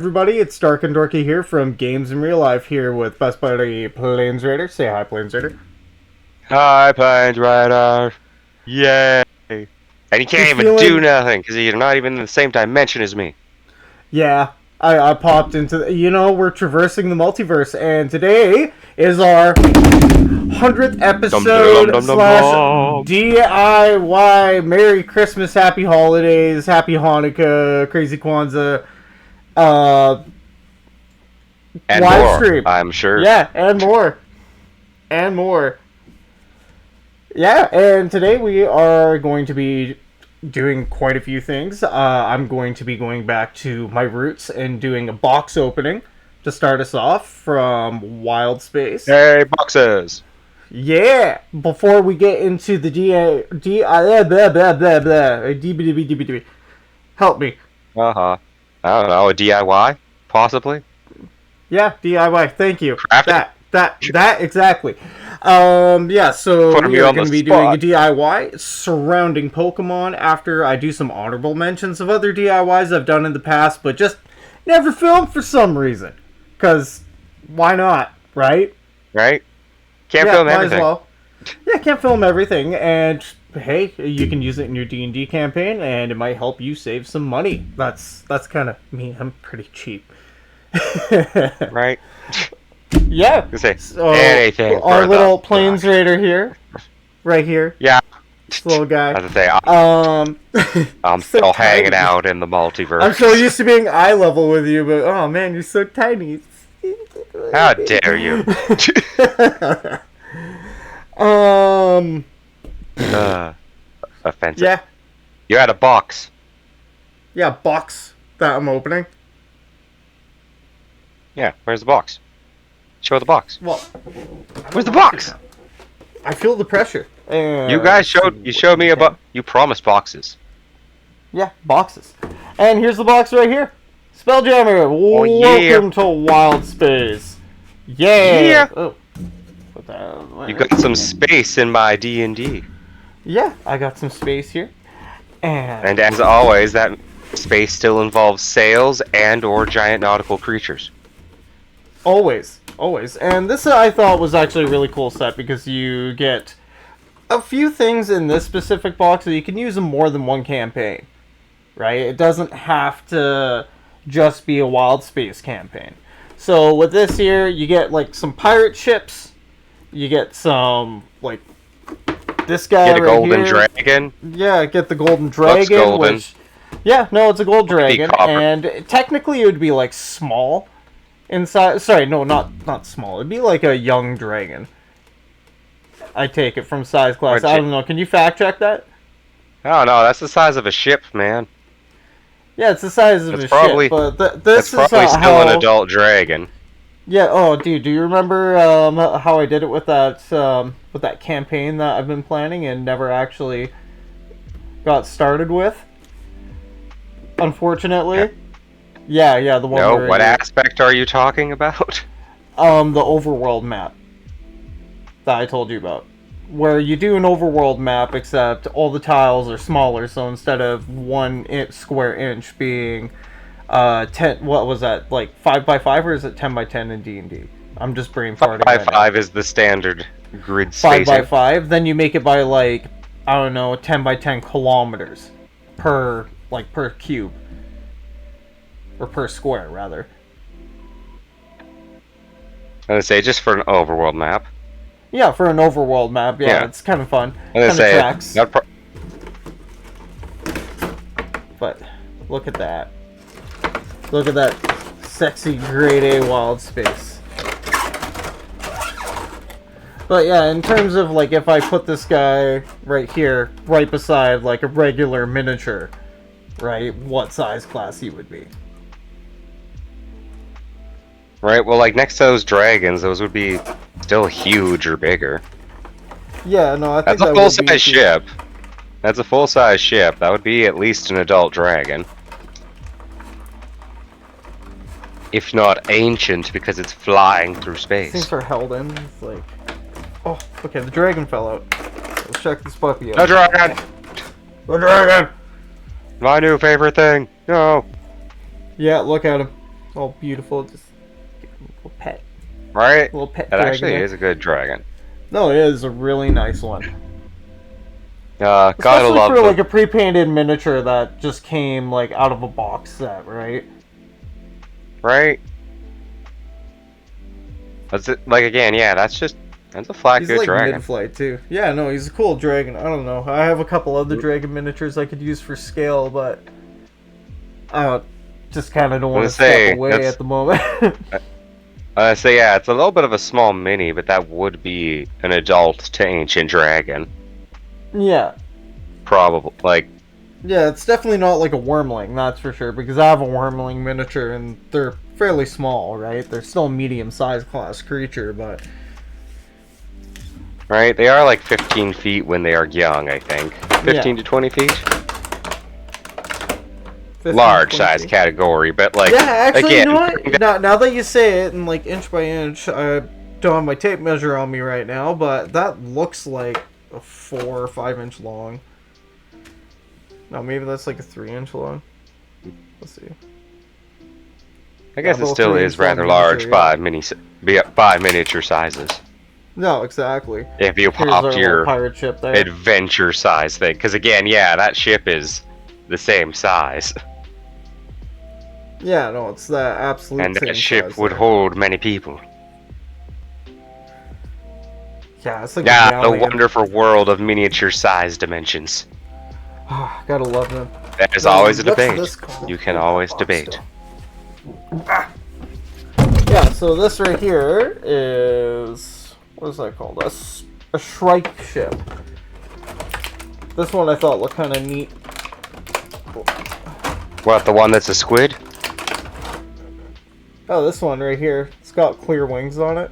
Everybody, it's Darkndorky here from Games in Real Life here with best buddy PlainsRaider. Say hi, PlainsRaider. Hi, PlainsRaider. Yay. And you can't even do nothing because you're not even in the same dimension as me. Yeah, I popped into we're traversing the multiverse, and today is our 100th episode slash DIY Merry Christmas, Happy Holidays, Happy Hanukkah, Crazy Kwanzaa and live more, stream. I'm sure. Yeah, and more. And more. Yeah, and today we are going to be doing quite a few things. I'm going to be going back to my roots and doing a box opening to start us off from Wild Space. Hey, boxes! Yeah! Before we get into the help me. I don't know, a DIY? Possibly? Yeah, DIY, thank you. Crafting? That, exactly. Yeah, so Putting we're me on going to the be doing a spot. DIY surrounding Pokemon after I do some honorable mentions of other DIYs I've done in the past, but just never filmed for some reason. Because, why not, right? Right? Can't film everything. Might as well. Yeah, can't film everything, and hey, you can use it in your D&D campaign, and it might help you save some money. That's kind of me. I'm pretty cheap. Right? Yeah. Say So, anything our for little the PlainsRaider here, right here. Yeah. This little guy. As I say, I'm so still hanging tiny. out in the multiverse. I'm so used to being eye level with you, but oh man, you're so tiny. How dare you? Offensive. Yeah. You had a box. Yeah, box that I'm opening. Yeah, where's the box? Show the box. Well, Where's the box? I feel the pressure. You guys showed me about. You promised boxes. Yeah, boxes. And here's the box right here. Spelljammer, welcome to Wild Space. Yeah. Yeah. Oh. Put that out of the way. You got some space in my D&D. Yeah, I got some space here. And as always, that space still involves sails and or giant nautical creatures. Always. And this I thought was actually a really cool set because you get a few things in this specific box that you can use in more than one campaign. Right? It doesn't have to just be a Wild Space campaign. So with this here, you get like some pirate ships. You get some like this guy Get a right golden here. dragon. Yeah, get the golden dragon. Looks golden. Which, yeah, no, it's a gold dragon, copper. and technically it would be like small inside. Sorry, no, not small. It'd be like a young dragon. I take it from size class. I don't know. Can you fact check that? Oh no, that's the size of a ship, man. Yeah, it's the size of a ship. But this That's is probably still how an adult dragon. Yeah. Oh, dude, do you remember how I did it with that campaign that I've been planning and never actually got started with? Unfortunately. Yeah, the one. No, what aspect are you talking about? The overworld map that I told you about, where you do an overworld map, except all the tiles are smaller. So instead of 1 square inch being 10, what was that, like 5x5, or is it 10x10 in D&D? I'm just brain farting. 5x5 is the standard grid spacing. 5x5, then you make it by like, I don't know, 10x10 kilometers per cube, or per square rather. I would say just for an overworld map. Yeah, for an overworld map. Yeah. It's kind of fun. I was gonna tracks. say, But look at that. Look at that sexy grade A Wild Space. But yeah, in terms of like if I put this guy right here, right beside like a regular miniature, right, what size class he would be. Right, well, like next to those dragons, those would be still huge or bigger. Yeah, no, I think that's a full-size ship. That's a full-size ship. That would be at least an adult dragon. If not ancient, because it's flying through space. Things are held in. It's like, oh, okay, the dragon fell out. Let's check this puppy out. The dragon! The dragon! My new favorite thing. No. Yeah, look at him. all beautiful, just a little pet. Right? Little pet That dragon actually there. is a good dragon. No, it is a really nice one. Gotta Especially love for like a pre-painted miniature that just came like out of a box set, right? Right? That's it. Like again, yeah. That's a flat He's good like dragon. mid-flight too. Yeah, no, he's a cool dragon. I don't know. I have a couple other dragon miniatures I could use for scale, but I just kind of don't want to step away at the moment. So yeah, it's a little bit of a small mini, but that would be an adult to ancient dragon. Yeah. Probably, like... Yeah, it's definitely not like a wormling, that's for sure, because I have a wormling miniature, and they're fairly small, right? They're still a medium-sized class creature, but... Right, they are like 15 feet when they are young, I think. 15 to 20 feet? 15, large size category, but like... Yeah, actually, again, you know what? Now that you say it, and like inch by inch, I don't have my tape measure on me right now, but that looks like a 4 or 5 inch long. No, maybe that's like a 3 inch long. Let's see. I guess it still is rather large by miniature sizes. No, exactly. If you Here's popped our your pirate ship there. adventure size thing, because again, yeah, that ship is the same size. Yeah, no, it's the absolute and same that ship size would there. hold many people. Yeah, it's like Yeah, the wonderful world of miniature size dimensions. Gotta love them. There's always a debate. You can always debate. Yeah, so this right here is... what is that called? A Shrike ship. This one I thought looked kind of neat. What, the one that's a squid? Oh, this one right here. It's got clear wings on it.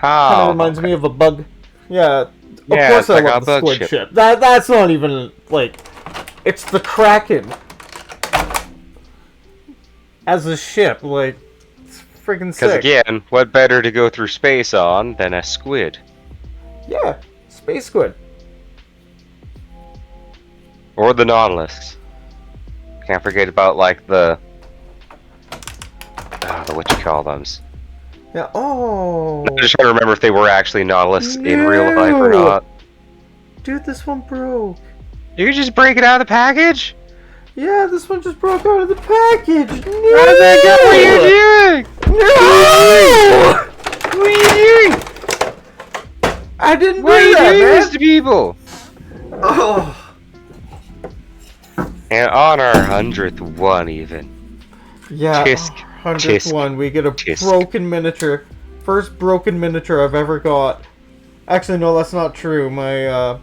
Kind of reminds me of a bug. Yeah, of course I love the squid ship. That's not even, like... It's the Kraken. As a ship, like... It's freaking sick. Because again, what better to go through space on than a squid? Yeah, space squid. Or the Nautilus. Can't forget about, like, the what you call them. Yeah, oh! I'm just trying to remember if they were actually Nautilus in real life or not. Dude, this one broke. You just break it out of the package? Yeah, this one just broke out of the package. No! How did that go? What are you doing? No! What are you doing? I didn't What do are that, you doing man! this to people? Oh! And on our 100th one, even. Yeah, Tisk, 100th one, we get a broken miniature. First broken miniature I've ever got. Actually, no, that's not true. My,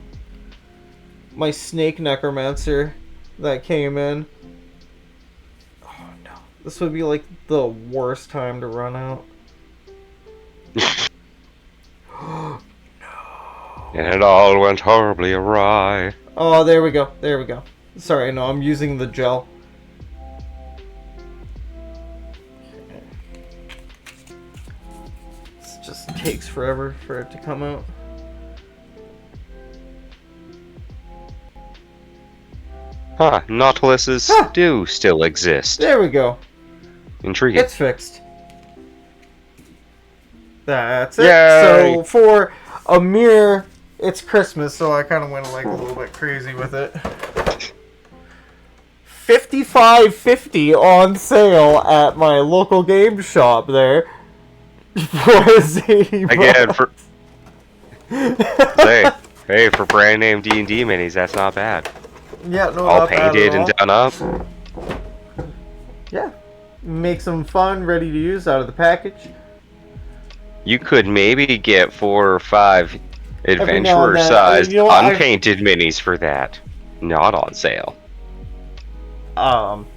my snake necromancer that came in. Oh, no. This would be, like, the worst time to run out. No. And it all went horribly awry. Oh, there we go. There we go. Sorry, no, I'm using the gel. This just takes forever for it to come out. Huh, Nautiluses do still exist. There we go. Intriguing. It's fixed. That's it. Yay. So for a mere, it's Christmas, so I kind of went like a little bit crazy with it. $55.50 on sale at my local game shop there. Was $80. Again, for hey, for brand name D&D minis, that's not bad. Yeah, no, all painted and done up. Yeah, make some fun, ready to use out of the package. You could maybe get 4 or 5 adventurer-sized unpainted minis for that. Not on sale. Or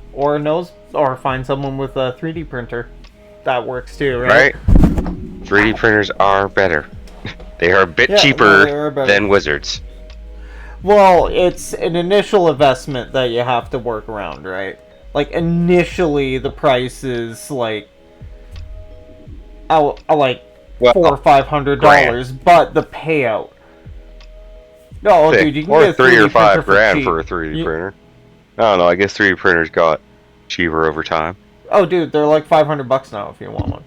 find someone with a 3D printer. That works too, right? Right. 3D printers are better. They are a bit cheaper than Wizards. Well, it's an initial investment that you have to work around, right? Like, initially, the price is, like, $400 or $500, but the payout... No, dude, you can get a 3 or 5 3D grand for a 3D printer. I don't know. I guess 3D printers got cheaper over time. Oh, dude, they're like $500 now if you want one.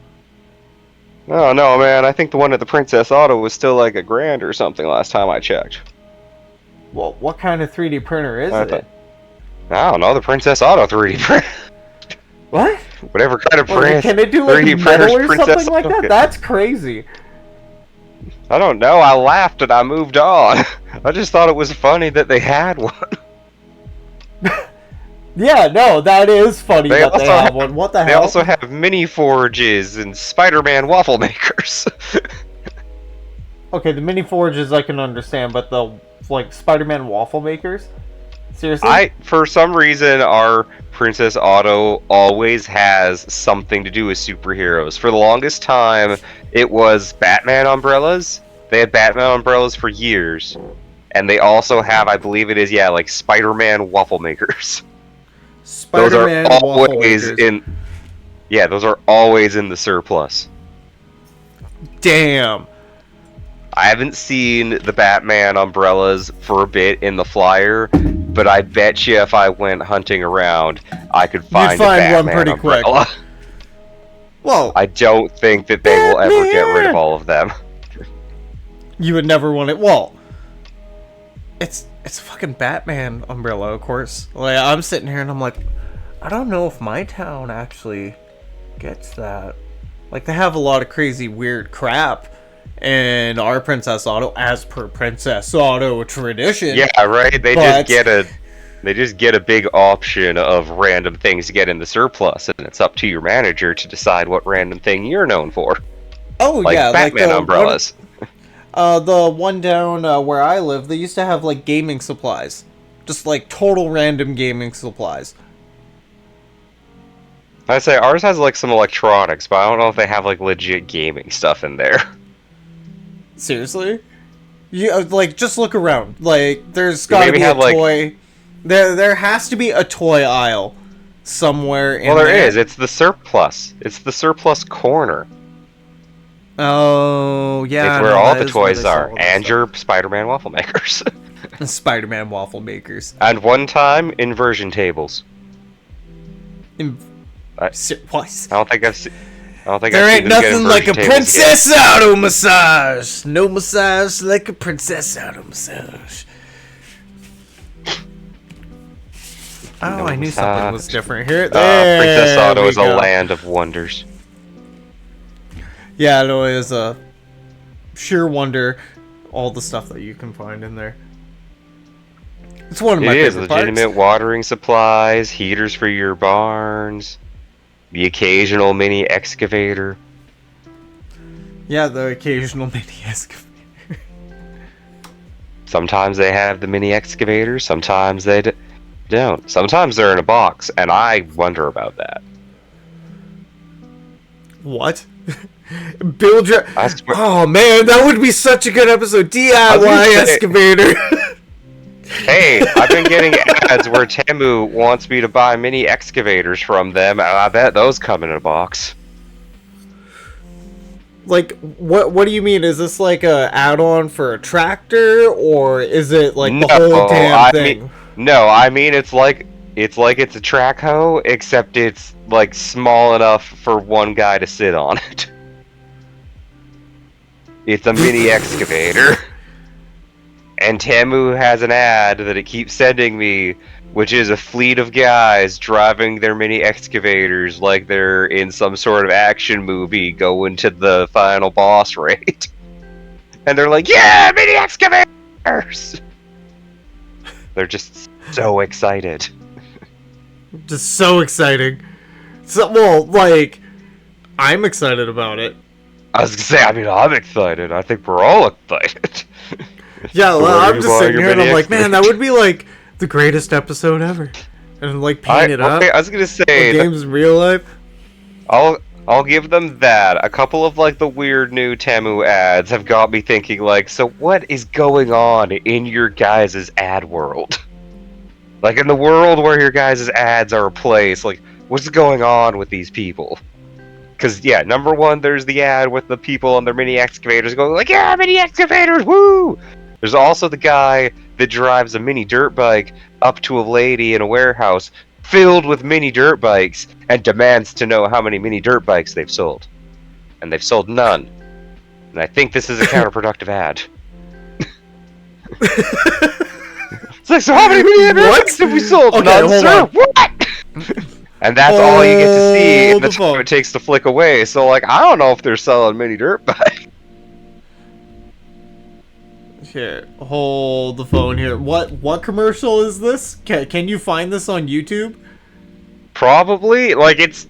Oh no, man! I think the one at the Princess Auto was still like $1,000 or something last time I checked. Well, what kind of 3D printer is it? I don't know. The Princess Auto 3D printer. What? Whatever kind of print. Can it do like 3D metal or something like that? That's crazy. I don't know. I laughed and I moved on. I just thought it was funny that they had one. Yeah, no, that is funny that they have one. What the hell? They also have mini forges and Spider-Man waffle makers. Okay, the mini forges I can understand, but the like Spider-Man waffle makers? Seriously? For some reason, our Princess Auto always has something to do with superheroes. For the longest time, it was Batman umbrellas. They had Batman umbrellas for years. And they also have, I believe it is, yeah, like Spider-Man waffle makers. Spider-Man those are always in. Yeah, those are always in the surplus. Damn. I haven't seen the Batman umbrellas for a bit in the flyer, but I bet you if I went hunting around, I could find a Batman one pretty umbrella. quick. Well, I don't think that they will ever get rid of all of them. You would never want it. Well, it's a fucking Batman umbrella, of course. Like, I'm sitting here and I'm like, I don't know if my town actually gets that. Like, they have a lot of crazy, weird crap in our Princess Auto, as per Princess Auto tradition. Yeah, right. They just get a big option of random things to get in the surplus, and it's up to your manager to decide what random thing you're known for. Oh, like yeah, Batman umbrellas. The one down where I live, they used to have like gaming supplies, just like total random gaming supplies. I'd say ours has like some electronics, but I don't know if they have like legit gaming stuff in there. Seriously? You like just look around. Like there's gotta be a toy. There has to be a toy aisle somewhere in there. Well, there is. It's the surplus. It's the surplus corner. Oh, yeah. It's where all the toys are, and your Spider-Man waffle makers. Spider-Man waffle makers. And one time, inversion tables. What? I don't think I've seen. There ain't nothing like a Princess Auto massage. No massage like a Princess Auto massage. Oh, I knew something was different here. Princess Auto is a land of wonders. Yeah, no, it is a sheer wonder. All the stuff that you can find in there. It's one of my favorite parts. Legitimate watering supplies, heaters for your barns, the occasional mini excavator. Yeah, the occasional mini excavator. Sometimes they have the mini excavators, sometimes they don't. Sometimes they're in a box, and I wonder about that. What? Build your... Oh man, that would be such a good episode. DIY excavator. Hey, I've been getting ads where Temu wants me to buy mini excavators from them, and I bet those come in a box. Like, what do you mean? Is this like a add-on for a tractor, or is it like the whole damn thing? I mean it's like it's a track hoe, except it's like small enough for one guy to sit on it. It's a mini excavator. And Temu has an ad that it keeps sending me, which is a fleet of guys driving their mini excavators like they're in some sort of action movie going to the final boss raid. And they're like, yeah, mini excavators! They're just so excited. Just so exciting. So, well, like, I'm excited about it. I was gonna say, I'm excited. I think we're all excited. Yeah, well, I'm just sitting here and I'm like, man, that would be like the greatest episode ever. And like paint it up. Okay, I was gonna say games in real life. I'll give them that. A couple of like the weird new Temu ads have got me thinking like, so what is going on in your guys' ad world? Like in the world where your guys' ads are placed, like what's going on with these people? Because, yeah, number one, there's the ad with the people on their mini excavators going like, yeah, mini excavators, woo! There's also the guy that drives a mini dirt bike up to a lady in a warehouse filled with mini dirt bikes and demands to know how many mini dirt bikes they've sold. And they've sold none. And I think this is a counterproductive ad. It's like, so how many mini dirt bikes have we sold? Okay, None, hold sir. on. What? And that's all you get to see in the Hold the time phone. it takes to flick away. So, like, I don't know if they're selling mini dirt bikes. Here, hold the phone here. What commercial is this? Can you find this on YouTube? Probably. Like, it's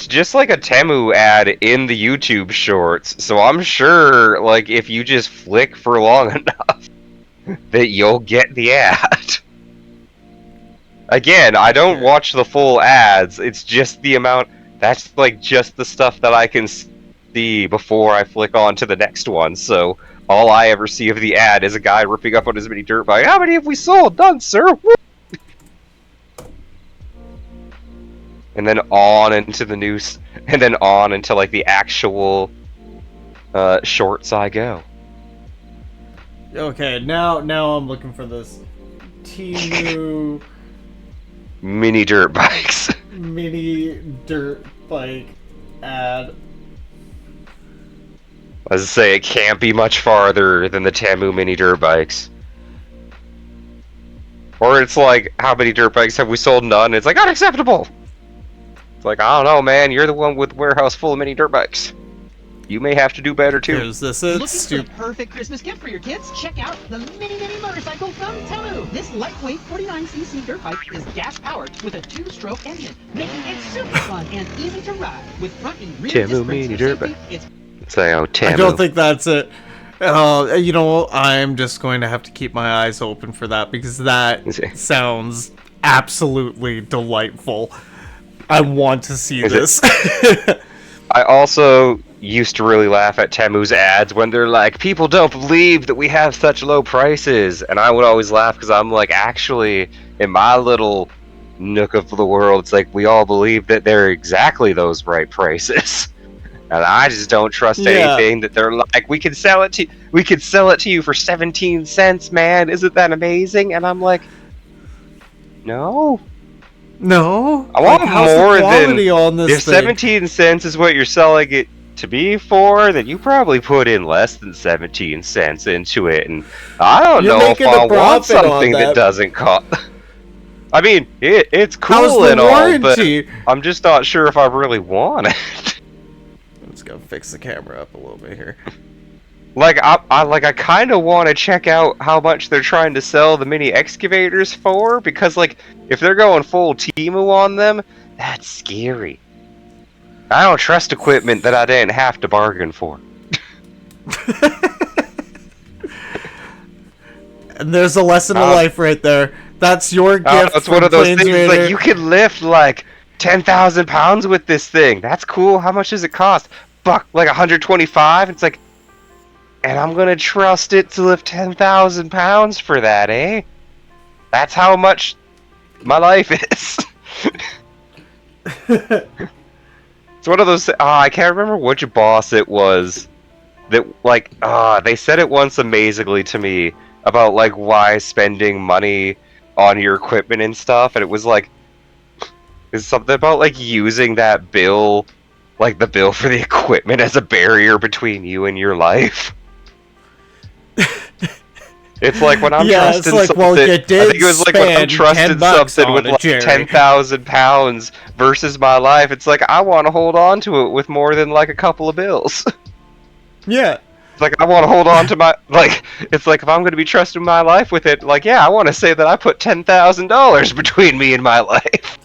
just like a Temu ad in the YouTube shorts. So I'm sure, like, if you just flick for long enough, that you'll get the ad. Again, I don't watch the full ads. It's just the amount. That's like just the stuff that I can see before I flick on to the next one. So all I ever see of the ad is a guy ripping up on his mini dirt bike. How many have we sold? None, sir. Woo! And then on into the news, and then on into like the actual shorts I go. Okay, now I'm looking for this Temu Mini dirt bikes. mini dirt bike ad. As I say, it can't be much farther than the Temu mini dirt bikes. Or it's like, how many dirt bikes have we sold? None. It's like, unacceptable! It's like, I don't know, man. You're the one with warehouse full of mini dirt bikes. You may have to do better, too. Here's this. Looking It's for the stupid. perfect Christmas gift for your kids? Check out the Mini motorcycle from Temu. This lightweight 49cc dirt bike is gas-powered with a 2-stroke engine, making it super fun and easy to ride. With front and rear Temu disc brakes mini for dirt safety, bike. it's Say, oh, Temu. I don't think that's it. You know, I'm just going to have to keep my eyes open for that because that sounds absolutely delightful. I want to see this. I also used to really laugh at Temu's ads when they're like, people don't believe that we have such low prices. And I would always laugh because I'm like, actually, in my little nook of the world, it's like we all believe that they're exactly those right prices. And I just don't trust anything that they're like, we could sell it to you for 17 cents, man. Isn't that amazing? And I'm like, no. No, I want more than on this if 17 cents is what you're selling it to be for, then you probably put in less than 17 cents into it, and I don't know if I want something that doesn't cost. I mean, it's cool and all, but I'm just not sure if I really want it. I'm just gonna fix the camera up a little bit here. Like I kind of want to check out how much they're trying to sell the mini excavators for, because like if they're going full Temu on them, that's scary. I don't trust equipment that I didn't have to bargain for. And there's a lesson of life right there. That's your gift. It's one of those things PlainsRaider. like you can lift like 10,000 pounds with this thing. That's cool. How much does it cost? Like 125. It's like. And I'm gonna trust it to lift 10,000 pounds for that, eh? That's how much my life is. It's one of those. I can't remember which boss it was that, like, they said it once amazingly to me about, like, why spending money on your equipment and stuff, and it was like, it's something about, like, using that bill, like, the bill for the equipment as a barrier between you and your life. It's like when I'm trusting like, something. well, I think it was like when I'm trusting something with like 10,000 pounds versus my life. It's like I want to hold on to it with more than like a couple of bills. Yeah. It's like I want to hold on to my like. It's like if I'm going to be trusting my life with it, like yeah, I want to say that I put $10,000 between me and my life.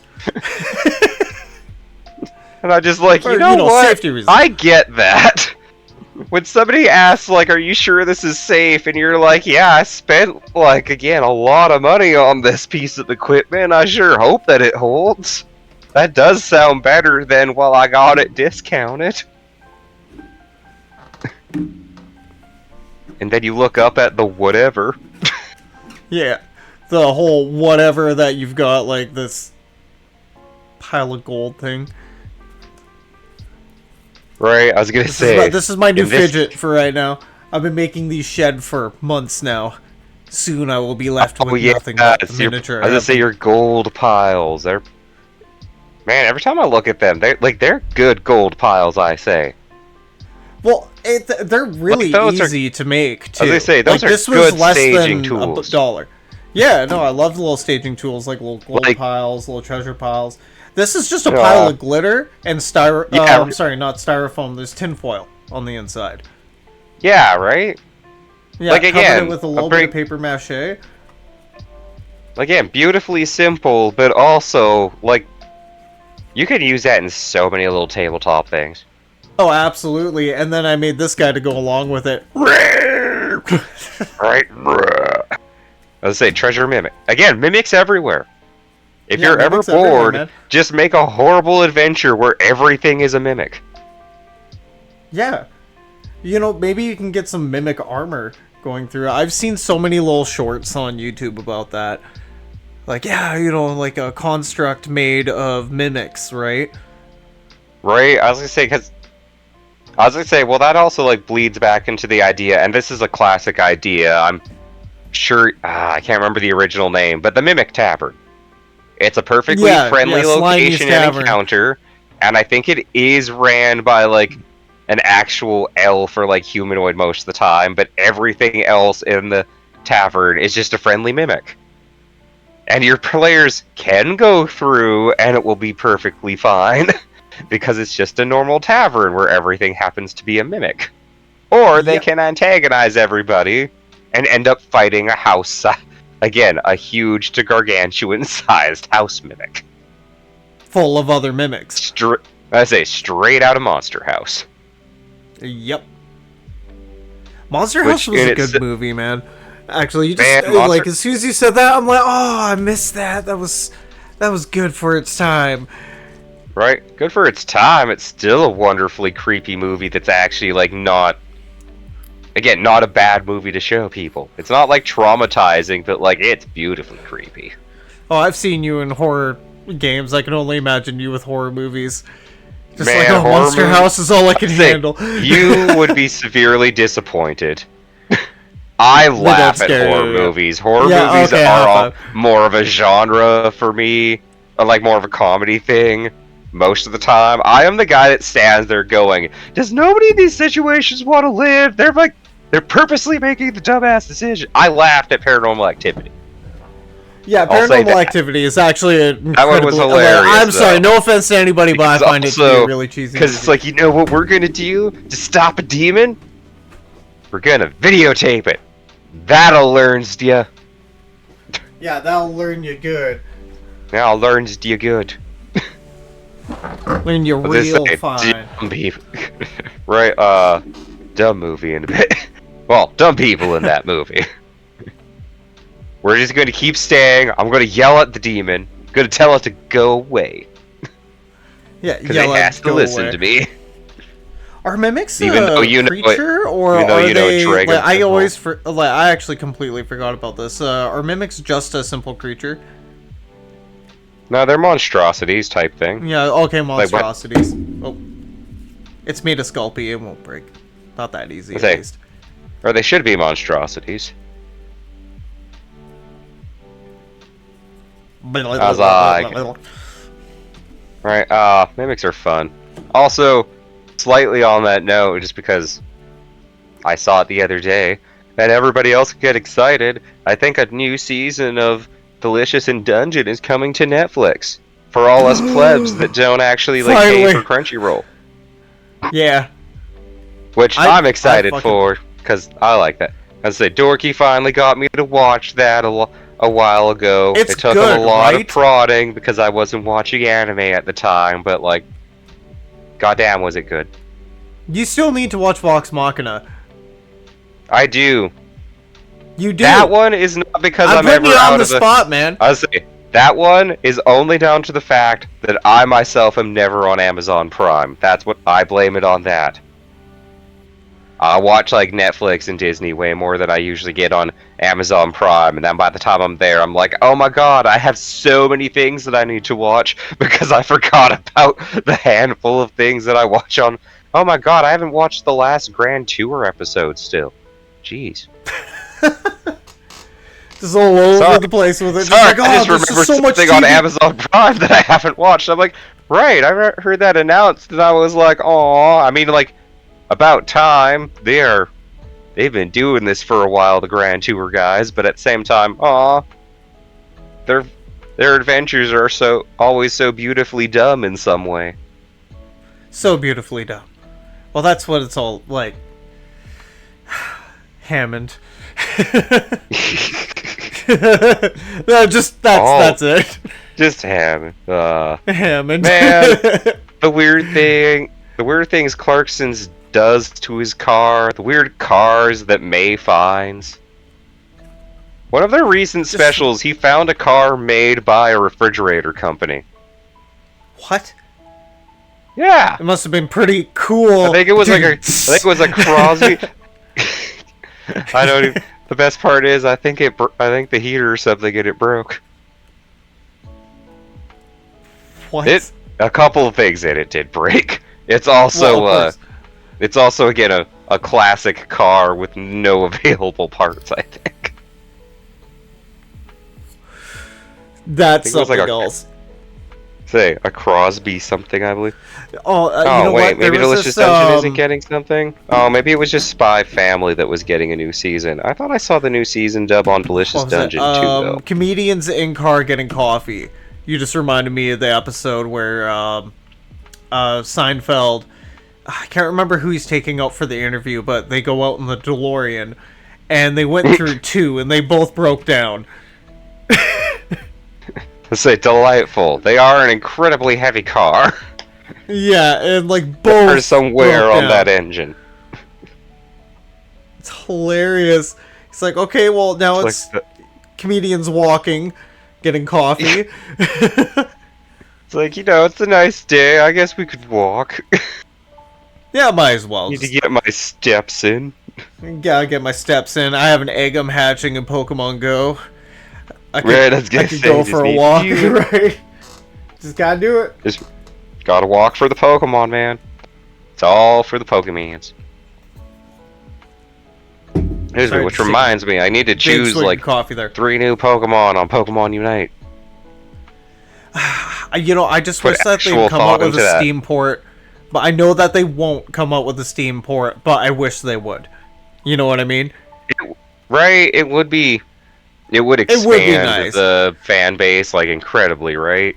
And I just like you know what? Safety reasons. I get that. When somebody asks, like, are you sure this is safe? And you're like, yeah, I spent, like, again, a lot of money on this piece of equipment. I sure hope that it holds. That does sound better than, well, I got it discounted. And then you look up at the whatever. Yeah. The whole whatever that you've got, like, this pile of gold thing. Right, I was gonna say. This is my new fidget for right now. I've been making these shed for months now. Soon I will be left with yeah, nothing but the I miniature. was gonna say your gold piles. They're man. Every time I look at them, they're good gold piles. I say. Well, they're really those are- easy to make too. I was gonna say those like, are this was good less staging than tools. $1. Yeah, no, I love the little staging tools, like little gold Like- piles, little treasure piles. This is just a pile of glitter and Yeah. I'm sorry, not styrofoam. There's tinfoil on the inside. Yeah, right. Yeah, Like, covered again, it with a a little bit of paper mache. Again, beautifully simple, but also like you could use that in so many little tabletop things. Oh, absolutely. And then I made this guy to go along with it. Right? Let's say treasure mimic. Again, mimics everywhere. If Yeah, you're ever mimics everywhere, bored, man. just make a horrible adventure where everything is a mimic. Yeah. You know, maybe you can get some mimic armor going through. I've seen so many little shorts on YouTube about that. Like, yeah, you know, like a construct made of mimics, right? Right? I was gonna say, well, that also like bleeds back into the idea, and this is a classic idea. I'm sure I can't remember the original name, but the Mimic Tavern. It's a perfectly friendly Slimey's location and Tavern. encounter, and I think it is ran by like an actual elf or like humanoid most of the time, but everything else in the tavern is just a friendly mimic. And your players can go through and it will be perfectly fine because it's just a normal tavern where everything happens to be a mimic. Or they can antagonize everybody and end up fighting a house, again, a huge to gargantuan sized house mimic. Full of other mimics. I say straight out of Monster House. Yep. Monster House was a good movie, man. Actually, you just like as soon as you said that, I'm like, oh, I missed that. That was good for its time. Right? Good for its time. It's still a wonderfully creepy movie that's actually like not a bad movie to show people. It's not like traumatizing, but like it's beautifully creepy. Oh, I've seen you in horror games. I can only imagine you with horror movies. Just Man, like, oh, Monster House is all I can handle. You would be severely disappointed. I laugh at horror movies. Horror movies are more of a genre for me, or like more of a comedy thing. Most of the time, I am the guy that stands there going, "Does nobody in these situations want to live? They're purposely making the dumbass decision." I laughed at Paranormal Activity. Yeah, Paranormal Activity is actually that one was hilarious. I'm sorry, no offense to anybody, but I find it to be really cheesy. Because it's like, you know what we're gonna do to stop a demon? We're gonna videotape it. That'll learn you. Yeah, that'll learn you good. That'll learn you good. Learn you real fine. Dumb people. Right, dumb movie in a bit. Well, dumb people in that movie. We're just going to keep staying. I'm going to yell at the demon. I'm going to tell it to go away. Yeah, because it has to listen to me. Are mimics a even though you creature, or even though are you know they? dragon Like, I actually completely forgot about this. Are mimics just a simple creature? No, they're monstrosities type thing. Yeah, okay, monstrosities. Oh, it's made of Sculpey. It won't break. Not that easy, at least. Or they should be monstrosities. Right, mimics are fun. Also, slightly on that note, just because I saw it the other day, and everybody else get excited, I think a new season of Delicious in Dungeon is coming to Netflix. For all us plebs that don't actually like pay for Crunchyroll. Yeah. Which I'm excited for, because I like that. As I say, Dorky finally got me to watch that a while ago. It took him a lot of prodding because I wasn't watching anime at the time, but like, goddamn, was it good. You still need to watch Vox Machina. I do. You do. That one is not because I'm putting ever you out on of the spot, man. I say that one is only down to the fact that I myself am never on Amazon Prime. That's what I blame it on. That I watch like Netflix and Disney way more than I usually get on Amazon Prime, and then by the time I'm there, I'm like, oh my god, I have so many things that I need to watch because I forgot about the handful of things that I watch on. Oh my god, I haven't watched the last Grand Tour episode still. Jeez. Just all over the place with it. Sorry, Just like, I just oh, there's remember so much something on TV. Amazon Prime that I haven't watched. I'm like, right, I heard that announced, and I was like, oh, I mean, like, about time. They've been doing this for a while, the Grand Tour guys, but at the same time, aw, their adventures are always so beautifully dumb in some way. So beautifully done. Well, that's what it's all like. Hammond. No, that's it. Just Hammond. Hammond. Man, the weird things Clarkson's does to his car, the weird cars that May finds. One of their recent specials, he found a car made by a refrigerator company. What? Yeah. It must have been pretty cool. I think it was a Crosby. I don't even, the best part is I think the heater or something in it broke. What? A couple of things in it did break. It's also again a classic car with no available parts, I think. That's something like else. Say a Crosby something, I believe. Oh, you know wait, what? maybe There was Delicious this, Dungeon isn't getting something? Oh, maybe it was just Spy Family that was getting a new season. I thought I saw the new season dub on Delicious Dungeon too, though. Comedians in car getting coffee. You just reminded me of the episode where Seinfeld, I can't remember who he's taking out for the interview, but they go out in the DeLorean, and they went through two, and they both broke down. Let's say delightful. They are an incredibly heavy car. Yeah, and like both There's some wear broke on down. that engine. It's hilarious. It's like, okay, well, now it's comedians walking, getting coffee. It's like, it's a nice day. I guess we could walk. Yeah, might as well. Need to get my steps in. Gotta get my steps in. I have an egg I'm hatching in Pokemon Go. I could go for a walk, right? Just gotta do it. Just gotta walk for the Pokemon, man. It's all for the Pokemans. Which reminds me, I need to choose like coffee there. 3 new Pokemon on Pokemon Unite. I just wish that they'd come out with a Steam port. But I know that they won't come out with a Steam port, but I wish they would. You know what I mean? Right? It would expand nice. the fan base like incredibly, right?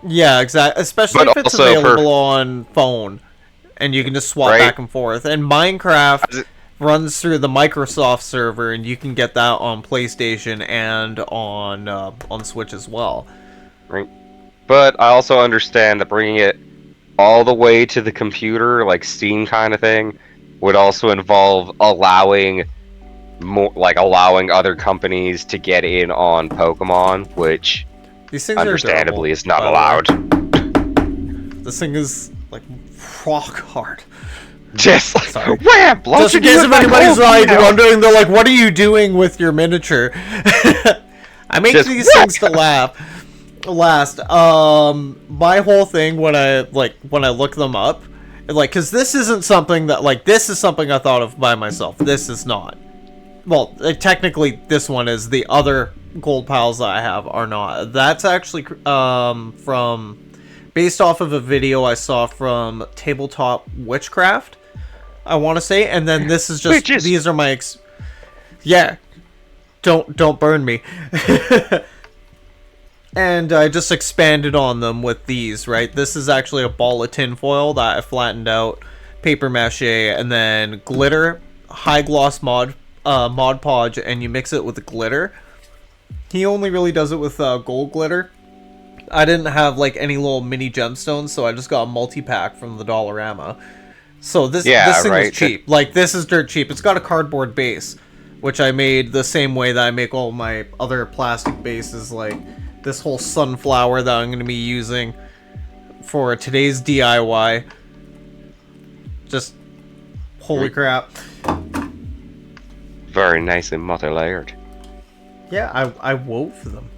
Yeah, exactly. Especially if it's available on phone, and you can just swap back and forth. And Minecraft runs through the Microsoft server, and you can get that on PlayStation and on Switch as well. Right. But I also understand that bringing it all the way to the computer, like Steam kind of thing, would also involve allowing other companies to get in on Pokemon, which these things understandably are is not allowed. This thing is like rock hard. Just like wham! Just in case if anybody's like wondering, they're like, "What are you doing with your miniature?" I make these things to last. My whole thing when I look them up, like, because this isn't something that this is something I thought of by myself. This is not. Well, technically, this one is. The other gold pals that I have are not. That's actually based off of a video I saw from Tabletop Witchcraft, I want to say, and then this is just these are my yeah. Don't burn me. And I just expanded on them with these, right? This is actually a ball of tinfoil that I flattened out, paper mache, and then glitter, high gloss Mod Podge, and you mix it with the glitter. He only really does it with gold glitter. I didn't have any little mini gemstones, so I just got a multi-pack from the Dollarama. So this thing is cheap. This is dirt cheap. It's got a cardboard base, which I made the same way that I make all my other plastic bases, like this whole sunflower that I'm going to be using for today's DIY. Just, holy crap. Very nicely multi-layered. Yeah, I wove them.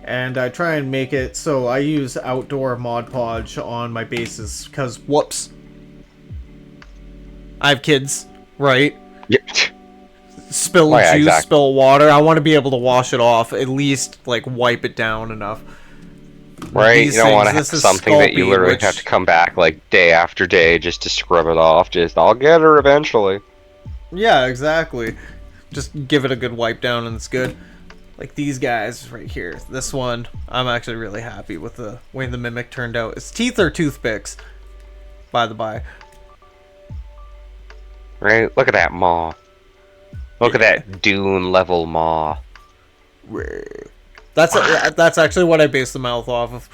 And I try and make it so I use outdoor Mod Podge on my bases, because, whoops. I have kids, right? Yeah. spill Oh, yeah, juice, exactly. spill water, I want to be able to wash it off, at least like wipe it down enough. Right? These You don't want to things, have this is something that you Sculpey, literally which- have to come back like day after day just to scrub it off. Just, I'll get her eventually. Yeah, exactly. Just give it a good wipe down and it's good. Like these guys right here. This one, I'm actually really happy with the way the Mimic turned out. Its teeth are toothpicks, by the by. Right? Look at that maw. Look at that Dune level maw. That's actually what I based the mouth off of.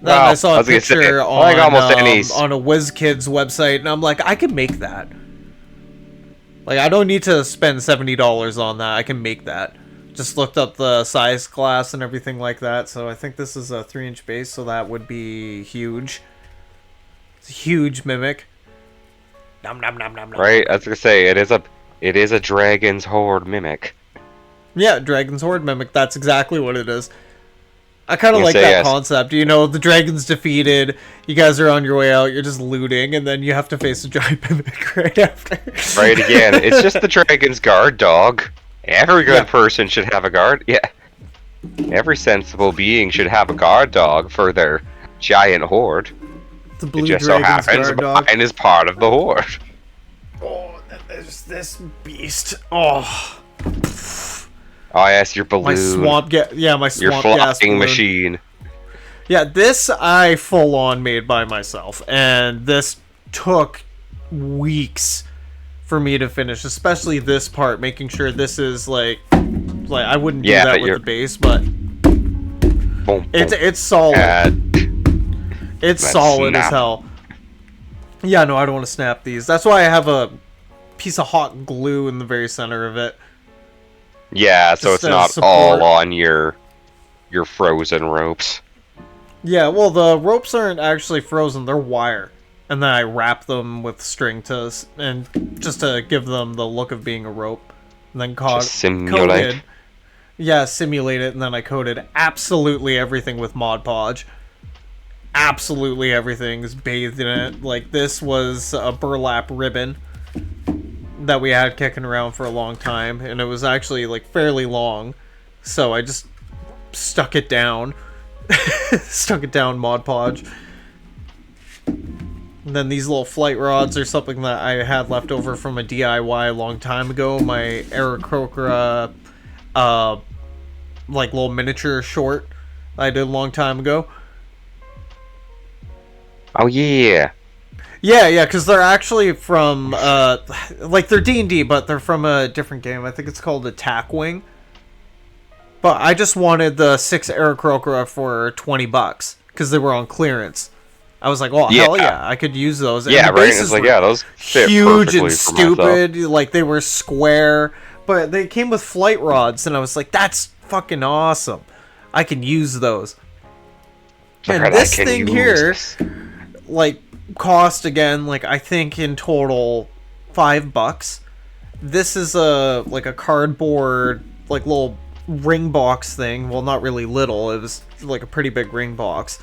Then Well, I saw I a was gonna say, picture like almost any- on a WizKids website, and I'm like, I can make that. Like, I don't need to spend $70 on that. I can make that. Just looked up the size class and everything like that. So I think this is a 3-inch base, so that would be huge. It's a huge Mimic. Nom nom nom nom nom. Right? I was gonna say, it is a Dragon's Horde mimic. Yeah, Dragon's Horde Mimic. That's exactly what it is. I kind of I'm like gonna say that yes. concept. You know, the dragon's defeated. You guys are on your way out. You're just looting, and then you have to face a giant Mimic right after. Right again, it's just the Dragon's guard dog. Every good person should have a guard. Yeah. Every sensible being should have a guard dog for their giant horde. The It blue just so dragon's happens guard dog. mine is part of the horde. Oh, then there's this beast. Oh, Oh yes, your balloon. my swamp gas. Yeah, my Your swamp gas flying balloon. machine. Yeah, this I full on made by myself, and this took weeks for me to finish, especially this part, making sure this is like I wouldn't do Yeah, that but with you're- the base, but Boom, it's solid. It's Let's solid as snap. hell. Yeah, no, I don't want to snap these. That's why I have a piece of hot glue in the very center of it. Yeah, so Just it's not support. all on your frozen ropes. Yeah, well, the ropes aren't actually frozen; they're wire, and then I wrap them with string and just to give them the look of being a rope, and then Just simulate. coated. Yeah, simulate it, and then I coated absolutely everything with Mod Podge. Absolutely everything is bathed in it. Like, this was a burlap ribbon that we had kicking around for a long time, and it was actually like fairly long, so I just stuck it down. Stuck it down Mod Podge. And then these little flight rods are something that I had left over from a DIY a long time ago. My Aarakocra, like little miniature short I did a long time ago. Oh yeah. Yeah, because they're actually from, like, they're D&D, but they're from a different game. I think it's called Attack Wing. But I just wanted the 6 Aarakocra for $20, because they were on clearance. I was like, oh, hell yeah, I could use those. And Yeah, the right. bases It's like, were yeah, those fit huge perfectly and for myself. stupid. Like, they were square, but they came with flight rods, and I was like, that's fucking awesome. I can use those. And Alright, I this can thing use here, this. like, cost again, like, I think in total $5. This is a cardboard, like, little ring box thing. Well, not really little, it was like a pretty big ring box.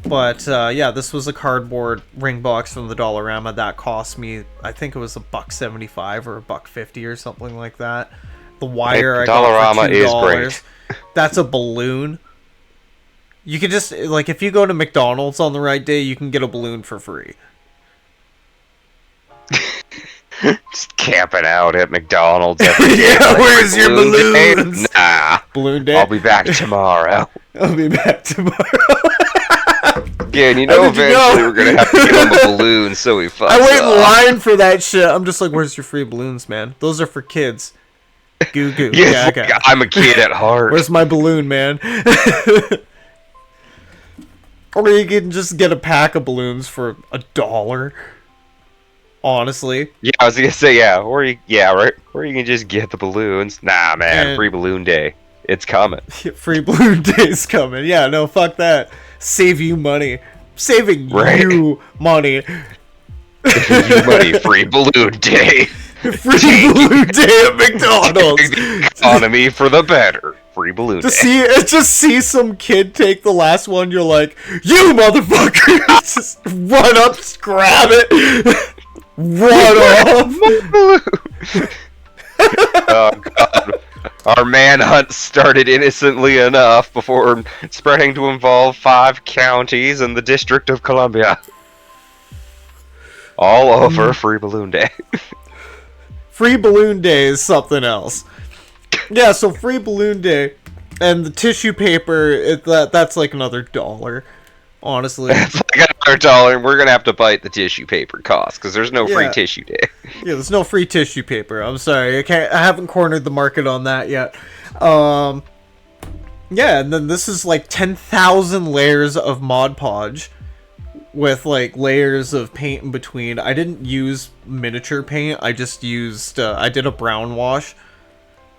But yeah, this was a cardboard ring box from the Dollarama that cost me, I think it was $1.75 or $1.50 or something like that. The wire I got for Dollarama is $2. great. That's a balloon. You could just, like, if you go to McDonald's on the right day, you can get a balloon for free. Just camping out at McDonald's every day. Yeah, like, where's your balloon day? balloons? Nah, Balloon day? I'll be back tomorrow. I'll be back tomorrow. Yeah, and you How know did you eventually know? we're gonna have to give him a balloon, so he fucks I wait in off. line for that shit. I'm just like, where's your free balloons, man? Those are for kids. Goo goo. Yeah, Gaga. I'm a kid at heart. Where's my balloon, man? Or you can just get a pack of balloons for $1. Honestly. Yeah, I was gonna say right. Or you can just get the balloons. Nah, man, And- free balloon day. It's coming. Free balloon day's coming. Yeah, no, fuck that. Save you money. Saving Right. you money. You money, free balloon day. Free balloon day at McDonald's. The economy for the better. Free balloon day. Just see some kid take the last one. You're like, you motherfucker! Just run up, grab it, run off. Oh god. Our manhunt started innocently enough before spreading to involve 5 counties and the District of Columbia. All over Free Balloon Day. Free Balloon Day is something else. Yeah, so Free Balloon Day, and the tissue paper, that's like another $1, honestly. It's like another $1, and we're gonna have to bite the tissue paper cost, because there's no free tissue day. Yeah, there's no free tissue paper. I'm sorry, I haven't cornered the market on that yet. Yeah, and then this is like 10,000 layers of Mod Podge, with like layers of paint in between. I didn't use miniature paint, I just used, I did a brown wash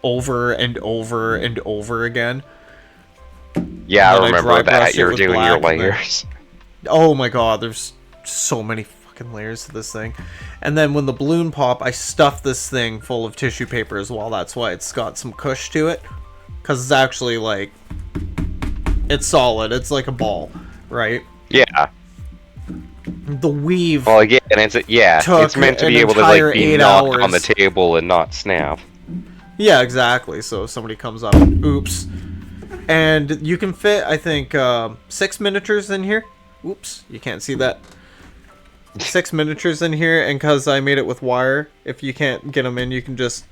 over and over and over again. Yeah, I remember that. You were doing your layers. Oh my god, there's so many fucking layers to this thing. And then when the balloon pop, I stuffed this thing full of tissue paper as well. That's why it's got some cush to it. Because it's actually like, it's solid. It's like a ball, right? Yeah. The weave. Well, again, it's meant to be able to like be knocked on the table and not snap. Yeah, exactly. So if somebody comes up, oops. And you can fit, I think, 6 miniatures in here. Oops, you can't see that. 6 miniatures in here, and because I made it with wire, if you can't get them in, you can just...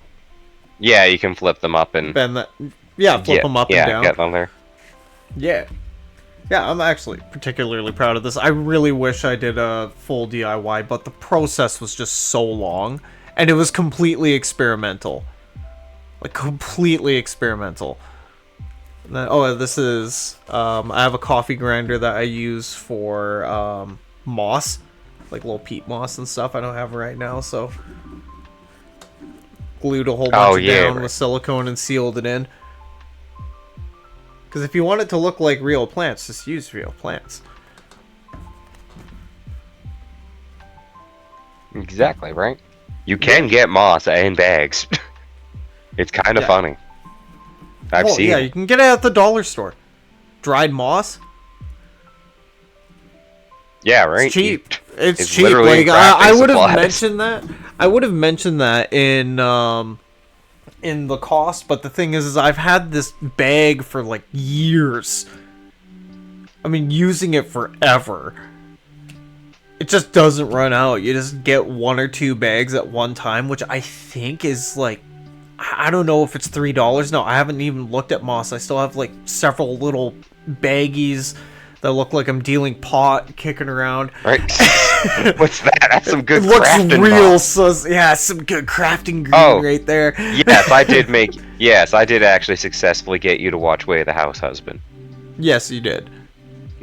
Yeah, you can flip them up and... bend that. Yeah, flip them up and down. Yeah, get them there. Yeah. Yeah, I'm actually particularly proud of this. I really wish I did a full DIY, but the process was just so long, and it was completely experimental. Like, completely experimental. And then, oh, this is... I have a coffee grinder that I use for moss. Like little peat moss and stuff I don't have right now, so... Glued a whole bunch down with silicone and sealed it in. Because if you want it to look like real plants, just use real plants. Exactly, right? You can get moss in bags. It's kind of funny. I've seen yeah, it. you can get it at the dollar store. Dried moss. Yeah, right? It's cheap. It's cheap. Literally Like, I would have mentioned that. I would have mentioned that in the cost, but the thing is I've had this bag for like years. I mean, using it forever. It just doesn't run out. You just get 1 or 2 bags at one time, which I think is like, I don't know if it's $3. No, I haven't even looked at moss. I still have like several little baggies that look like I'm dealing pot, kicking around. Right. What's that? That's some good crafting. Looks real moss. yeah, some good crafting green right there. Yes, I did actually successfully get you to watch Way of the House Husband. Yes, you did.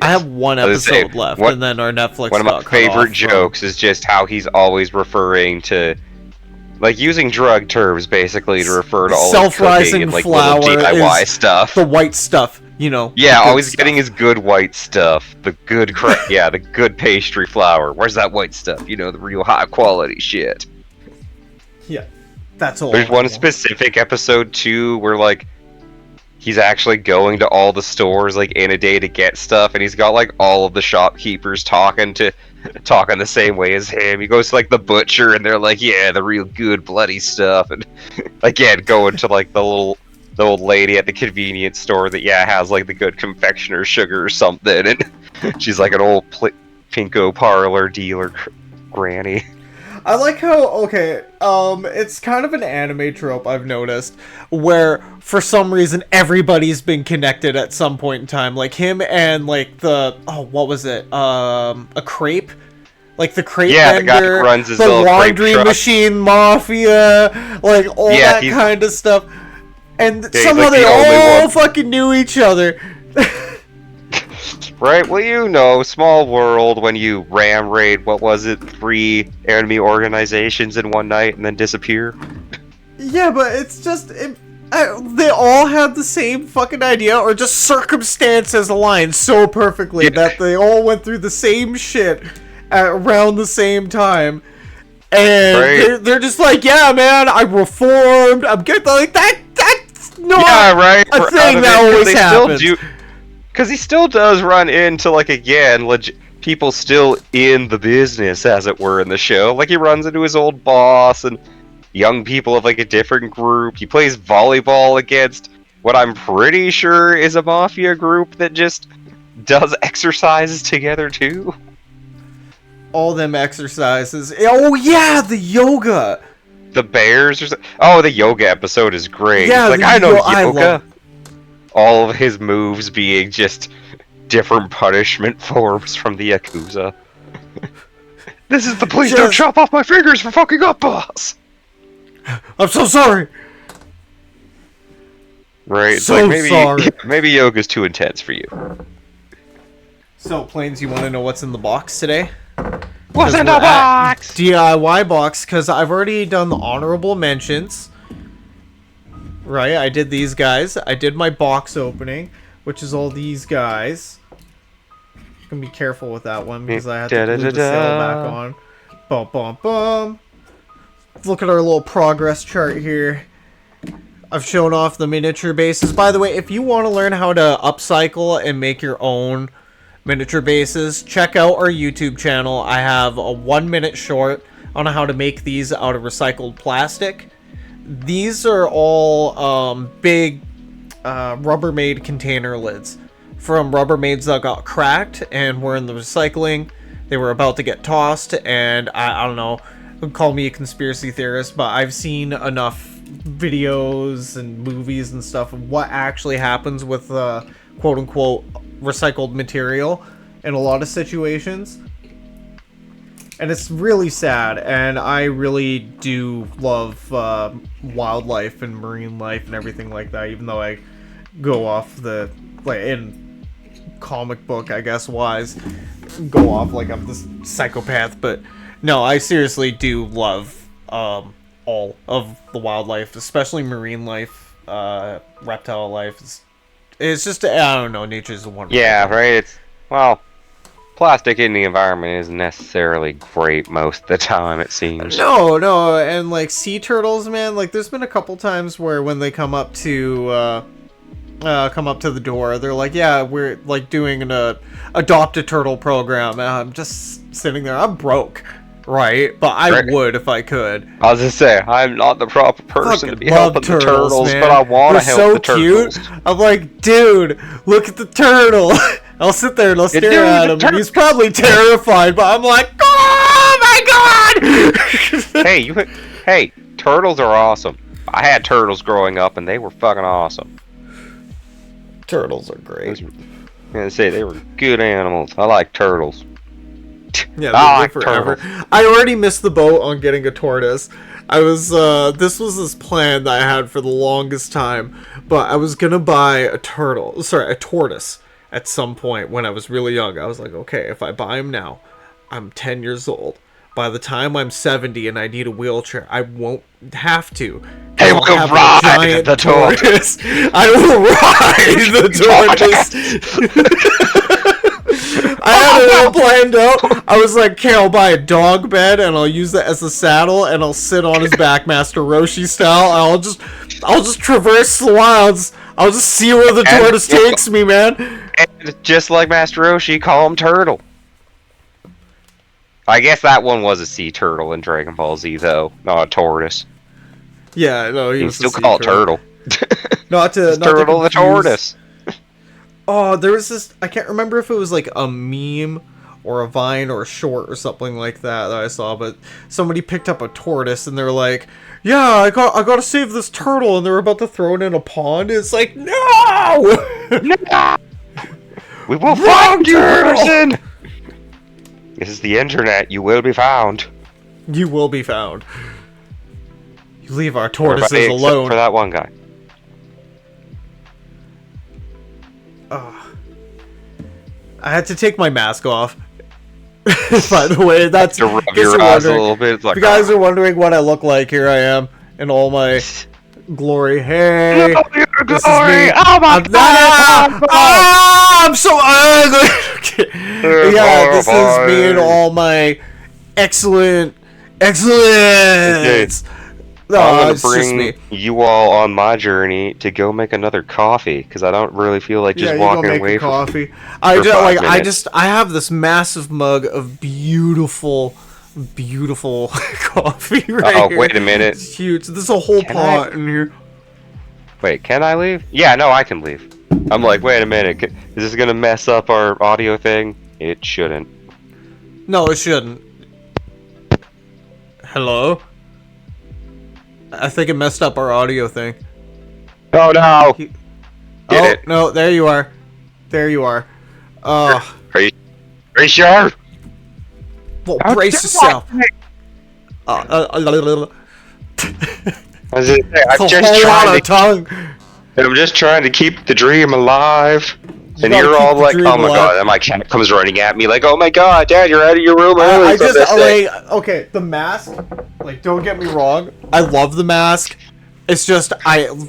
I have one episode left, and then our Netflix. One of my favorite jokes is just how he's always referring to, like, using drug terms basically to refer to all self-rising and, like, flour DIY stuff. The white stuff, you know. Yeah, always getting his good white stuff. The good the good pastry flour. Where's that white stuff? You know, the real high quality shit. Yeah, that's all. There's one specific episode too where like he's actually going to all the stores like in a day to get stuff, and he's got like all of the shopkeepers talking the same way as him. He goes to like the butcher, and they're like, "Yeah, the real good bloody stuff," and again going to like the old lady at the convenience store that has like the good confectioner sugar or something, and she's like an old pinko parlor dealer granny. I like how, it's kind of an anime trope I've noticed, where, for some reason, everybody's been connected at some point in time. Like, him and, like, what was it? A crepe? Like, the crepe vendor, the guy who runs his the little laundry machine mafia, like, all that kind of stuff. And somehow they all fucking knew each other. Right, well, you know, small world when you ram raid, 3 enemy organizations in one night and then disappear? Yeah, but it's just, they all had the same fucking idea, or just circumstances aligned so perfectly that they all went through the same shit around the same time. And they're just like, yeah, man, I reformed, I'm good. Like, that's not a thing that always happens. Because he still does run into, like, again, people still in the business, as it were, in the show. Like, he runs into his old boss, and young people of like a different group. He plays volleyball against what I'm pretty sure is a mafia group that just does exercises together too. All them exercises. Oh yeah, the yoga. The bears or something. Oh, the yoga episode is great. Yeah, it's like I know I yoga. love... All of his moves being just different punishment forms from the Yakuza. This is the please don't chop off my fingers for fucking up, boss. I'm so sorry. Right, it's so like maybe sorry. Maybe yoga's too intense for you. So, Plains, you want to know what's in the box today? What's in the box? DIY box, because I've already done the honorable mentions. Right, I did these guys. I did my box opening, which is all these guys. I'm gonna be careful with that one because I have to glue the sail back on. Bum bum bum. Look at our little progress chart here. I've shown off the miniature bases. By the way, if you want to learn how to upcycle and make your own miniature bases, check out our YouTube channel. I have a 1-minute short on how to make these out of recycled plastic. These are all big Rubbermaid container lids from Rubbermaids that got cracked and were in the recycling. They were about to get tossed, and I don't know, call me a conspiracy theorist, but I've seen enough videos and movies and stuff of what actually happens with quote-unquote recycled material in a lot of situations. And it's really sad, and I really do love wildlife and marine life and everything like that, even though I go off the, like, in comic book, I guess, wise, go off like I'm this psychopath, but no, I seriously do love all of the wildlife, especially marine life, reptile life. It's just, I don't know, nature's a wonderful Yeah, thing. right, it's, well, plastic in the environment isn't necessarily great most of the time, it seems. No, and like sea turtles, man, like there's been a couple times where when they come up to the door, they're like, yeah, we're like doing an adopt a turtle program, and I'm just sitting there, I'm broke, right? But I would if I could. I was just saying, I'm not the proper person to be helping the turtles, man. but I want to They're help so the turtles. Cute. I'm like, dude, look at the turtle. I'll sit there and I'll stare at him, and he's probably terrified, but I'm like, oh my god! Hey, turtles are awesome. I had turtles growing up, and they were fucking awesome. Turtles are great. I'm gonna say they were good animals. I like turtles. Yeah, I they like live forever. turtles. I already missed the boat on getting a tortoise. This was this plan that I had for the longest time, but I was gonna buy a tortoise at some point when I was really young. I was like, okay, if I buy him now, I'm 10 years old. By the time I'm 70 and I need a wheelchair, I won't have to. Hey, we'll ride the tortoise. I will ride the tortoise. I had it all planned out. I was like, okay, I'll buy a dog bed and I'll use that as a saddle and I'll sit on his back, Master Roshi style. And I'll just traverse the wilds. I'll just see where the tortoise takes me, man. And just like Master Roshi, call him Turtle. I guess that one was a sea turtle in Dragon Ball Z, though, not a tortoise. Yeah, no, he was still call it turtle. Not to Turtle the tortoise. Oh, there was this. I can't remember if it was like a meme or a Vine or a short or something like that I saw, but somebody picked up a tortoise and they're like, "Yeah, I got to save this turtle," and they were about to throw it in a pond. It's like, no, no! We will find you, person. This is the internet. You will be found. You will be found. You leave our tortoises alone. Except for that one guy. I had to take my mask off. By the way, that's to rub your eyes a little bit. It's like, if you guys are wondering what I look like, here I am in all my glory. Hey, this is me. Oh my god! I'm so ugly. Yeah, this is me in all my excellence. Okay. I'm It's just me. gonna bring you all on my journey to go make another coffee because I don't really feel like just walking away from coffee. I have this massive mug of beautiful beautiful coffee right here. Wait a minute. It's huge. There's a whole pot in here. Wait, can I leave? Yeah, no, I can leave. I'm like, wait a minute. Is this gonna mess up our audio thing? It shouldn't. No, it shouldn't. Hello? I think it messed up our audio thing. Oh no! No, there you are. There you are. Oh. Are you sure? Well, brace yourself. I'm just trying to keep the dream alive. And you're all like, oh my god, and my cat comes running at me like, oh my god, Dad, you're out of your room early. Okay, the mask, like, don't get me wrong, I love the mask. It's just,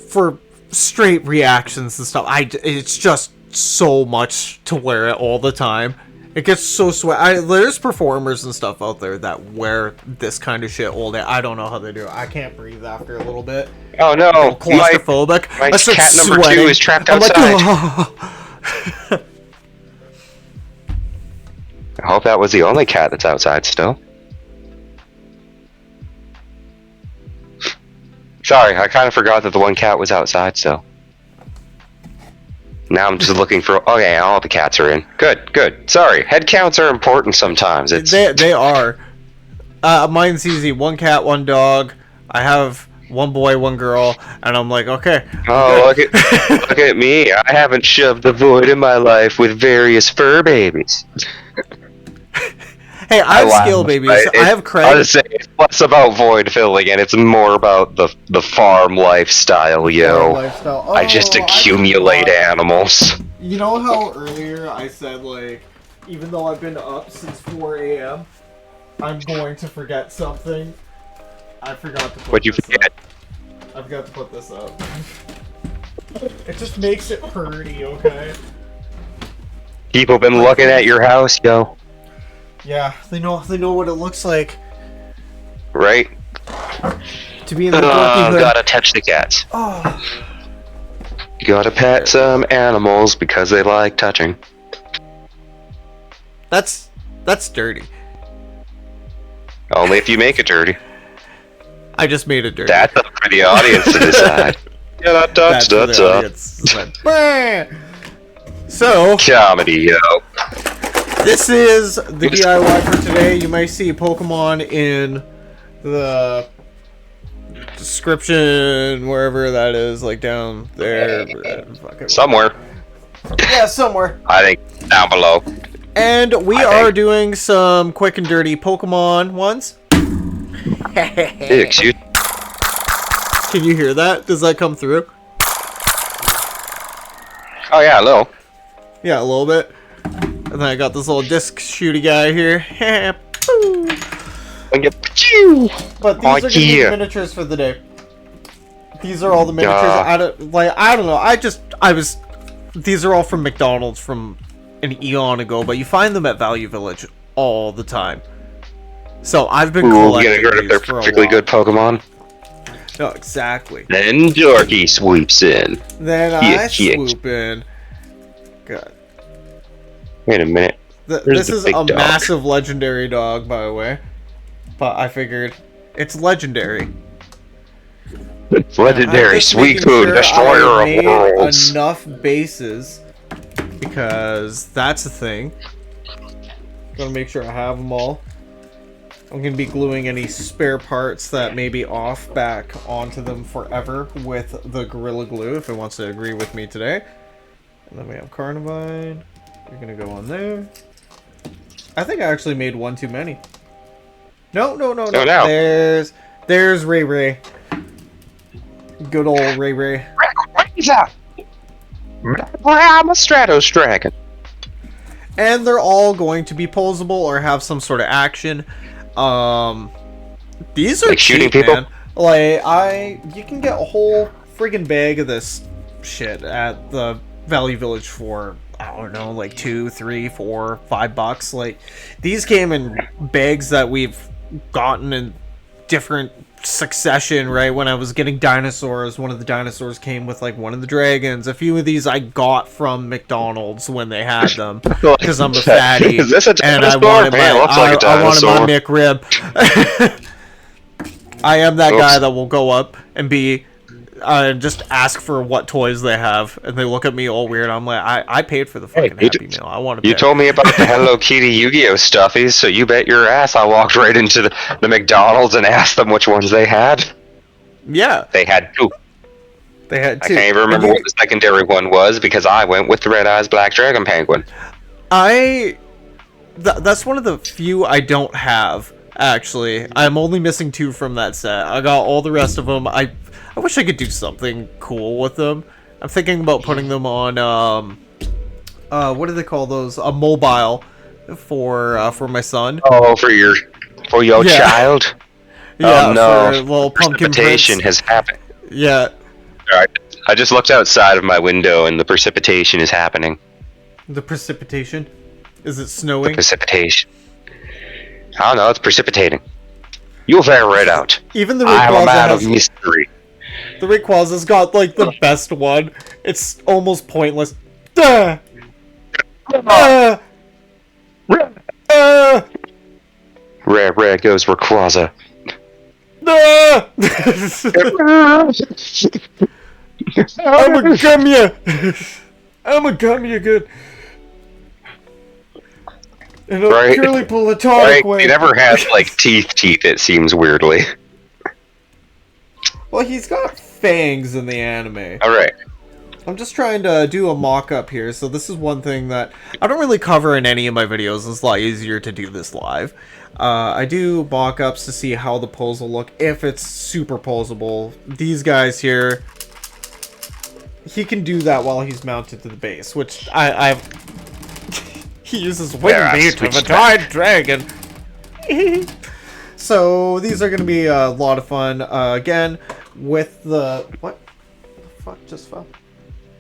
for straight reactions and stuff, it's just so much to wear it all the time. It gets so sweaty. There's performers and stuff out there that wear this kind of shit all day. I don't know how they do it. I can't breathe after a little bit. Oh no, I'm claustrophobic. My cat number 2 is trapped outside. I hope that was the only cat that's outside still. Sorry, I kind of forgot that the one cat was outside still. Now I'm just looking for... Oh yeah, all the cats are in. Good. Sorry, head counts are important sometimes. They are. Mine's easy. 1 cat, 1 dog. I have 1 boy, 1 girl, and I'm like, okay. Oh, look at me. I haven't shoved the void in my life with various fur babies. Hey, I have skill babies. I have Craig. I was saying, it's less about void filling, and it's more about the farm lifestyle, yo. I just accumulate animals. You know how earlier I said, like, even though I've been up since 4 a.m., I'm going to forget something? I forgot to put What'd you forget? Up. I forgot to put this up. It just makes it pretty, okay? People been looking at your house, yo. Yeah, they know what it looks like. Right? To be in the dorky hood. Gotta touch the cats. Oh. Gotta pet some animals because they like touching. That's dirty. Only if you make it dirty. I just made it dirty. That's up for the audience to decide. Yeah, that's up. So, comedy, yo. This is the DIY for today. You might see Pokemon in the description, wherever that is, like down there. Somewhere. Yeah, somewhere. I think down below. And we are doing some quick and dirty Pokemon ones. Hey, excuse. Can you hear that? Does that come through? Oh yeah, a little. Yeah, a little bit. And then I got this little disc shooty guy here. But these are gonna be the miniatures for the day. These are all the miniatures. I don't know. These are all from McDonald's from an eon ago, but you find them at Value Village all the time. So I've been collecting getting rid of their perfectly good Pokemon. No, exactly. Then Dorky sweeps in. Then I swoop in. God. Wait a minute. This is a massive legendary dog, by the way. But I figured it's legendary. It's legendary, sweet food, destroyer of worlds. Enough bases because that's the thing. Gotta make sure I have them all. I'm gonna be gluing any spare parts that may be off back onto them forever with the Gorilla Glue if it wants to agree with me today. And then we have Carnivine. You're gonna go on there. I think I actually made one too many. No. There's Ray Ray. Good old Ray Ray. I'm a Stratos Dragon. And they're all going to be posable or have some sort of action. These are like shooting people. Man. Like you can get a whole friggin' bag of this shit at the Valley Village for I don't know, like $2, $3, $4, $5. Like these came in bags that we've gotten in different succession, right? When I was getting dinosaurs, one of the dinosaurs came with like one of the dragons. A few of these I got from McDonald's when they had them, because I'm a fatty. Is this a and I dinosaur? wanted Man, it looks like a I wanted my dinosaur. McRib. I am that guy Oops. that will go up and be just ask for what toys they have, and they look at me all weird. I'm like, I paid for the fucking Happy Meal. I want to. You told me about the Hello Kitty Yu-Gi-Oh stuffies, so you bet your ass I walked right into the McDonald's and asked them which ones they had. Yeah, They had two. they had I two. can't even remember what the secondary one was because I went with the Red Eyes Black Dragon Penguin. That's one of the few I don't have. Actually, I'm only missing 2 from that set. I got all the rest of them. I wish I could do something cool with them. I'm thinking about putting them on what do they call those? A mobile for my son. Oh, for your Yeah. child? Yeah, Oh no! for little pumpkin Precipitation prince. has happened. Yeah, Alright, I just looked outside of my window and the precipitation is happening. the precipitation. Is it The snowing? precipitation. I don't know, it's precipitating. You'll figure it out. Even the I am a Rayquaza man of has mystery. the Rayquaza's got like the best one. It's almost pointless. Duh! Rare goes Rayquaza. I'm a gum ya! I'm a gum ya good. In a Right. purely platonic Right? way. He never has like teeth, it seems weirdly. Well, he's got fangs in the anime. Alright. I'm just trying to do a mock-up here, so this is one thing that I don't really cover in any of my videos. It's a lot easier to do this live. I do mock-ups to see how the pose will look, if it's super poseable. These guys here, he can do that while he's mounted to the base, which I've... He uses wingbeat of a giant dragon. So these are going to be a lot of fun. Again, with the... What the fuck just fell?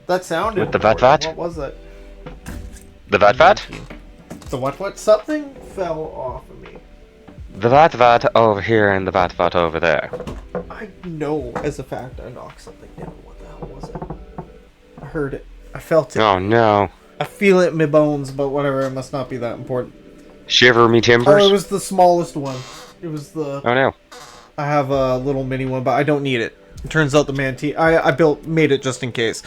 That sounded With the important. vat-vat? What was that? The Vat? The what? Something fell off of me. The Vat over here and the Vat over there. I know as a fact I knocked something down. What the hell was it? I heard it. I felt it. Oh no. I feel it in my bones, but whatever. It must not be that important. Shiver me timbers? Oh, it was the smallest one. It was the... Oh no. I have a little mini one, but I don't need it. It turns out the Mantine... I made it just in case.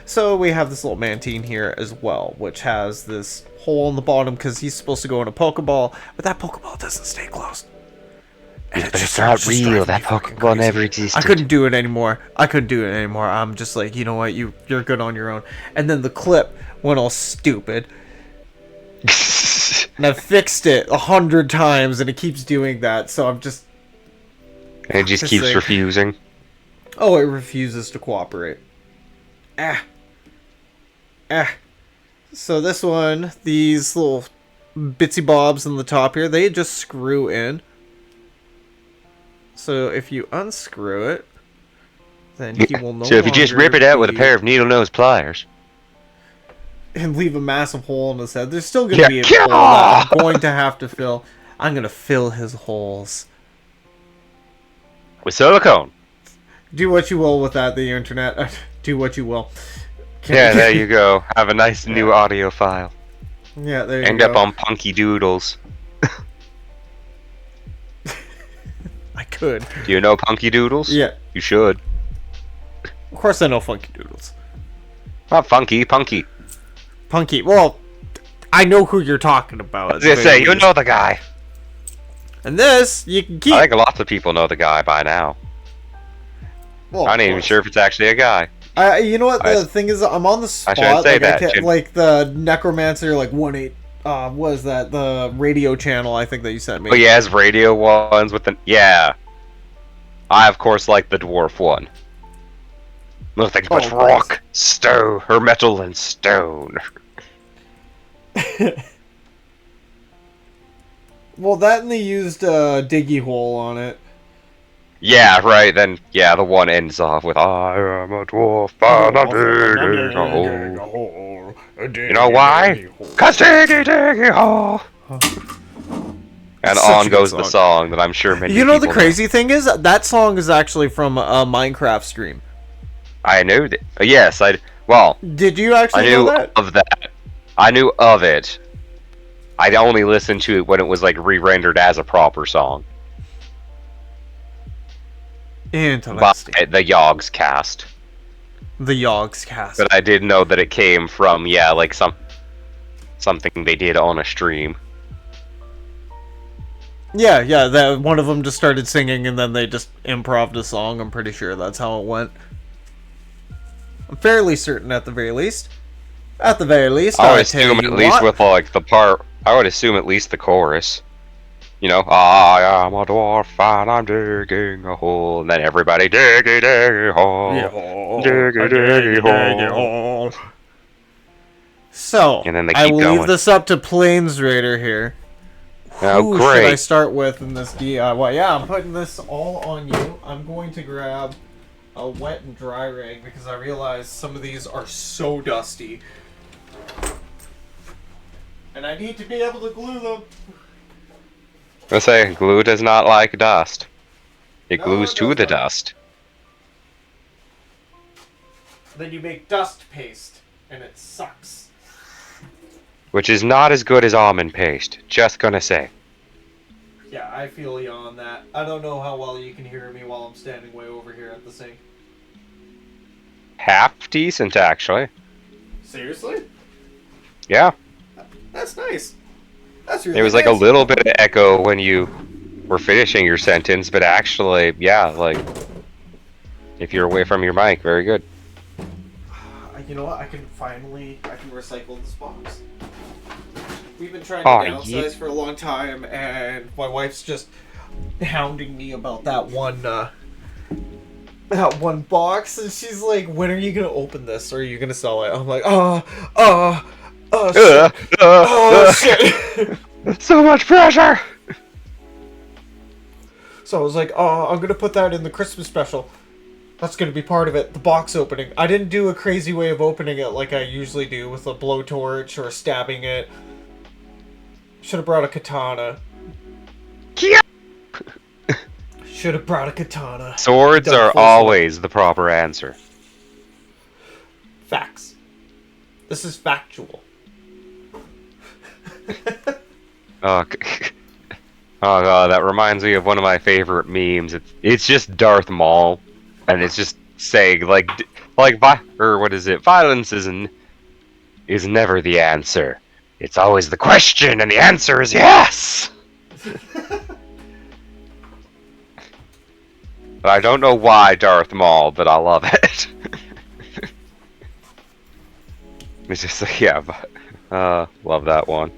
So we have this little Mantine here as well, which has this hole in the bottom because he's supposed to go in a Pokeball, but that Pokeball doesn't stay closed. And But it's not real. That Pokeball never existed. I couldn't do it anymore. I'm just like, you know what? You're good on your own. And then the clip went all stupid. And I've fixed it 100 times, and it keeps doing that. So I'm just... It just keeps like- refusing. Oh, it refuses to cooperate. So this one, these little bitsy bobs on the top here, they just screw in. So if you unscrew it, then he will no So if you just longer rip it out with a be- pair of needle nose pliers. and leave a massive hole in his head, there's still going to Yeah. be a hole that I'm going to have to fill. I'm going to fill his holes. With silicone. Do what you will with that, the internet. Do what you will. Yeah, there you go. Have a nice new audio file. Yeah, there you End go. up on Punky Doodles. I could. Do you know Punky Doodles? Yeah. You should. Of course I know Funky Doodles. Not Funky, Punky. Punky. Well, I know who you're talking about. I was gonna say, you know the guy. And this, you can keep. I think lots of people know the guy by now. Well, I'm not even sure if it's actually a guy. You know what the I- thing is? I'm on the spot. shouldn't say like, that, can't- Jim. like the Necromancer, like 1-8. What is that? The radio channel, I think that you sent me. Oh, yeah, his radio ones with the... Yeah. I, of course, like the dwarf one. Nothing but Oh, rock, stone, or metal and stone. Well, that and they used a diggy hole on it. Yeah, right, then, yeah, the one ends off with, I am a dwarf, and I'm digging a hole. You know why? 'Cause diggy diggy hole! And Such a on good goes the song that I'm sure many You know, the people crazy thing is, that song is actually from a Minecraft stream. I knew that. Yes, well, Did you I actually know knew that? of that. I knew of it. I only listened to it when it was like re-rendered as a proper song by Interesting. the Yogs cast. The Yogs cast. But I did know that it came from like something they did on a stream. Yeah, that one of them just started singing and then they just improv'd a song. I'm pretty sure that's how it went. I'm fairly certain at the very least. At the very least, I would I assume tell at you least what. with like the part. I would assume at least the chorus. You know, I am a dwarf and I'm digging a hole, and then everybody diggy diggy hole, diggy diggy hole. So, And then they I keep will going. leave this up to PlainsRaider here. Oh, Who should I great. start with in this DIY? Yeah, I'm putting this all on you. I'm going to grab a wet and dry rag because I realize some of these are so dusty. And I need to be able to glue them. I say, glue does not like dust. It No, glues it to does the not. dust. Then you make dust paste, and it sucks. Which is not as good as almond paste. Just gonna say. Yeah, I feel you on that. I don't know how well you can hear me while I'm standing way over here at the sink. Half decent, actually. Seriously? Yeah. That's nice. That's really It was like a nice. little bit of echo when you were finishing your sentence, but actually, yeah, like, if you're away from your mic, very good. You know what? I can recycle this box. We've been trying Oh, to downsize for a long time, and my wife's just hounding me about that one box, and she's like, "When are you gonna open this? Or are you gonna sell it?" I'm like, shit. Oh shit. So much pressure! So I was like, "Oh, I'm gonna put that in the Christmas special. That's gonna be part of it. The box opening. I didn't do a crazy way of opening it like I usually do with a blowtorch or stabbing it. Should have brought a katana. Yeah. Should have brought a katana. Swords Done are full always the proper answer. Facts. This is factual. Oh, oh god, that reminds me of one of my favorite memes. It's just Darth Maul, and it's just saying violence is never the answer. It's always the question, and the answer is yes. I don't know why Darth Maul, but I love it. It's just like, yeah, love that one.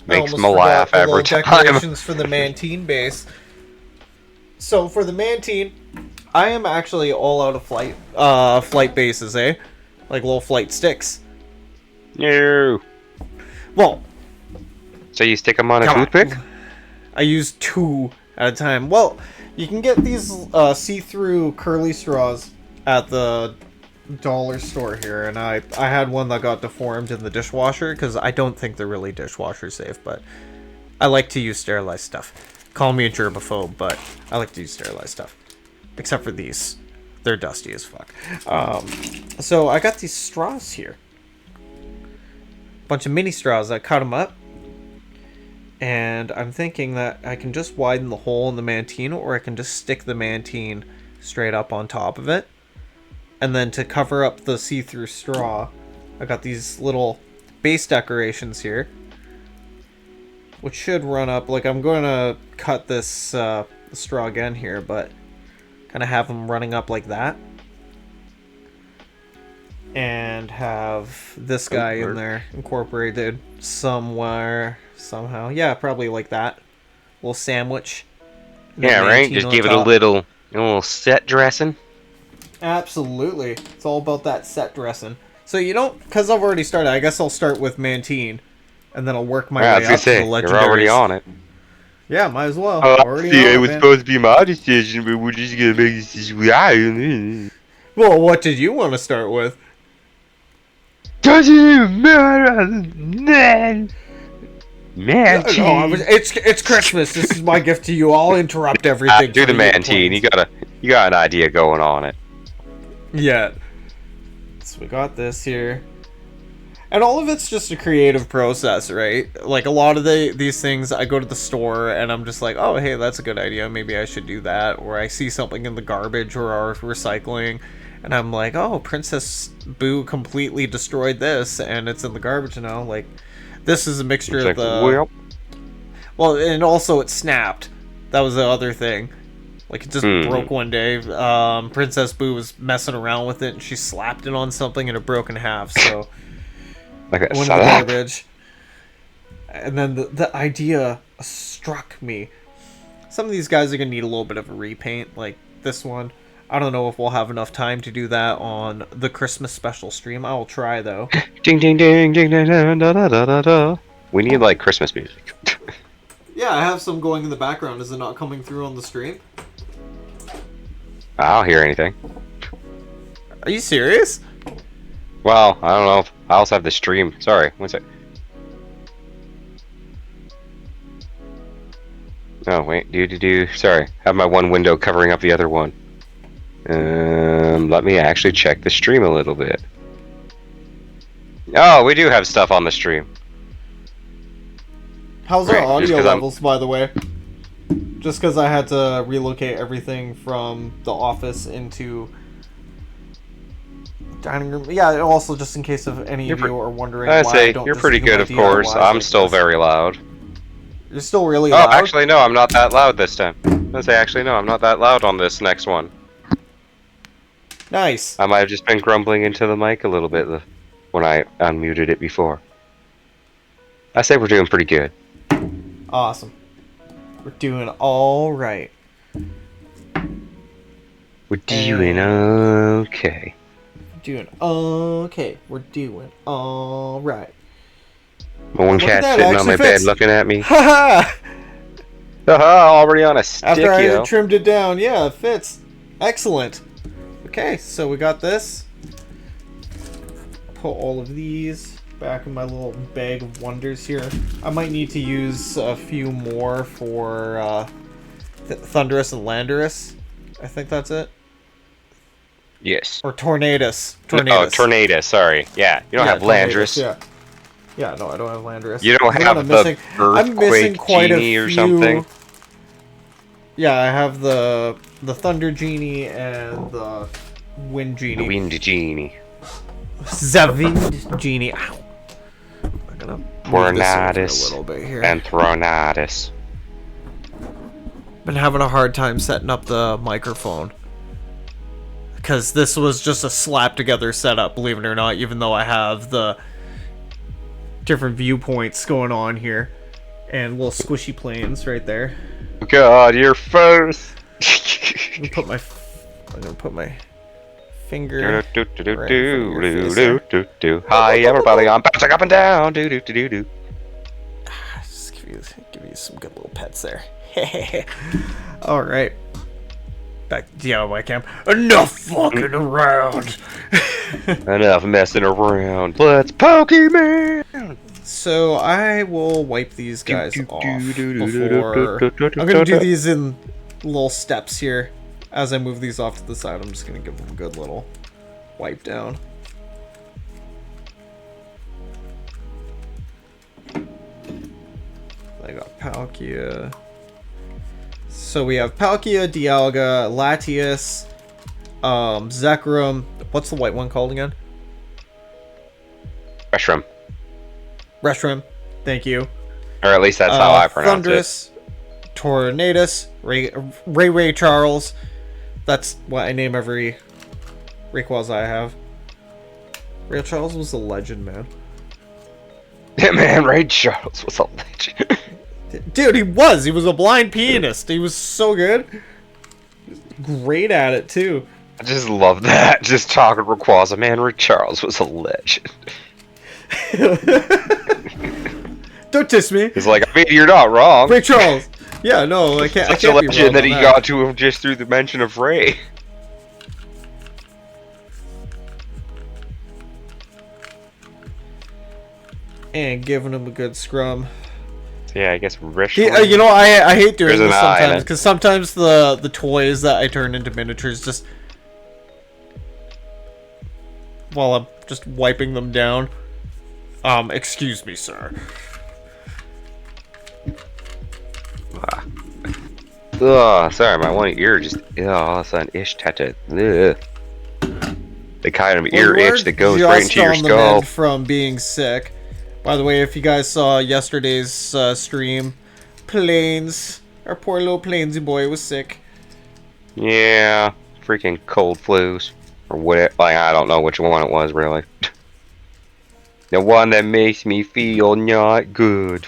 Makes me laugh every time. Decorations for the Mantine base. So for the Mantine, I am actually all out of flight bases, eh? Like little flight sticks. No. Well, So you stick them on a come on. toothpick? I use 2 at a time. Well, you can get these see-through curly straws at the dollar store here, and I had one that got deformed in the dishwasher because I don't think they're really dishwasher safe, but I like to use sterilized stuff. Call me a germaphobe, but I like to use sterilized stuff. Except for these. They're dusty as fuck. So I got these straws here. Bunch of mini straws. I cut them up. And I'm thinking that I can just widen the hole in the Mantine, or I can just stick the Mantine straight up on top of it. And then to cover up the see-through straw, I got these little base decorations here, which should run up. Like, I'm going to cut this straw again here, but kind of have them running up like that. And have this guy in there incorporated somewhere, somehow. Yeah, probably like that. Little sandwich. Yeah, right? Just give it a little set dressing. Absolutely. It's all about that set dressing. So you don't, because I've already started, I guess I'll start with Mantine, and then I'll work my way up to the legendaries. You're already on it. Yeah, might as well. It was supposed to be my decision, but we're just gonna make this decision. Well, what did you want to start with? Doesn't even matter. Man tea. No, it's Christmas. This is my gift to you. I'll interrupt everything. Do for the you man tea, and you got an idea going on it. Yeah. So we got this here. And all of it's just a creative process, right? Like, a lot of these things, I go to the store, and I'm just like, oh, hey, that's a good idea. Maybe I should do that. Or I see something in the garbage or our recycling, and I'm like, oh, Princess Boo completely destroyed this, and it's in the garbage now. Like, this is a mixture of the... Well, and also it snapped. That was the other thing. Like, it just broke one day. Princess Boo was messing around with it, and she slapped it on something, and it broke in half, so... Like I went in the garbage. And then the idea struck me. Some of these guys are going to need a little bit of a repaint, like this one. I don't know if we'll have enough time to do that on the Christmas special stream. I will try, though. Ding, ding, ding, ding, ding, ding, da, da, da, da, da. We need, like, Christmas music. Yeah, I have some going in the background. Is it not coming through on the stream? I don't hear anything. Are you serious? Well, I don't know. I also have the stream. Sorry, one sec. Oh, wait. Sorry. I have my one window covering up the other one. Let me actually check the stream a little bit. Oh, we do have stuff on the stream. How's our Right, audio just 'cause levels, by the way? Just because I had to relocate everything from the office into... dining room. Yeah, also just in case of any of you are wondering I'd why say I don't you're just pretty do good, my of course. DIYs I'm like still this. very loud. You're still really Oh, loud? actually, no, I'm not that loud this time. I'd say, actually, no, I'm not that loud on this next one. Nice. I might have just been grumbling into the mic a little bit when I unmuted it before. I say we're doing pretty good. Awesome. We're doing all right. We're doing okay. Doing okay. We're doing all right. My one Look at cat that, sitting on my actually bed fits. looking at me. Haha! Haha, already on a stick, After I yo. trimmed it down, yeah, it fits. Excellent. Okay, so we got this. Put all of these back in my little bag of wonders here. I might need to use a few more for Thunderous and Landorus. I think that's it. Yes. Or Tornadus. Oh, Tornado, sorry. Yeah, you don't have Landorus. Yeah. Yeah, no, I don't have Landorus. You don't have the I'm missing Earthquake quite a Genie few... or something? Yeah, I have the Thunder Genie and the Wind Genie. The Wind Genie. The Wind Genie. Ow. I'm gonna move this over a little bit here. And Thronatus. Been having a hard time setting up the microphone. Because this was just a slap together setup, believe it or not, even though I have the different viewpoints going on here. And little squishy planes right there. God, you're first. I'm gonna put my finger. Hi everybody, I'm bouncing up and down. Just give you some good little pets there. All right. Back to DIY cam. Enough fucking around. Enough messing around. Let's Pokemon. So I will wipe these guys off before... I'm going to do these in little steps here. As I move these off to the side, I'm just going to give them a good little wipe down. I got Palkia. So we have Palkia, Dialga, Latias, Zekrom. What's the white one called again? Reshiram. Reshiram. Thank you. Or at least that's how I pronounce Thunderous, Tornadus, Ray Charles. That's what I name every Rayquaza I have. Ray Charles was a legend, man. it. Man, Ray Charles was a legend. Dude, he was. He was a blind pianist. He was so good. Great at it, too. I just love that. Just talking Rayquaza. Man, Ray Charles was a legend. Don't diss me. He's like, I mean, you're not wrong. Ray Charles. Yeah, no, I can't. Such I can't a be wrong legend that on he got to him just through the mention of Ray. And giving him a good scrum. Yeah, I guess restaurant. You know, I hate doing There's an this eye in sometimes it. because sometimes the toys that I turn into miniatures just while I'm just wiping them down. Excuse me, sir. Oh, sorry, my one ear just all of a sudden itch tattoo. The kind of ear Well, itch that goes right into your on the skull. mend from being sick. By the way, if you guys saw yesterday's stream, Plains, our poor little Plainsy boy was sick. Yeah, freaking cold flus or what? Like I don't know which one it was really. The one that makes me feel not good.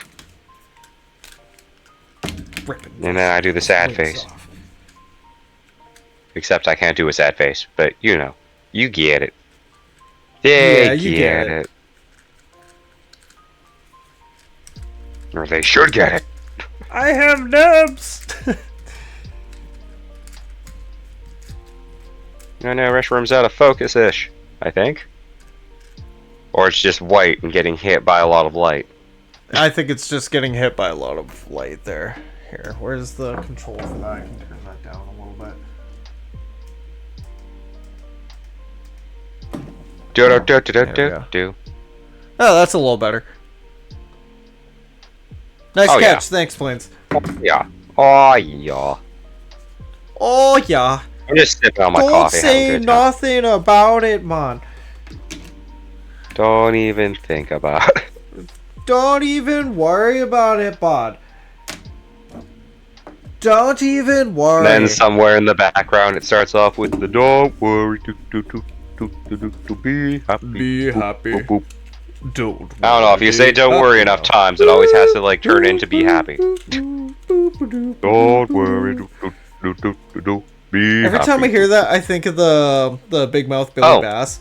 Ripping And then I do the sad limbs face. off. Except I can't do a sad face, but you know, you get it. Yeah, They you get get it. Or they should get it. I have nubs. No, restroom's out of focus-ish, I think. Or it's just white and getting hit by a lot of light. I think it's just getting hit by a lot of light there. Here, where's the control for that? I can turn that down a little bit. Do. Oh, that's a little better. Nice Oh, catch. yeah. Thanks, Plains. Yeah. Oh, yeah. Oh, yeah. I'm just sipping on my Don't coffee. having a say good time. nothing about it, man. Don't even think about it. Don't even worry about it, bud. Don't even worry. And then somewhere in the background it starts off with the don't worry, be happy. Be happy. Boop, boop. Don't. I don't know, if you say don't worry enough times, it always has to like turn into be happy. Don't worry, be Every happy. time I hear that, I think of the Big Mouth Billy Oh. Bass.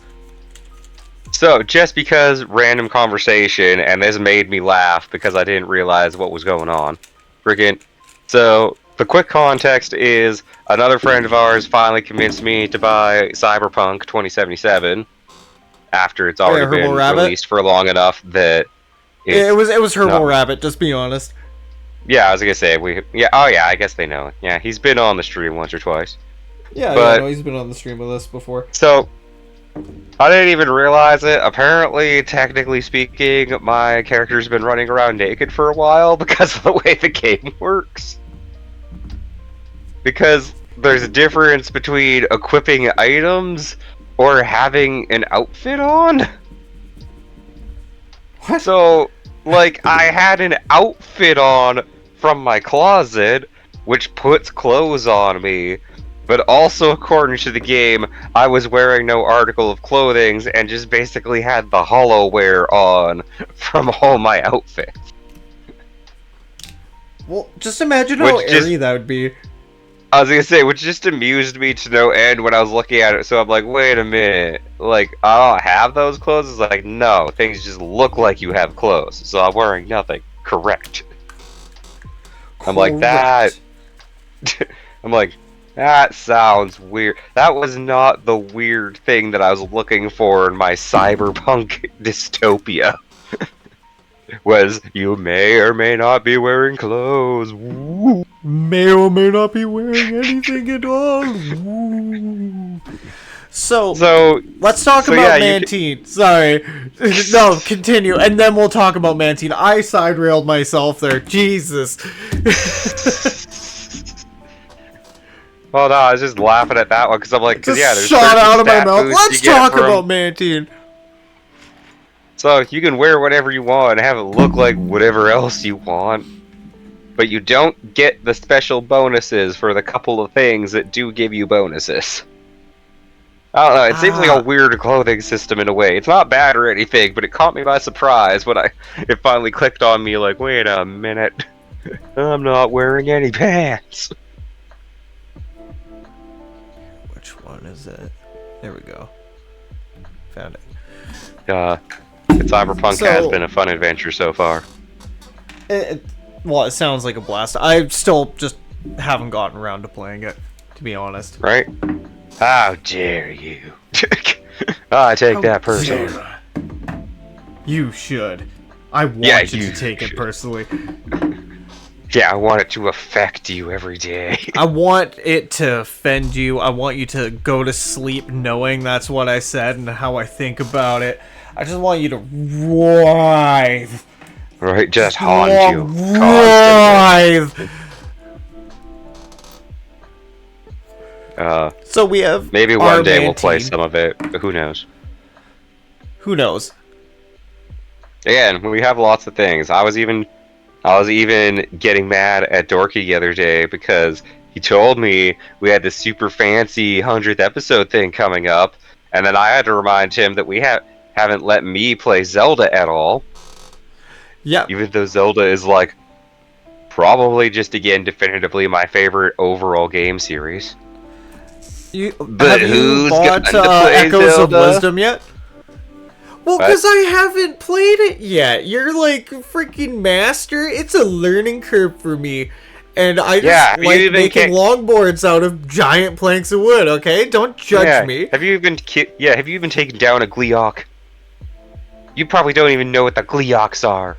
So, just because random conversation, and this made me laugh because I didn't realize what was going on. Friggin'. So, the quick context is, another friend of ours finally convinced me to buy Cyberpunk 2077, after it's already Herbal been Rabbit? released for long enough that... It was Herbal no. Rabbit, just be honest. Yeah, I was gonna say, I guess they know. Yeah, he's been on the stream once or twice. Yeah, But- I know he's been on the stream with us before. So, I didn't even realize it. Apparently, technically speaking, my character's been running around naked for a while because of the way the game works. Because there's a difference between equipping items or having an outfit on. What? So, like, I had an outfit on from my closet, which puts clothes on me. But also, according to the game, I was wearing no article of clothing and just basically had the hollow wear on from all my outfits. Well, just imagine how Which just- airy that would be. I was gonna say, which just amused me to no end when I was looking at it. So I'm like, wait a minute, like I don't have those clothes. It's like, no, things just look like you have clothes. So I'm wearing nothing. Correct. I'm like that. I'm like, that sounds weird. That was not the weird thing that I was looking for in my cyberpunk dystopia. Was you may or may not be wearing clothes. Woo. May or may not be wearing anything at all. Ooh. So let's talk so about yeah, you Mantine. Sorry. No, continue, and then we'll talk about Mantine. I side railed myself there. Jesus. Well, no, I was just laughing at that one because I'm like, because Just yeah, there's shot certain out of my stat mouth. boosts Let's you get talk from- about Mantine. So you can wear whatever you want and have it look like whatever else you want, but you don't get the special bonuses for the couple of things that do give you bonuses. I don't know, it seems like a weird clothing system in a way. It's not bad or anything, but it caught me by surprise when it finally clicked on me like, wait a minute, I'm not wearing any pants. Which one is it? There we go. Found it. Cyberpunk So- has been a fun adventure so far. Well, it sounds like a blast. I still just haven't gotten around to playing it, to be honest. Right? How dare you? I take How that personally. dare I? You should. I want Yeah, you you to take it personally. Yeah, I want it to affect you every day. I want it to offend you. I want you to go to sleep knowing that's what I said and how I think about it. I just want you to writhe. Right, just haunt you constantly. So we have Maybe our one day main we'll play team. some of it, but who knows? Who knows? Again, we have lots of things. I was even getting mad at Dorky the other day because he told me we had this super fancy 100th episode thing coming up, and then I had to remind him that we haven't let me play Zelda at all. Yeah. Even though Zelda is like probably just again definitively my favorite overall game series. Have you who's bought gotten to play Echoes Zelda? of Wisdom yet? Well, What? because I haven't played it yet. You're like freaking master. It's a learning curve for me. And I just you like even making can't- longboards out of giant planks of wood, okay? Don't judge me. Have you even taken down a Gleeok? You probably don't even know what the Gleeoks are.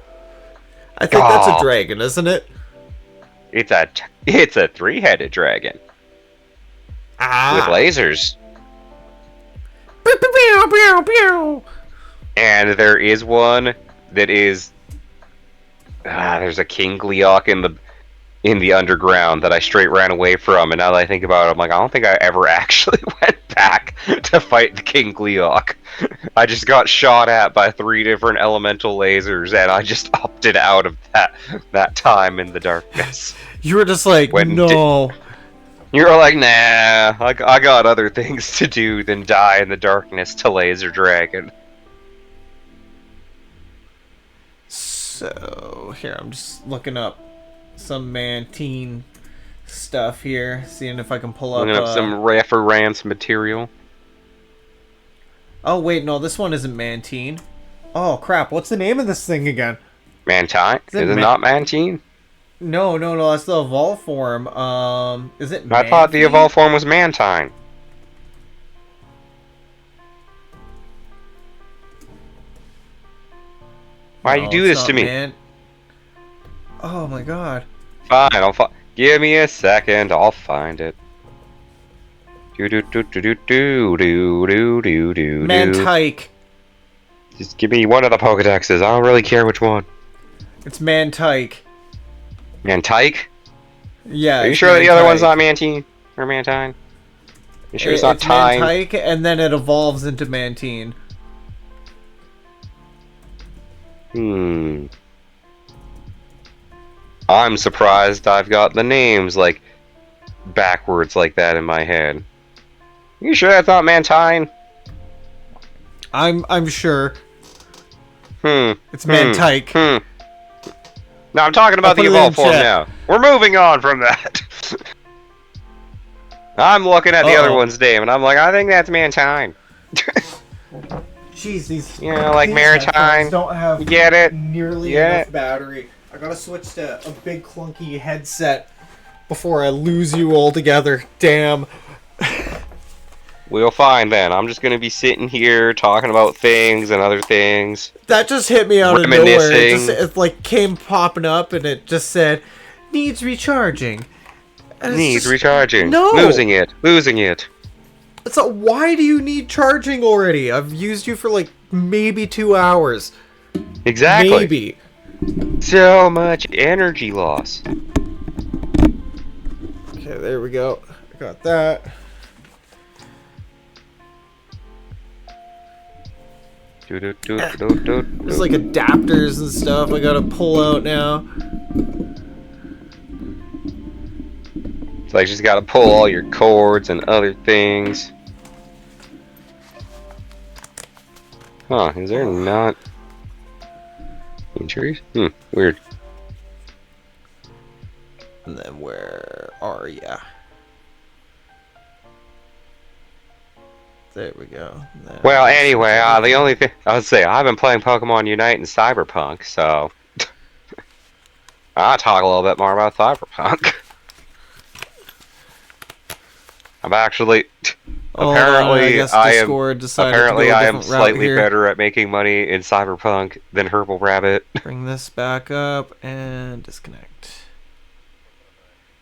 I think that's a Aw. dragon, isn't it? It's a three-headed dragon with Ah. lasers. Pew, pew, pew, pew, pew. And there is one that is there's a King Gleeok in the underground that I straight ran away from, and now that I think about it, I'm like, I don't think I ever actually went back to fight the King Gleeok. I just got shot at by 3 different elemental lasers, and I just opted out of that time in the darkness. You were just like, When no. You were like, nah, I got other things to do than die in the darkness to Laser Dragon. So, here, I'm just looking up some Mantine stuff here, seeing if I can pull up, Looking up some reference material. Oh, wait, no, this one isn't Mantine. Oh, crap, what's the name of this thing again? Mantine? Is it Is it not Mantine? No, that's the evolve form. Is it I thought the Mantine? evolve form was Mantine. Why No, you do it's this to not me? Oh my god. Fine, give me a second, I'll find it. Do do do do do do do do do do. Mantike. Just give me one of the Pokedexes. I don't really care which one. It's Mantike. Mantike? Yeah. Are you it's sure that the other one's Mantike. not Mantine or Mantine? You sure it's not It's Tine? Mantike, and then it evolves into Mantine. I'm surprised I've got the names like backwards like that in my head. You sure that's not Mantine? I'm sure. Hmm. It's Mantike. No, I'm talking I'll about put the it in evolved form chat. now. We're moving on from that. I'm looking at the other Uh-oh. one's name, and I'm like, I think that's Mantine. Jeez, these Like these Maritime. headphones don't have You get it? nearly Yeah. enough battery. I gotta switch to a big clunky headset before I lose you altogether. Damn. We'll find then. I'm just gonna be sitting here talking about things and other things. That just hit me out of nowhere. Reminiscing. It like came popping up and it just said, needs recharging. And it's Needs just- recharging. No! Losing it. It's like, why do you need charging already? I've used you for like maybe 2 hours. Exactly. Maybe. So much energy loss. Okay, there we go. I got that. There's like adapters and stuff I gotta pull out now. It's like she's got to pull all your cords and other things. Huh, is there not injuries? Weird. And then where are ya? There we go. There. Well, anyway, the only thing I would say, I've been playing Pokemon Unite and Cyberpunk, so I'll talk a little bit more about Cyberpunk. I'm actually Apparently, Discord decided to go a I am different route slightly here. better at making money in Cyberpunk than Herbal Rabbit. Bring this back up and disconnect.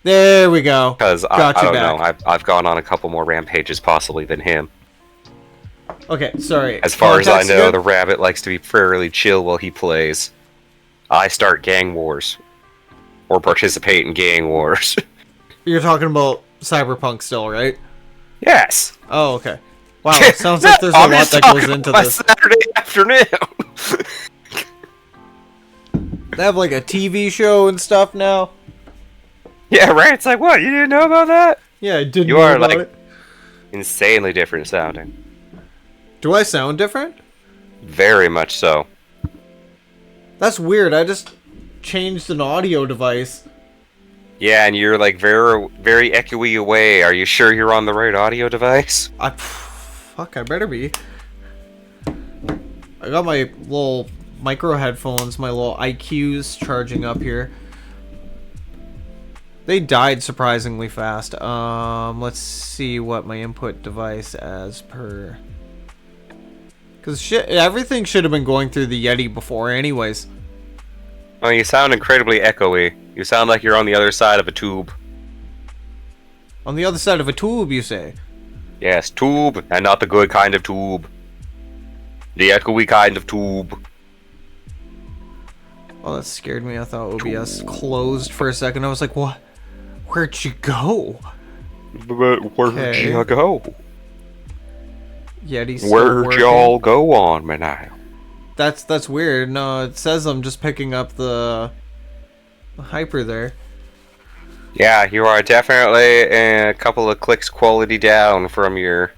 There we go. Because Got I you don't back. know, I've gone on a couple more rampages possibly than him. Okay, sorry. As far as I Context know, again? the rabbit likes to be fairly chill while he plays. I start gang wars. Or participate in gang wars. You're talking about Cyberpunk still, right? Yes! Oh, okay. Wow, it sounds like there's a I'm lot just that goes talking into about this. Saturday afternoon! They have like a TV show and stuff now. Yeah, right? It's like, what? You didn't know about that? Yeah, I didn't You know are, about like, it. insanely different sounding. Do I sound different? Very much so. That's weird. I just changed an audio device. Yeah, and you're like very, very echoey away. Are you sure you're on the right audio device? Fuck, I better be. I got my little micro headphones, my little IQs charging up here. They died surprisingly fast. Let's see what my input device as per... Because everything should have been going through the Yeti before anyways. Oh, you sound incredibly echoey. You sound like you're on the other side of a tube. On the other side of a tube, you say? Yes, tube, and not the good kind of tube. The echoey kind of tube. Oh, that scared me. I thought OBS closed for a second. I was like, what? Where'd you go? But where'd you go? Yeti still Where'd working? y'all go on me now? That's weird. No, it says I'm just picking up the hyper there. Yeah, you are definitely a couple of clicks quality down from your...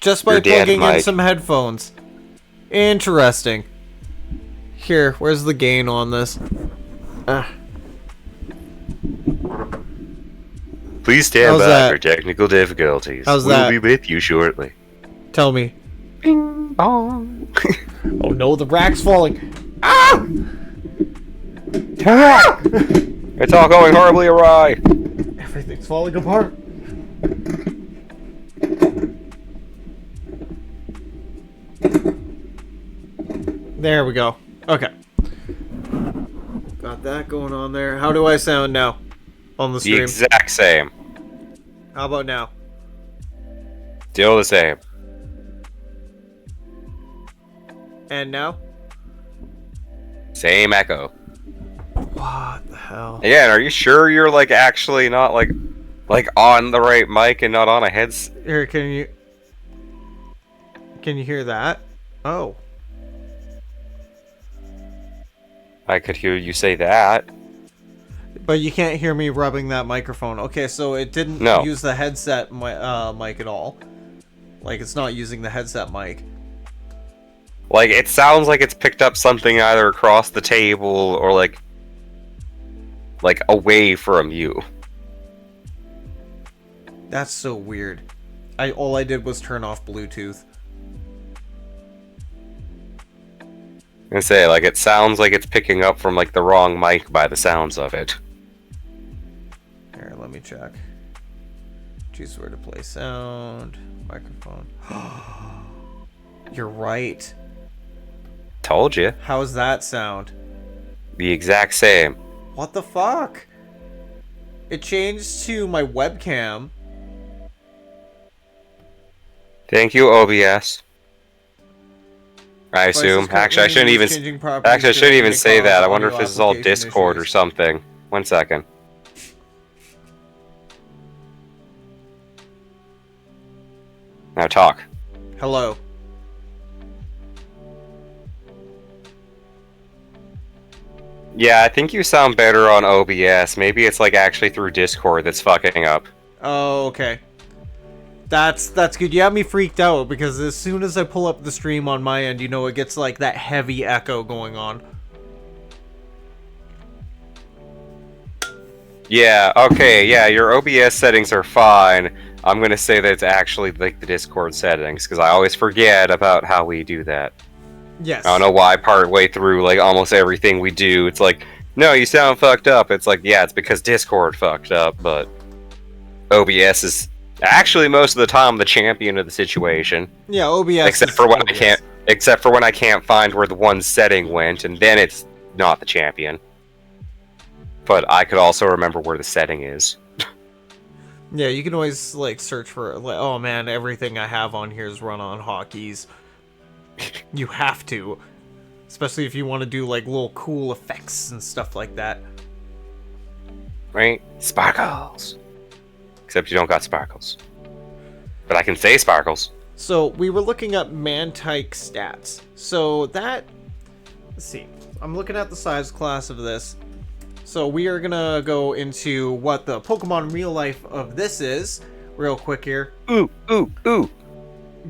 Just by Your dad plugging in mic. some headphones. Interesting. Here, where's the gain on this? Please stand How's by that? for technical difficulties. How's we'll that? be with you shortly. Tell me. Bing bong. Oh no, the rack's falling. It's all going horribly awry. Everything's falling apart. There we go. Okay. Got that going on there. How do I sound now? On the The stream. exact same. How about now? Still the same. And now? Same echo. What the hell? Again, are you sure you're like actually not like on the right mic and not on a headset? Here, can you hear that? Oh. I could hear you say that. But you can't hear me rubbing that microphone. Okay, so it didn't No. use the headset mic at all. Like, it's not using the headset mic. Like, it sounds like it's picked up something either across the table or like away from you. That's so weird. All I did was turn off Bluetooth. And say, like, it sounds like it's picking up from like the wrong mic by the sounds of it. Here, let me check. Choose where to play sound. Microphone. You're right. Told you. How's that sound? The exact same. What the fuck? It changed to my webcam. Thank you, OBS. I assume. Devices Actually, I shouldn't even. changing properties Actually, I shouldn't during even any say cause that. I audio wonder if this is all application Discord or issues. something. 1 second. Now talk. Hello. Yeah, I think you sound better on OBS. Maybe it's like actually through Discord that's fucking up. Oh, okay. That's good. You have me freaked out because as soon as I pull up the stream on my end, you know, it gets like that heavy echo going on. Yeah, okay, yeah, your OBS settings are fine. I'm gonna say that it's actually like the Discord settings, because I always forget about how we do that. Yes. I don't know why part way through, like, almost everything we do, it's like, no, you sound fucked up. It's like, yeah, it's because Discord fucked up, but OBS is Actually, most of the time, I'm the champion of the situation. Yeah, OBS. Except is for when OBS. I can't find where the one setting went, and then it's not the champion. But I could also remember where the setting is. Yeah, you can always like search for like, oh man, everything I have on here is run on hotkeys. You have to, especially if you want to do like little cool effects and stuff like that. Right? Sparkles. Except you don't got sparkles. But I can say sparkles. So we were looking at Mantike stats. So that, let's see, I'm looking at the size class of this. So we are gonna go into what the Pokemon real life of this is, real quick here. Ooh, ooh, ooh.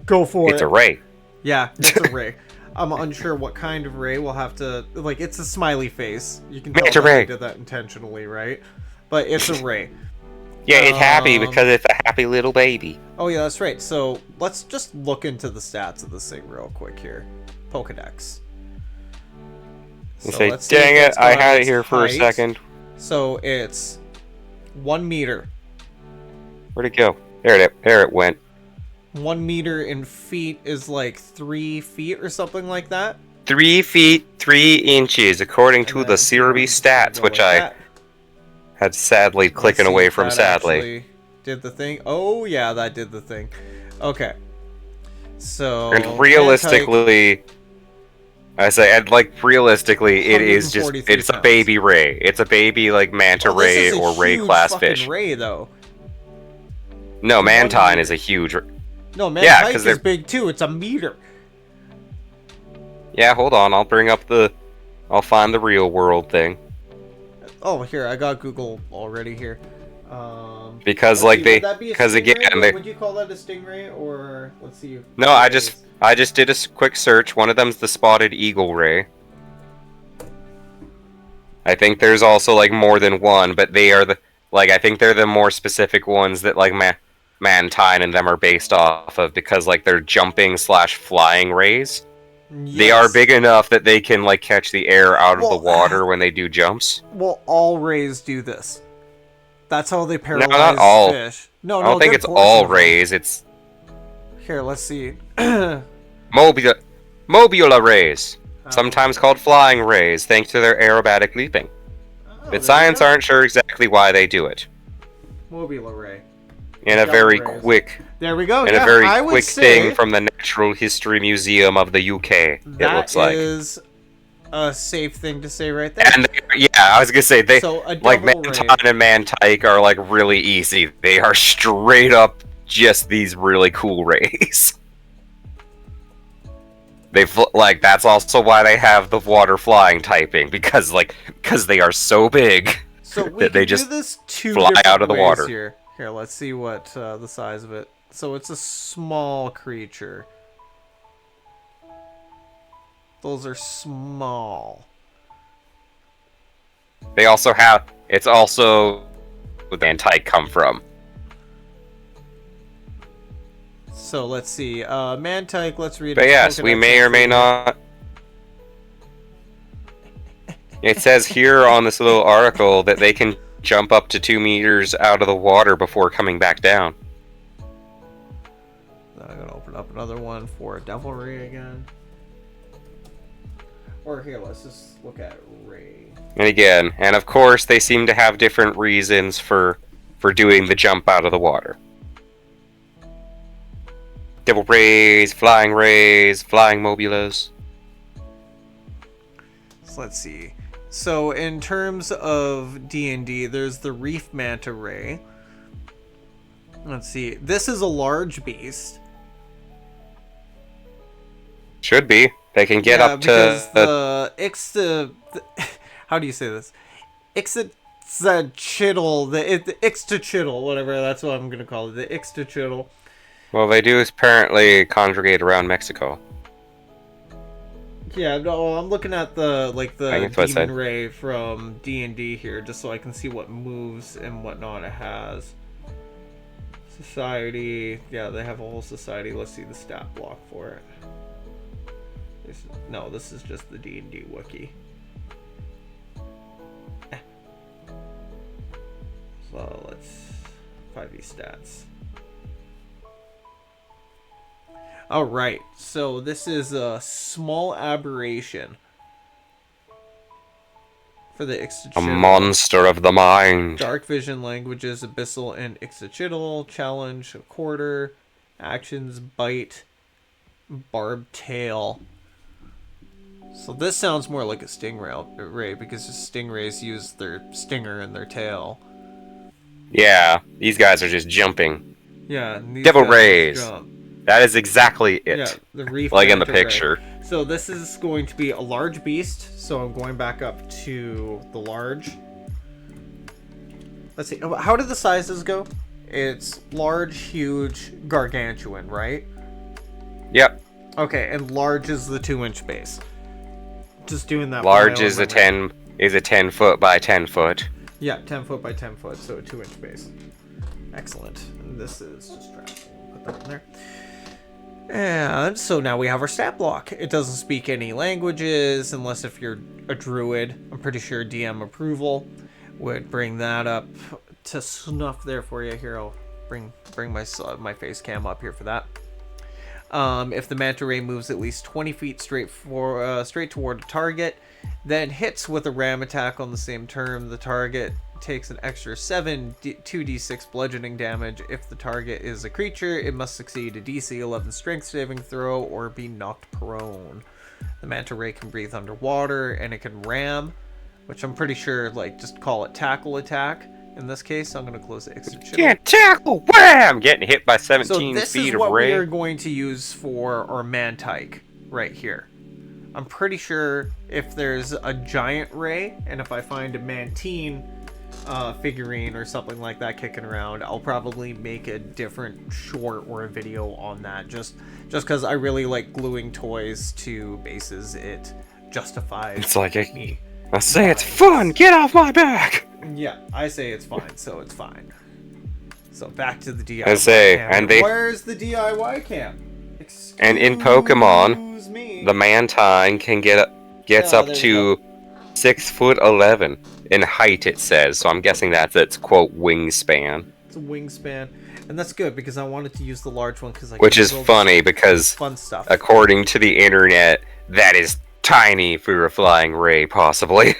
Go for it. It's a ray. Yeah, it's a ray. I'm unsure what kind of ray. We'll have to, like, it's a smiley face. You can tell It's a that ray. they did that intentionally, right? But it's a ray. Yeah, it's happy because it's a happy little baby. Oh yeah, that's right. So let's just look into the stats of this thing real quick here. Pokedex. And So say, let's see if dang it's it, I got had it its here for a height. second. So it's 1 meter. Where'd it go? There it went. 1 meter in feet is like 3 feet or something like that. 3 feet, 3 inches, according to And the then Cerebi it's gonna stats, go which like I that. had sadly Let's clicking see away if from that sadly. actually did the thing. Oh yeah, that did the thing. Okay. So And realistically, I say, and like realistically, it is just, 143 it's a pounds. baby ray. It's a baby like manta Oh, this ray is a or ray huge class fucking fish. ray though. No, 1 Mantine meter. is a huge. No, man, Yeah, Pike 'cause is they're- big too. It's a meter. Yeah, hold on, I'll find the real world thing. Oh, here I got Google already here. Because, let's like, see, they- would that be a 'cause again, stingray? they- Would you call that a stingray or let's see? No, I just did a quick search. One of them's the spotted eagle ray. I think there's also like more than one, but they are the I think they're the more specific ones that like Mantine and them are based off of because like they're jumping / flying rays. They are Yes. big enough that they can like catch the air out of Well, the water when they do jumps. Well, all rays do this. That's how they paralyze not all. fish. No, I don't think good it's portion all of them. rays. It's Here, let's see. mobula rays, Oh. sometimes called flying rays, thanks to their aerobatic leaping. Oh, But there science you go. aren't sure exactly why they do it. Mobula ray. In a Double very rays. quick, There we go. in yeah, a very I would quick say thing from the Natural History Museum of the UK. It looks like. That is a safe thing to say right there. And yeah, I was gonna say they So a like double ray. Mantine and Mantike are like really easy. They are straight up just these really cool rays. Like that's also why they have the water flying typing because they are so big. So we that can they do just this two fly different out of the ways water. Here, let's see what the size of it. So it's a small creature. Those are small. They also have. It's also where the Mantike come from. So let's see. Mantike, let's read But its yes, we Pokédex may or may entry. not. It says here on this little article that they can jump up to 2 meters out of the water before coming back down. Then I'm gonna open up another one for Devilry again. Or here, let's just look at Ray. And again, and of course, they seem to have different reasons for doing the jump out of the water. Devil rays, flying mobulas. So let's see. So in terms of D&D, there's the Reef Manta Ray. Let's see. This is a large beast. Should be. They can get yeah, up because to the how do you say this? Ixtachitl, the Ixtachitl, whatever, that's what I'm gonna call it, the Ixtachitl. well, they do apparently congregate around Mexico. Yeah, no, I'm looking at the I think that's what I Demon said. Ray from D&D here, just so I can see what moves and whatnot it has. Society, yeah, they have a whole society. Let's see the stat block for it. No, this is just the D&D wiki. So let's 5e stats. Alright, so this is a small aberration for the A Ixochitl. monster of the mind. Dark vision languages, abyssal and Ixochitl. Challenge, a quarter. Actions, bite, barbed tail. So this sounds more like a stingray because the stingrays use their stinger in their tail. Yeah, these guys are just jumping. Yeah, and these Devil guys rays. jump. That is exactly it. Yeah, the reef Like in the manta ray. picture. So this is going to be a large beast. So I'm going back up to the large. Let's see. How did the sizes go? It's large, huge, gargantuan, right? Yep. Okay, and large is the 2-inch base. Just doing that. Large is a 10 foot by 10 foot. Yeah, 10 foot by 10 foot, so a 2-inch base. Excellent. And this is just trash. We'll put that in there. And so now we have our stat block. It doesn't speak any languages unless if you're a druid. I'm pretty sure DM approval would bring that up to snuff there for you. Here, I'll bring my face cam up here for that. If the manta ray moves at least 20 feet straight toward a target, then hits with a ram attack on the same turn, the target takes an extra 2d6 bludgeoning damage. If the target is a creature, it must succeed a DC 11 strength saving throw or be knocked prone. The manta ray can breathe underwater, and it can ram, which I'm pretty sure, like, just call it tackle attack. In this case, I'm going to close it. Yeah, tackle! Wham! Getting hit by 17 so this feet is of what ray. we are going to use for our mantike right here. I'm pretty sure if there's a giant ray, and if I find a mantine figurine or something like that kicking around, I'll probably make a different short or a video on that. Just because I really like gluing toys to bases. It justifies It's like me. I say it's fun. Get off my back. Yeah, I say it's fine, so it's fine. So back to the DIY I say, camp. and they- Where's the DIY camp? And in Pokemon, Excuse me. the Mantine gets Oh, up there to 6'11" in height. It says, so I'm guessing that's its quote wingspan, It's a wingspan, and that's good because I wanted to use the large one because I which can is build funny because fun stuff. according to the internet, that is tiny for a flying ray, possibly.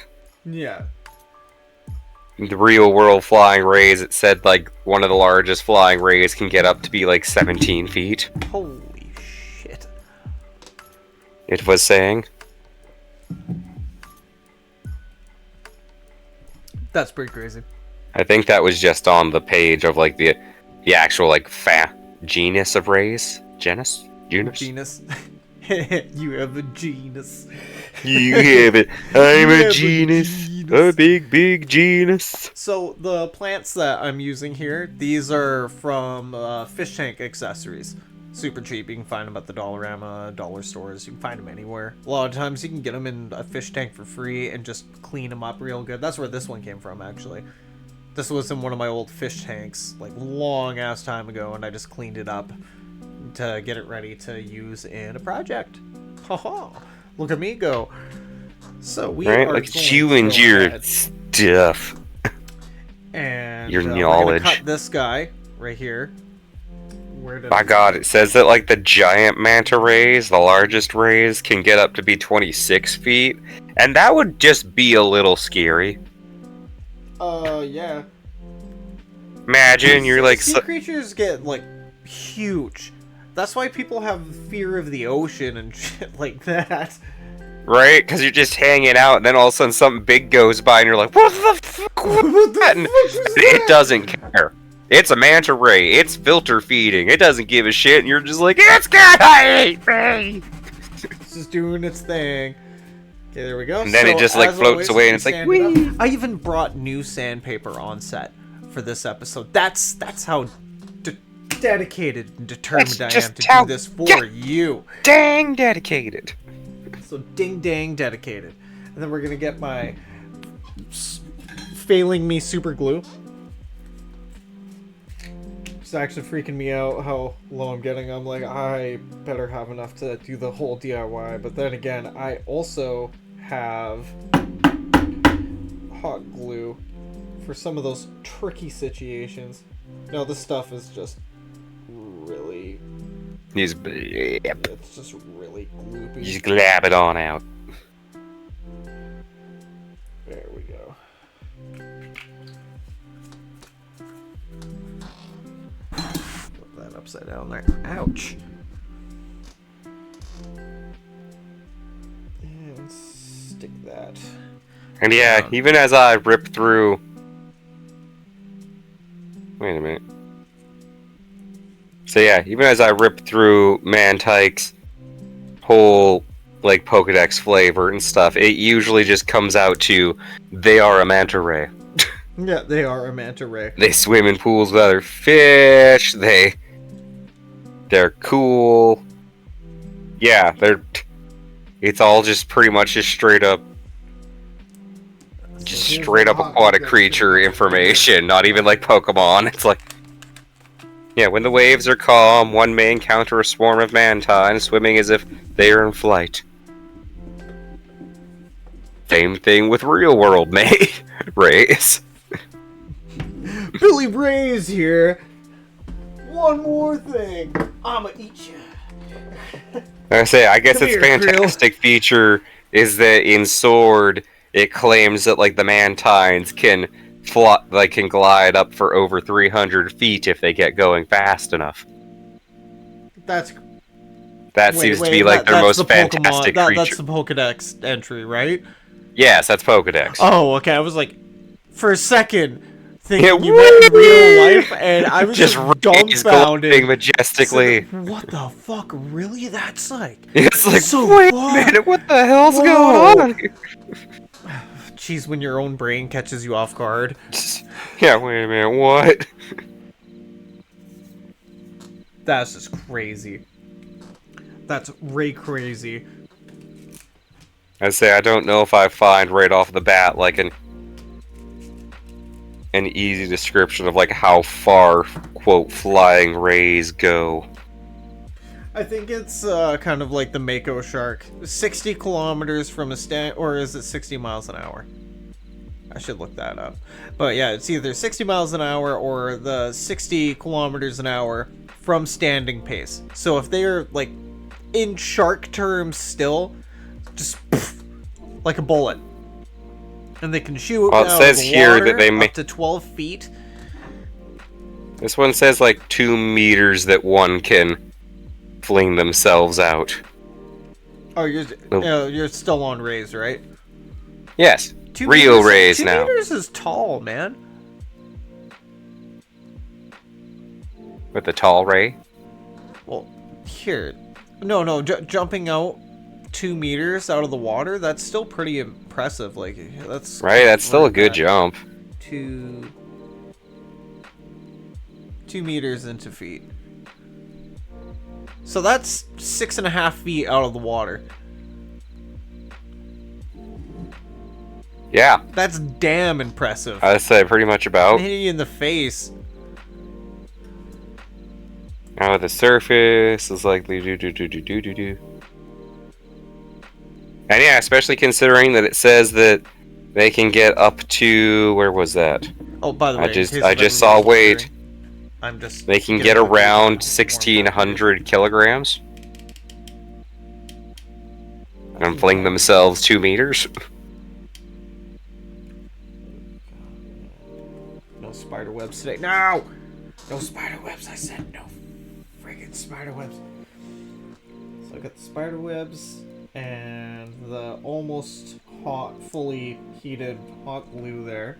Yeah. The real world flying rays, it said like one of the largest flying rays can get up to be like 17 feet. Holy shit. It was saying. That's pretty crazy. I think that was just on the page of like the actual like genus of rays. Genus? Genus. You have a genus. You have it. I'm You a have a genus. genus. A big genus. So the plants that I'm using here, these are from fish tank accessories. Super cheap. You can find them at the Dollarama, dollar stores. You can find them anywhere. A lot of times you can get them in a fish tank for free and just clean them up real good. That's where this one came from, actually. This was in one of my old fish tanks, like long ass time ago, and I just cleaned it up to get it ready to use in a project. Haha! Look at me go. So we Right? are Like going you to and go your ahead stuff. and your we're gonna knowledge. cut this guy right here. Where did By God, it says that like the giant manta rays, the largest rays, can get up to be 26 feet. And that would just be a little scary. Yeah. Imagine you're like sea creatures get like huge. That's why people have fear of the ocean and shit like that. right? Because you're just hanging out, and then all of a sudden something big goes by, and you're like, "What the fuck was that?" And it doesn't care. It's a manta ray. It's filter feeding. It doesn't give a shit, and you're just like, "It's gonna eat me." It's just doing its thing. Okay, there we go. And then it just like as floats always, away, we and it's like, sand it up. "Whee!" I even brought new sandpaper on set for this episode. That's how dedicated and determined That's I am just to how- do this for yeah. you. Dang dedicated. So ding dang dedicated. And then we're gonna get my failing me super glue. It's actually freaking me out how low I'm getting. I'm like, I better have enough to do the whole DIY. But then again, I also have hot glue for some of those tricky situations. No, this stuff is just really Just blab. It's just really gloopy. Just glab it on out. There we go. Put that upside down there. Ouch. And stick that. And yeah, even as I rip through... Wait a minute. So yeah, even as I rip through Mantyke's whole, like, Pokedex flavor and stuff, it usually just comes out to, they are a manta ray. Yeah, they are a manta ray. They swim in pools with other fish, they're cool. Yeah, it's all just pretty much just straight up aquatic creature information, not even like Pokemon. It's like, yeah, when the waves are calm, one may encounter a swarm of mantine swimming as if they are in flight. Same thing with real world rays. Billy Bray's here. One more thing. I'ma eat you. I guess Come its here, fantastic feature is that in Sword, it claims that like the mantines can can glide up for over 300 feet if they get going fast enough. That seems to be like their most fantastic creature. That's the Pokedex entry, right? Yes, that's Pokedex. Oh, okay. I was like, for a second, thinking you meant in real life, and I was just dumbfounded. Majestically. What the fuck? Really? That's like... It's like, so wait a minute, what the hell's going on here? Jeez, when your own brain catches you off guard. Yeah, wait a minute, what? That's just crazy. That's Ray crazy. I don't know if I find right off the bat like an easy description of like how far, quote, flying rays go. I think it's kind of like the Mako shark. 60 kilometers from a stand, or is it 60 miles an hour? I should look that up. But yeah, it's either 60 miles an hour or the 60 kilometers an hour from standing pace. So if they are like in shark terms still, just poof, like a bullet. And they can shoot well, it says here that they up to 12 feet. This one says like 2 meters that one can fling themselves out. Oh, you're still on rays, right? Yes. 2 Real meters, rays 2 now. 2 meters is tall, man. With the tall ray? Well, here. No, jumping out 2 meters out of the water, that's still pretty impressive. Like, that's... Right, that's still a good jump. 2 meters into feet. So that's 6.5 feet out of the water. Yeah. That's damn impressive. I'd say pretty much about. Hitting you in the face. Now the surface is like do. And yeah, especially considering that it says that they can get up to, where was that? Oh, by the way, I just saw weight. They can get around 1,600 kilograms. And fling themselves 2 meters. No spider webs today. No! No spider webs, I said no friggin' spider webs. So I got the spider webs and the almost hot, fully heated hot glue there.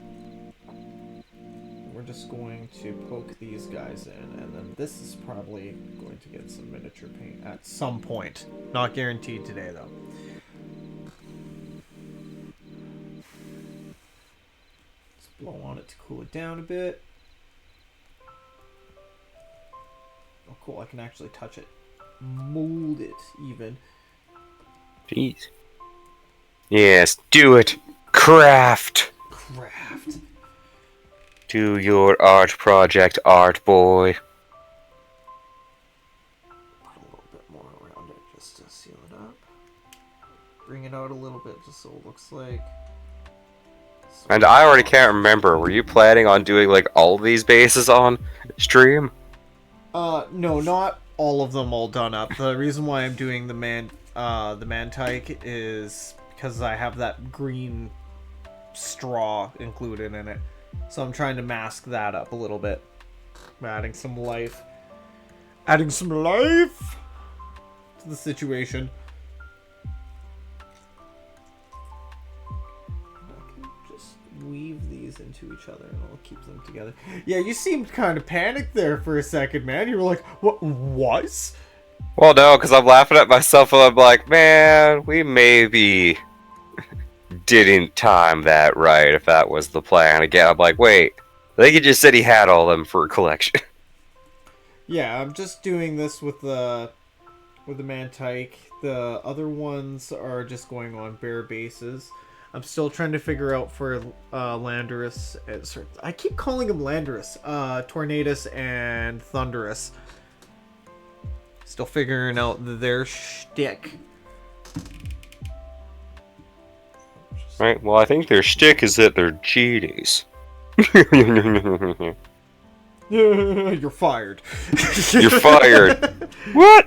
We're just going to poke these guys in, and then this is probably going to get some miniature paint at some point. Not guaranteed today, though. Let's blow on it to cool it down a bit. Oh, cool, I can actually touch it. Mold it, even. Jeez. Yes, do it! Craft! Craft. Do your art project, art boy. Put a little bit more around it just to seal it up. Bring it out a little bit just so it looks like... And I already can't remember, were you planning on doing like all these bases on stream? No, not all of them all done up. The reason why I'm doing the Mantike is because I have that green straw included in it. So I'm trying to mask that up a little bit. I'm adding some life. Adding some life to the situation. Weave these into each other and I'll keep them together. Yeah, you seemed kind of panicked there for a second, man. You were like, what? Well, no, because I'm laughing at myself and I'm like, man, we maybe didn't time that right if that was the plan. Again, I'm like, wait, I think he just said he had all of them for a collection. Yeah, I'm just doing this with the Mantike. The other ones are just going on bare bases. I'm still trying to figure out for Landorus. I keep calling him Landorus. Tornadus and Thunderous. Still figuring out their shtick. Right, well, I think their shtick is that they're GDs. You're fired. You're fired. What?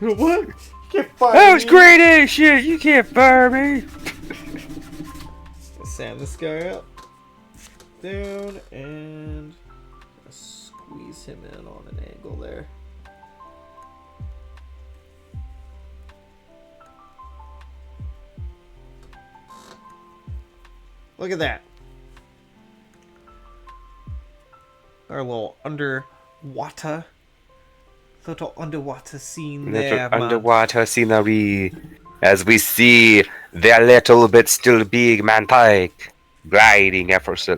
What? You can't fire That was me. great A shit. You can't fire me. Sand this guy up, down, and squeeze him in on an angle there. Look at that. Our little underwater scene there, man. Underwater scenery. As we see their little bit still big Mantike gliding effortlessly.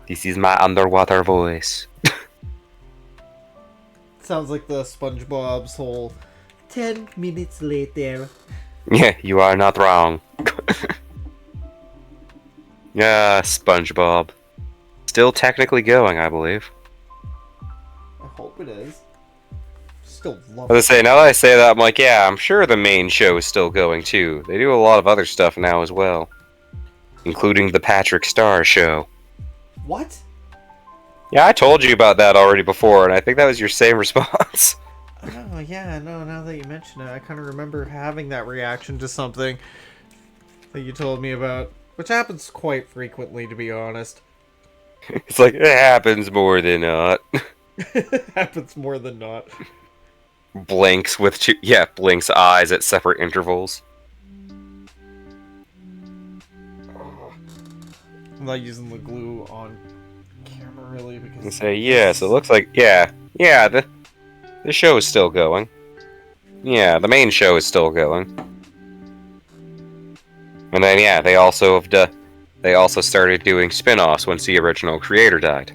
This is my underwater voice. Sounds like the SpongeBob's whole 10 minutes later. Yeah, you are not wrong. Yeah, SpongeBob. Still technically going, I believe. I hope it is. Still love As I say, now that I say that, I'm like, yeah, I'm sure the main show is still going too. They do a lot of other stuff now as well. Including the Patrick Star show. What? Yeah, I told you about that already before, and I think that was your same response. Oh, yeah, no, now that you mention it, I kind of remember having that reaction to something that you told me about. Which happens quite frequently, to be honest. It's like, it happens more than not. Happens more than not. Blinks with blinks eyes at separate intervals. I'm not using the glue on camera really because. And say, yes, it looks like, yeah, the show is still going. Yeah, the main show is still going. And then, yeah, they also started doing spin-offs once the original creator died.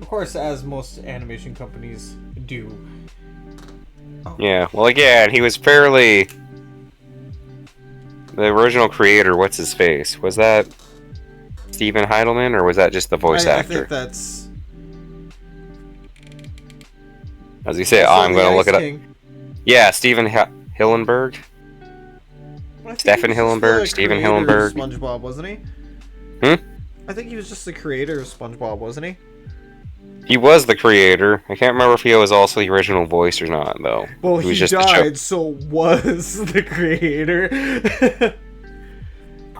Of course, as most animation companies do. Oh. Yeah, well, again, he was fairly... The original creator, what's his face? Was that Steven Heidelman, or was that just the voice actor? I think that's... As you say, I'm going to look it up. King. Yeah, Steven Hillenburg? Stefan Hillenburg? Steven Hillenburg? SpongeBob, wasn't he? I think he was just the creator of SpongeBob, wasn't he? He was the creator. I can't remember if he was also the original voice or not, though. Well, he was he just died, so was the creator.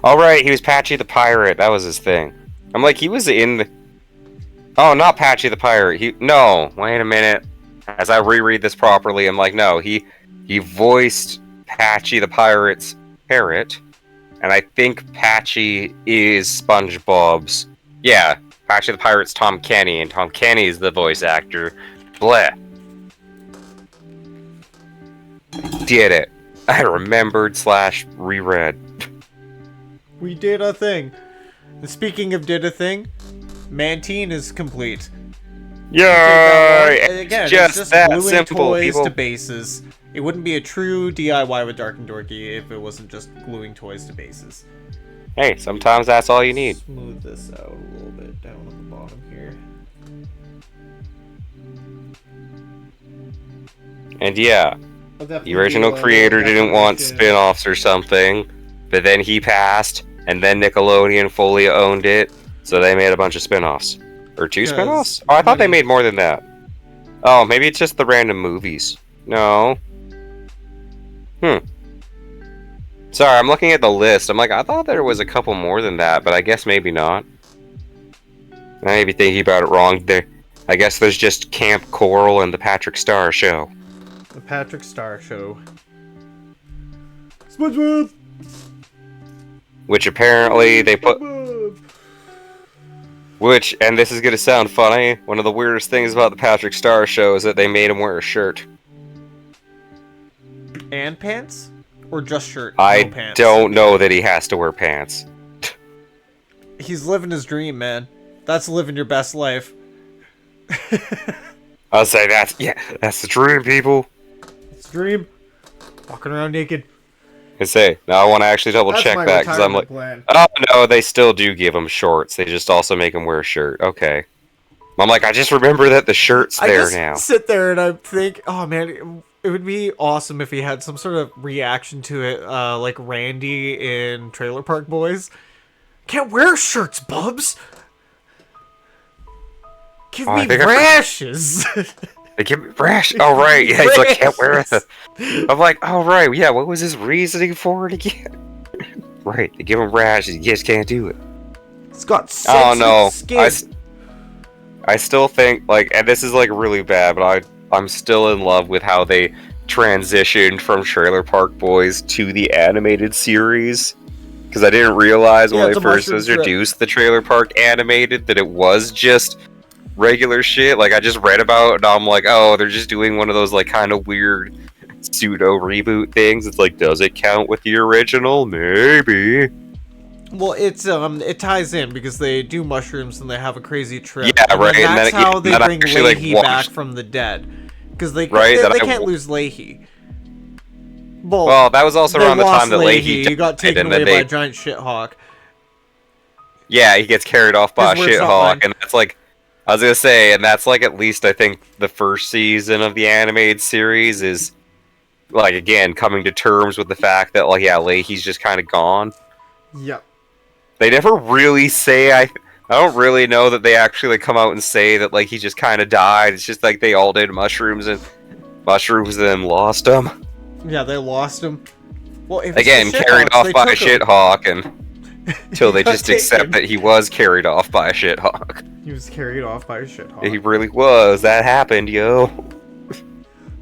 Alright, he was Patchy the Pirate. That was his thing. I'm like, he was in the... Oh, not Patchy the Pirate. No, wait a minute. As I reread this properly, I'm like, no, he voiced Patchy the Pirate's parrot, and I think Patchy is SpongeBob's... Yeah, Patchy the Pirate's Tom Kenny, and Tom Kenny is the voice actor. Bleh. Did it. I remembered / reread. We did a thing. And speaking of did a thing, Mantine is complete. Yay! Again, Just it's just that gluing simple, toys people. to bases. It wouldn't be a true DIY with Darkndorky if it wasn't just gluing toys to bases. Hey, sometimes that's all you need. Smooth this out a little bit down at the bottom here. And yeah, I'll definitely the original do a creator didn't want declaration. spin-offs or something, but then he passed, and then Nickelodeon fully owned it, so they made a bunch of spin-offs. Or 2 spin-offs? Oh, I thought they made more than that. Oh, maybe it's just the random movies. No. Sorry, I'm looking at the list. I'm like, I thought there was a couple more than that, but I guess maybe not. I may be thinking about it wrong. I guess there's just Camp Coral and the Patrick Star Show. The Patrick Star Show. SpongeBob! Which apparently they put... Which, and this is gonna sound funny, one of the weirdest things about the Patrick Star Show is that they made him wear a shirt. And pants? Or just shirt? I no pants? don't know that he has to wear pants. He's living his dream, man. That's living your best life. I'll say that's the dream, people. It's a dream. Walking around naked. I say, now I want to actually double check that, because I'm like, oh no, they still do give him shorts. They just also make him wear a shirt. Okay. I'm like, I just remember that the shirt's there now. I just sit there and I think, oh man, it would be awesome if he had some sort of reaction to it, like Randy in Trailer Park Boys. Can't wear shirts, bubs. Give me rashes. They give me rash. Oh right, yeah. He's like, can't wear it. I'm like, oh right, yeah. What was his reasoning for it again? Right, they give him rashes. You just can't do it. It's got sensitive skin. I still think like, and this is like really bad, but I'm still in love with how they transitioned from Trailer Park Boys to the animated series. Because I didn't realize when they first introduced the Trailer Park animated that it was just regular shit. Like I just read about it and I'm like, oh, they're just doing one of those like kind of weird pseudo reboot things. It's like, does it count with the original? Maybe. Well, it ties in because they do mushrooms and they have a crazy trip. Yeah, right. And that's how they bring Leahy back from the dead. Because they can't lose Leahy. Well, that was also around the time that Leahy died, got taken away by a giant shithawk. Yeah, he gets carried off by a shithawk, and that's like, I was gonna say, and that's like at least I think the first season of the animated series is like again coming to terms with the fact that like Leahy's just kind of gone. Yep. They never really say I don't really know that they actually like come out and say that like he just kind of died. It's just like they all did mushrooms and then lost him. Yeah, they lost him. Well, if again, carried off by a shithawk, and until they just accept that he was carried off by a shithawk. He was carried off by a shithawk. He really was. That happened, yo.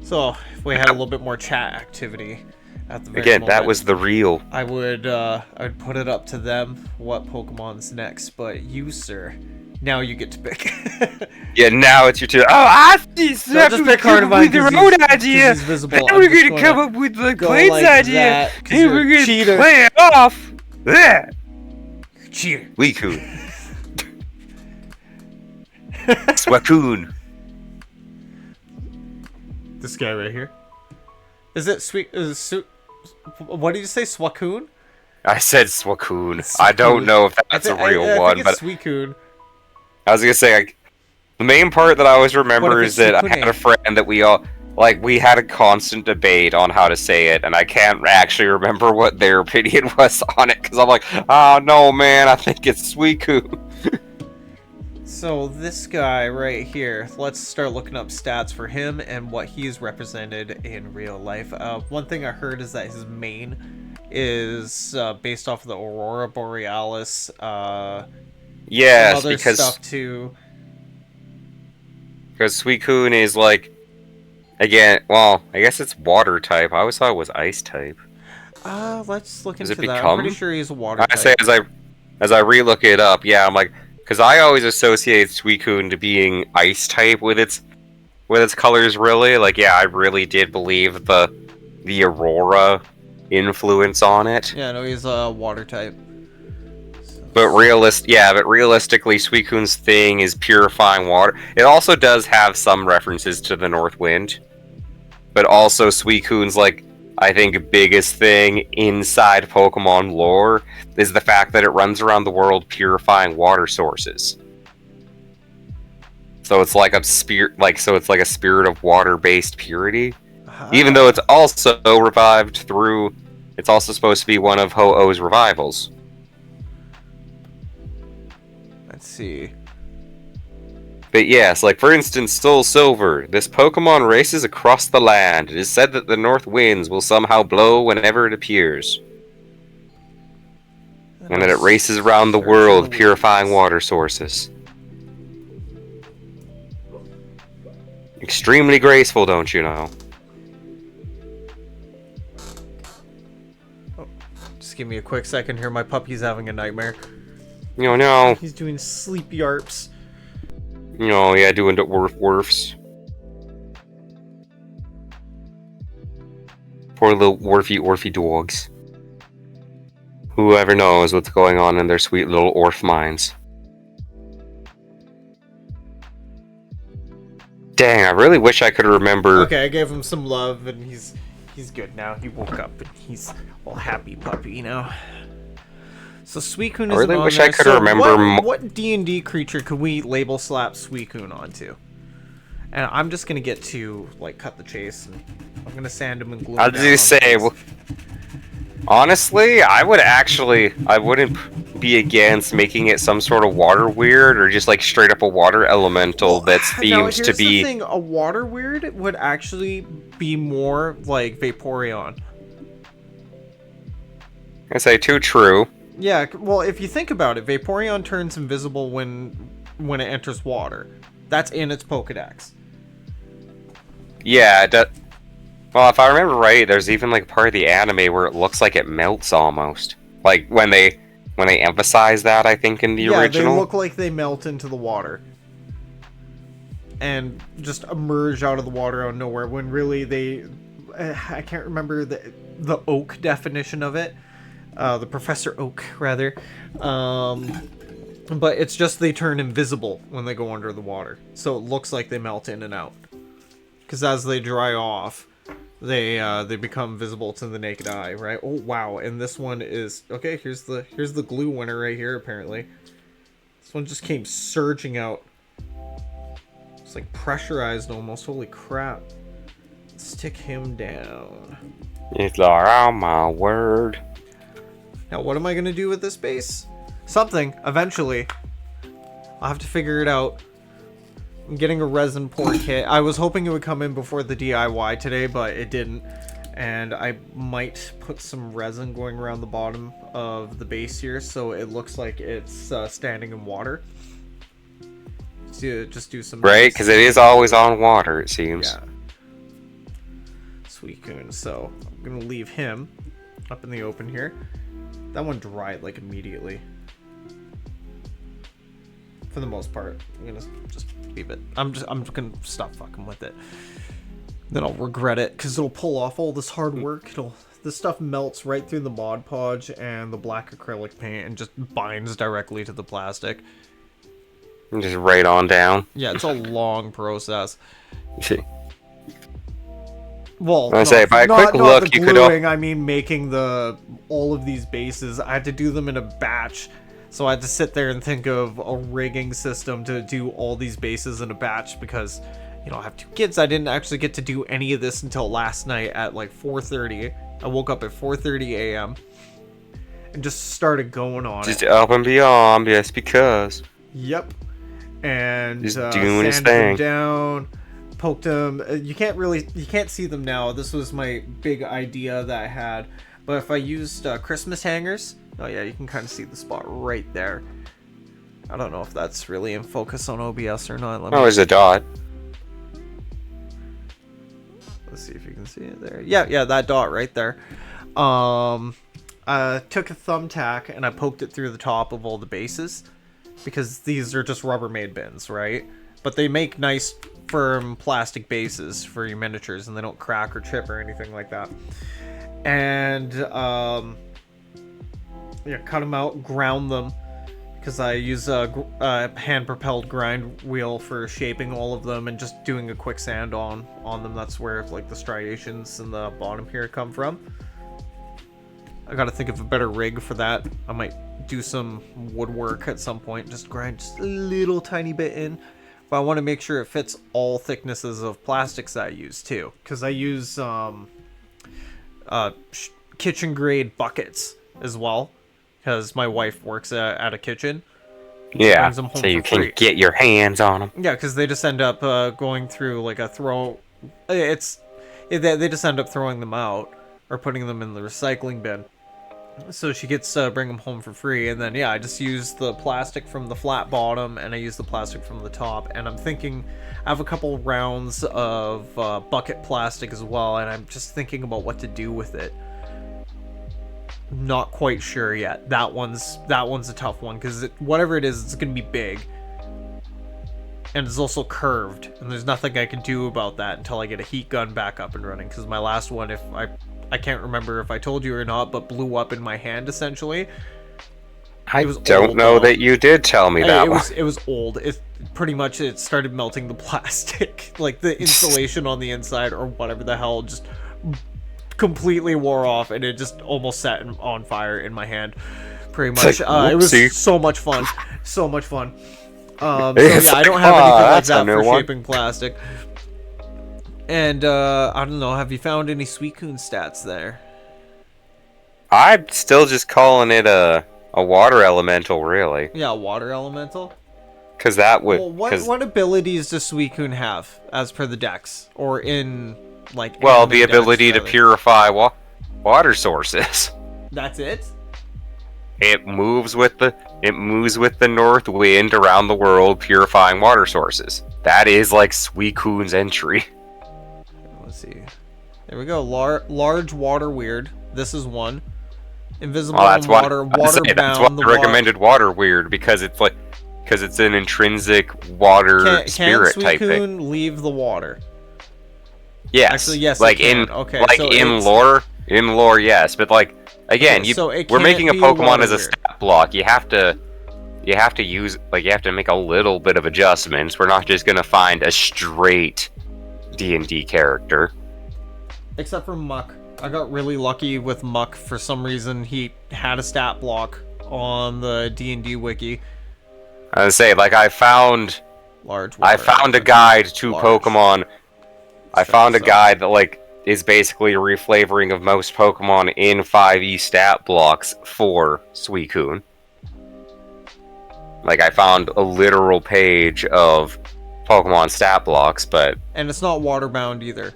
So, if we had a little bit more chat activity at the very again, moment, that was the real. I'd put it up to them what Pokemon's next, but you, sir, now you get to pick. Yeah, now it's your turn. Oh, I see. So just pick Carnivine with your own idea. And we're gonna come up with the Plains idea. And we're gonna play it off. Yeah. Cheater. Weekoon. Swakoon. This guy right here. Is it sweet? What did you say, Swakoon? I said Swakoon. I don't know if that's a real one, but Suicune. I was gonna say, like, the main part that I always remember is that I had a friend that we had a constant debate on how to say it, and I can't actually remember what their opinion was on it, because I'm like, oh no man, I think it's Suicune. So this guy right here, let's start looking up stats for him and what he's represented in real life. One thing I heard is that his mane is based off of the Aurora Borealis. Yes, other because stuff too. Because Suicune is like, again, well, I guess it's water type. I always thought it was ice type. Let's look into that. I'm pretty sure he's a water type. I say as I re-look it up, yeah, I'm like, because I always associate Suicune to being ice type with its colors. Really, like, yeah, I really did believe the Aurora influence on it. Yeah, no, he's a water type. But realistically, Suicune's thing is purifying water. It also does have some references to the North Wind. But also Suicune's, like, I think biggest thing inside Pokemon lore is the fact that it runs around the world purifying water sources. So it's like a spirit, a spirit of water-based purity. Even though it's also revived through, it's also supposed to be one of Ho-Oh's revivals. see. But yes, like for instance, Soul Silver. This Pokemon races across the land. It is said that the north winds will somehow blow whenever it appears. And that it races around the world, purifying water sources. Extremely graceful, don't you know? Oh, just give me a quick second here. My puppy's having a nightmare. You know. He's doing sleepy yarps. You know, yeah, doing the wurfs. Poor little orphy dogs. Whoever knows what's going on in their sweet little orph minds. Dang, I really wish I could remember. Okay, I gave him some love, and he's good now. He woke up, and he's all happy puppy now. So Suicune is. I really wish I could remember. What D&D creature could we label slap Suicune onto? And I'm just gonna get to like cut the chase, and I'm gonna sand him and glue him down. I'll just say, well, honestly, I wouldn't be against making it some sort of water weird or just like straight up a water elemental that's themed to be. The thing, a water weird would actually be more like Vaporeon. I say too true. Yeah, well, if you think about it, Vaporeon turns invisible when it enters water. That's in its Pokedex. Yeah, well, if I remember right, there's even like part of the anime where it looks like it melts almost. Like when they emphasize that, I think in the original. Yeah, they look like they melt into the water and just emerge out of the water out of nowhere. When really I can't remember the oak definition of it. The Professor Oak, rather. But it's just they turn invisible when they go under the water. So it looks like they melt in and out. Because as they dry off, they become visible to the naked eye, right? Oh, wow. And this one is... Okay, here's the glue winner right here, apparently. This one just came surging out. It's like pressurized almost. Holy crap. Stick him down. It's like, oh my word. Now, what am I going to do with this base? Something, eventually. I'll have to figure it out. I'm getting a resin pour kit. I was hoping it would come in before the DIY today, but it didn't. And I might put some resin going around the bottom of the base here, so it looks like it's standing in water. To just do some... Right, because it is always on water, it seems. Yeah. Suicune, so I'm going to leave him up in the open here. That one dried like immediately. For the most part, I'm gonna just leave it. I'm gonna stop fucking with it. Then I'll regret it because it'll pull off all this hard work. This stuff melts right through the Mod Podge and the black acrylic paint and just binds directly to the plastic. Just right on down. Yeah, it's a long process. Well, I say by a quick look, you could. I mean, making all of these bases. I had to do them in a batch, so I had to sit there and think of a rigging system to do all these bases in a batch because, you know, I have two kids. I didn't actually get to do any of this until last night at like 4:30. I woke up at 4:30 a.m. and just started going on just up and beyond, yes, because. Yep. And just doing his sanded thing. Them down. Poked them. You can't see them now. This was my big idea that I had. But if I used Christmas hangers, oh yeah, you can kind of see the spot right there. I don't know if that's really in focus on OBS or not. There's a dot. Let's see if you can see it there. Yeah, that dot right there. I took a thumbtack and I poked it through the top of all the bases because these are just Rubbermaid bins, right? But they make nice firm plastic bases for your miniatures and they don't crack or chip or anything like that. And yeah, cut them out, ground them because I use a hand propelled grind wheel for shaping all of them and just doing a quick sand on them. That's where like the striations in the bottom here come from. I gotta think of a better rig for that. I might do some woodwork at some point, just grind just a little tiny bit in. But I want to make sure it fits all thicknesses of plastics that I use too, because I use kitchen grade buckets as well, because my wife works at a kitchen, Yeah, brings them home so you for can free. get your hands on them. Yeah, because they just end up going through like a throw. They just end up throwing them out or putting them in the recycling bin. So she gets to bring them home for free, and then yeah, I just use the plastic from the flat bottom, and I use the plastic from the top. And I'm thinking, I have a couple rounds of bucket plastic as well, and I'm just thinking about what to do with it. Not quite sure yet. That one's a tough one because whatever it is, it's gonna be big, and it's also curved, and there's nothing I can do about that until I get a heat gun back up and running. Because my last one, if I can't remember if I told you or not, but blew up in my hand essentially. I don't know that you did tell me that one. It was old. It pretty much it started melting the plastic, like the insulation on the inside or whatever the hell, just completely wore off, and it just almost set on fire in my hand. Pretty much, it was so much fun, so much fun. So yeah, I don't have anything like that for shaping plastic. And I don't know, have you found any Suicune stats there? I'm still just calling it a water elemental, really. Yeah, water elemental. Because that would. Well, what abilities does Suicune have as per the dex, or in like? Well, the ability to purify water sources. That's it. It moves with the north wind around the world, purifying water sources. That is like Suicune's entry. Let's see. There we go. Large water weird. This is one. Invisible water. Waterbound. That's why I recommended water weird, because it's an intrinsic water spirit type thing. Can Suicune leave the water? Yes. Actually, yes. Like in lore, yes. But like again, we're making a Pokemon as a stat block. You have to make a little bit of adjustments. We're not just gonna find a straight D&D character. Except for Muck. I got really lucky with Muck. For some reason, he had a stat block on the D&D wiki. I was say, like, I found a guide to Pokemon. I found a guide that, like, is basically a reflavoring of most Pokemon in 5e stat blocks for Suicune. Like, I found a literal page of Pokemon stat blocks, but... And it's not waterbound either.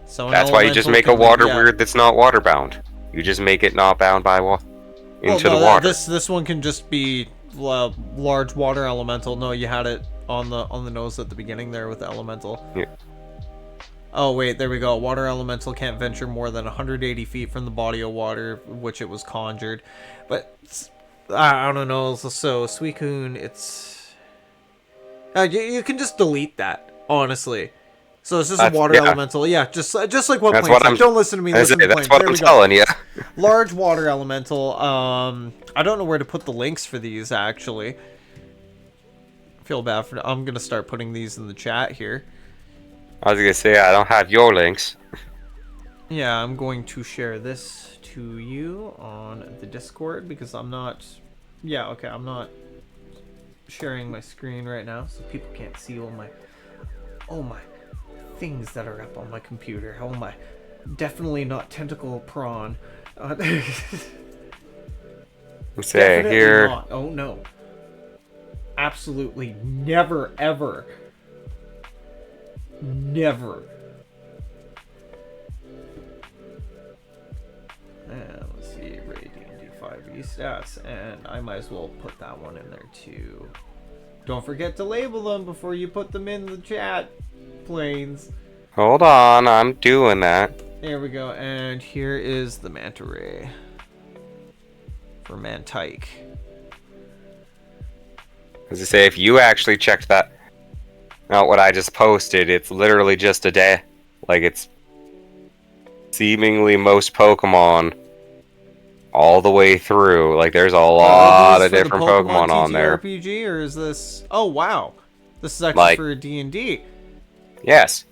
So that's why you just make a water weird that's not waterbound. You just make it not bound by into the water. This one can just be large water elemental. No, you had it on the nose at the beginning there with the elemental. Yeah. Oh wait, there we go. Water elemental can't venture more than 180 feet from the body of water, which it was conjured. But I don't know. So Suicune, it's you can just delete that, honestly. So it's just a water elemental. Yeah, just like what Plains. Don't listen to me. Listen to Plains. That's what I'm telling you. Large water elemental. I don't know where to put the links for these, actually. I feel bad for... I'm going to start putting these in the chat here. I was going to say, I don't have your links. Yeah, I'm going to share this to you on the Discord, because I'm not... Yeah, okay, I'm not sharing my screen right now, so people can't see all my... Oh my... things that are up on my computer. Oh my, definitely not tentacle prawn. Say here. Not. Oh no, absolutely never, ever, never. And let's see, Ray D&D 5e stats, and I might as well put that one in there too. Don't forget to label them before you put them in the chat. Plains. Hold on, I'm doing that. There we go, and here is the Manta Ray for Mantike. As I say, if you actually checked that out, what I just posted, it's literally just a day. Like, it's seemingly most Pokemon all the way through. Like, there's a lot of different Pokemon on there. RPG, or is this? Oh wow, this is actually for D&D. Yes.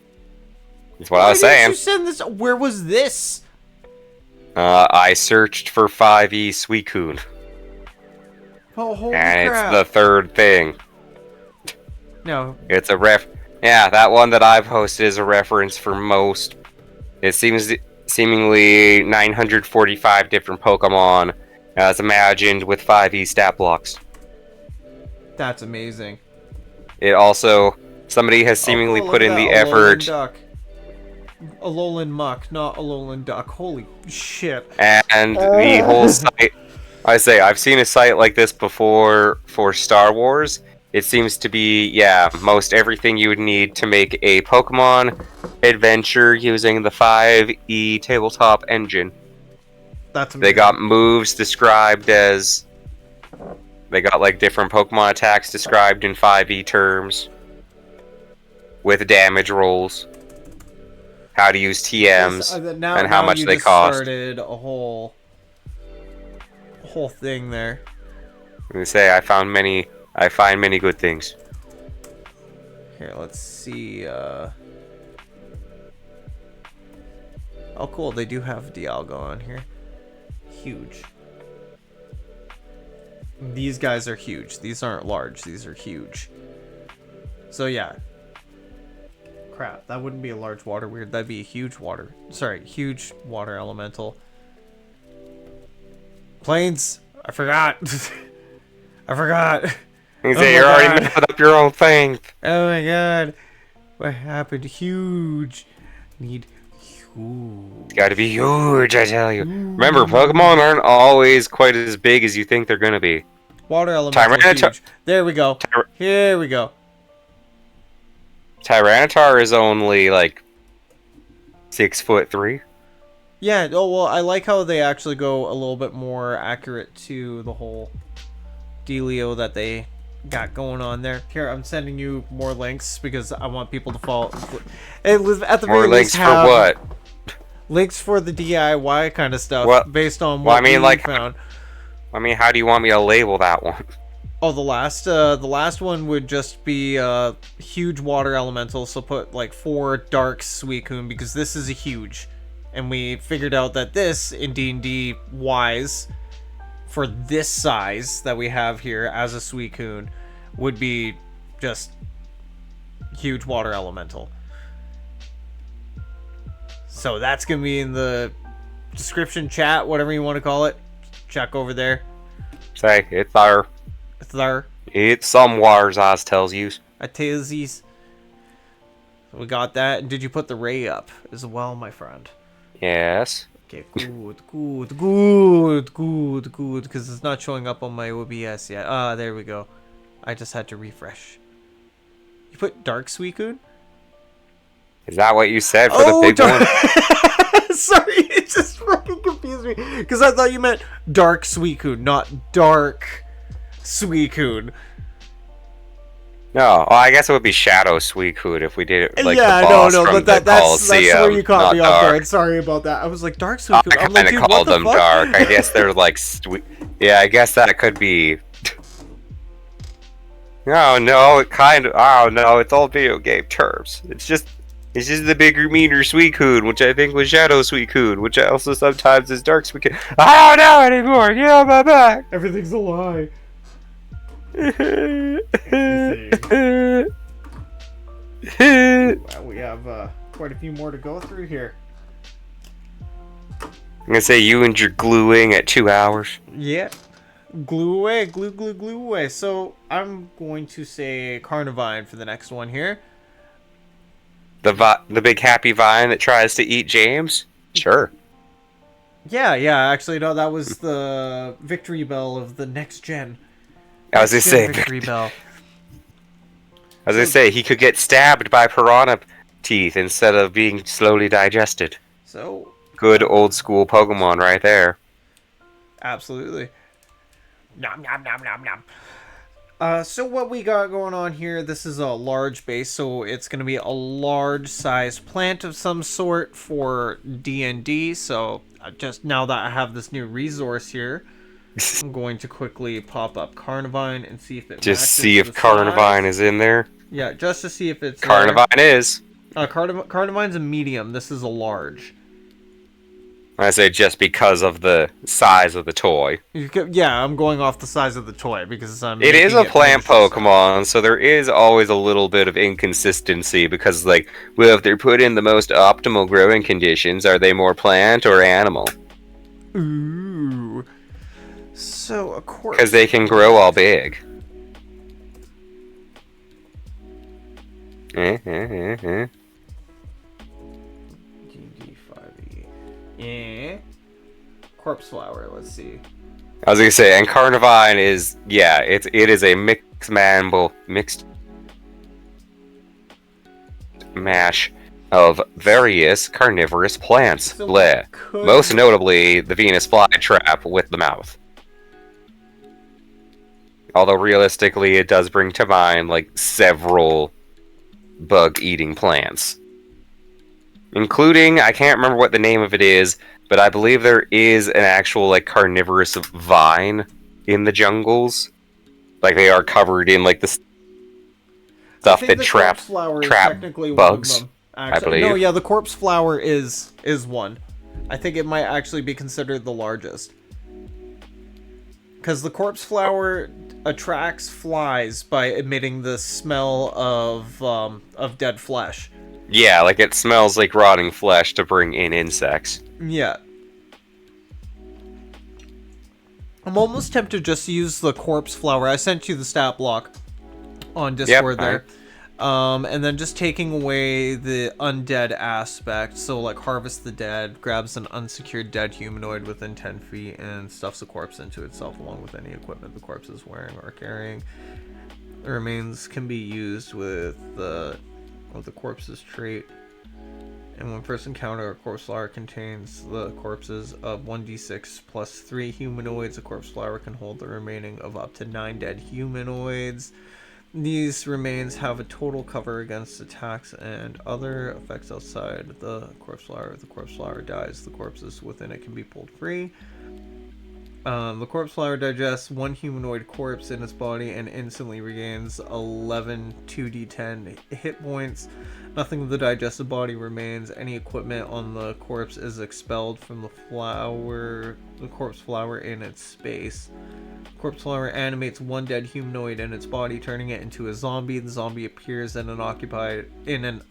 That's what I was saying. Why did you send this? Where was this? I searched for 5e Suicune. Oh, holy and crap. It's the third thing. No. It's a Yeah, that one that I posted is a reference for most. It seems seemingly 945 different Pokemon as imagined with 5e stat blocks. That's amazing. It also, somebody has seemingly put in the effort. A lowland muck, not a lowland duck. Holy shit. And the whole site, I say, I've seen a site like this before for Star Wars. It seems to be, yeah, most everything you would need to make a Pokemon adventure using the 5e tabletop engine. That's amazing. They got moves described as... They got, like, different Pokemon attacks described in 5e terms. With damage rolls. How to use TMs. And how much they cost. Started a whole thing there. They say, I find many good things. Here, let's see, Oh, cool, they do have Dialga on here. Huge. These guys are huge. These aren't large, these are huge. So, yeah. Crap, that wouldn't be a large water weird, that'd be a huge water... Sorry, huge water elemental. Plains! I forgot! I forgot! You say you're already messing up your own thing. Oh my god. What happened? Huge. Need huge. Gotta be huge, I tell you. Remember, Pokemon aren't always quite as big as you think they're gonna be. Water elemental huge. There we go. Here we go. Tyranitar is only like 6'3". Yeah, oh well, I like how they actually go a little bit more accurate to the whole dealio that they got going on there. Here, I'm sending you more links because I want people to follow. At the very least, have for what? Links for the DIY kind of stuff, based on what found. I mean, how do you want me to label that one? Oh, the last one would just be huge water elemental. So put like 4 dark Suicune because this is a huge, and we figured out that this in D&D wise, for this size that we have here as a Suicune, would be just huge water elemental. So that's gonna be in the description, chat, whatever you want to call it. Check over there. Say it's there. It's there. It's somewhere, as tells you. I tells you. We got that. Did you put the ray up as well, my friend? Yes. Okay, good. Because it's not showing up on my OBS yet. Ah, there we go. I just had to refresh. You put Dark Suicune? Is that what you said for the big one? Sorry, it just fucking confused me. Because I thought you meant Dark Suicune, not Dark Suicune. No, well, I guess it would be Shadow Suicune if we did it like yeah, the boss no, from but the that's where you caught me off Dark. guard. Sorry about that. I was like, Dark Suicune. I kind of called them Dark. I guess they're like sweet. Yeah, I guess that could be. No, it kind of. Oh no, it's all video game terms. It's just the bigger, meaner Suicune, which I think was Shadow Suicune, which also sometimes is Dark Suicune. I don't know anymore. Get on my back. Everything's a lie. Well, we have quite a few more to go through here. I'm gonna say you and your gluing at 2 hours. Yeah. Glue away. Glue away. So, I'm going to say Carnivine for the next one here. The big happy vine that tries to eat James? Sure. Yeah, actually, no, that was the victory bell of the next gen. I was gonna say, victory bell. I was gonna say, he could get stabbed by piranha teeth instead of being slowly digested. So... Good old school Pokemon right there. Absolutely. Nom nom nom nom nom. So what we got going on here, this is a large base, so it's going to be a large size plant of some sort for D&D. So just now that I have this new resource here, I'm going to quickly pop up Carnivine and see if it just see if Carnivine is in there. Yeah, just to see if it's Carnivine is. Carnivine's a medium. This is a large. I say just because of the size of the toy. Yeah, I'm going off the size of the toy because it is a plant Pokemon, so there is always a little bit of inconsistency because, like, well, if they're put in the most optimal growing conditions, are they more plant or animal? Ooh. So, of course. Because they can grow all big. GD5E. Yeah. Corpse Flower, let's see. I was gonna say, and Carnivine is, yeah, it is a mixed mash of various carnivorous plants. So Bleh. could- Most notably, the Venus flytrap with the mouth. Although realistically, it does bring to mind like several bug-eating plants, including, I can't remember what the name of it is, but I believe there is an actual like carnivorous vine in the jungles. Like they are covered in like the stuff that trap bugs. I believe. No, yeah, the corpse flower is one. I think it might actually be considered the largest. Because the corpse flower attracts flies by emitting the smell of dead flesh. Yeah, like it smells like rotting flesh to bring in insects. Yeah. I'm almost tempted just to use the corpse flower. I sent you the stat block on Discord there. And then just taking away the undead aspect. So, like, harvest the dead, grabs an unsecured dead humanoid within 10 feet, and stuffs the corpse into itself along with any equipment the corpse is wearing or carrying. The remains can be used with the corpse's trait. And when first encounter, a corpse flower contains the corpses of 1d6 plus 3 humanoids. A corpse flower can hold the remaining of up to 9 dead humanoids. These remains have a total cover against attacks and other effects outside the corpse flower. If the corpse flower dies, the corpses within it can be pulled free. The corpse flower digests 1 humanoid corpse in its body and instantly regains 11 2d10 hit points. Nothing of the digested body remains. Any equipment on the corpse is expelled from the corpse flower in its space. Corpse flower animates 1 dead humanoid in its body, turning it into a zombie. The zombie appears in an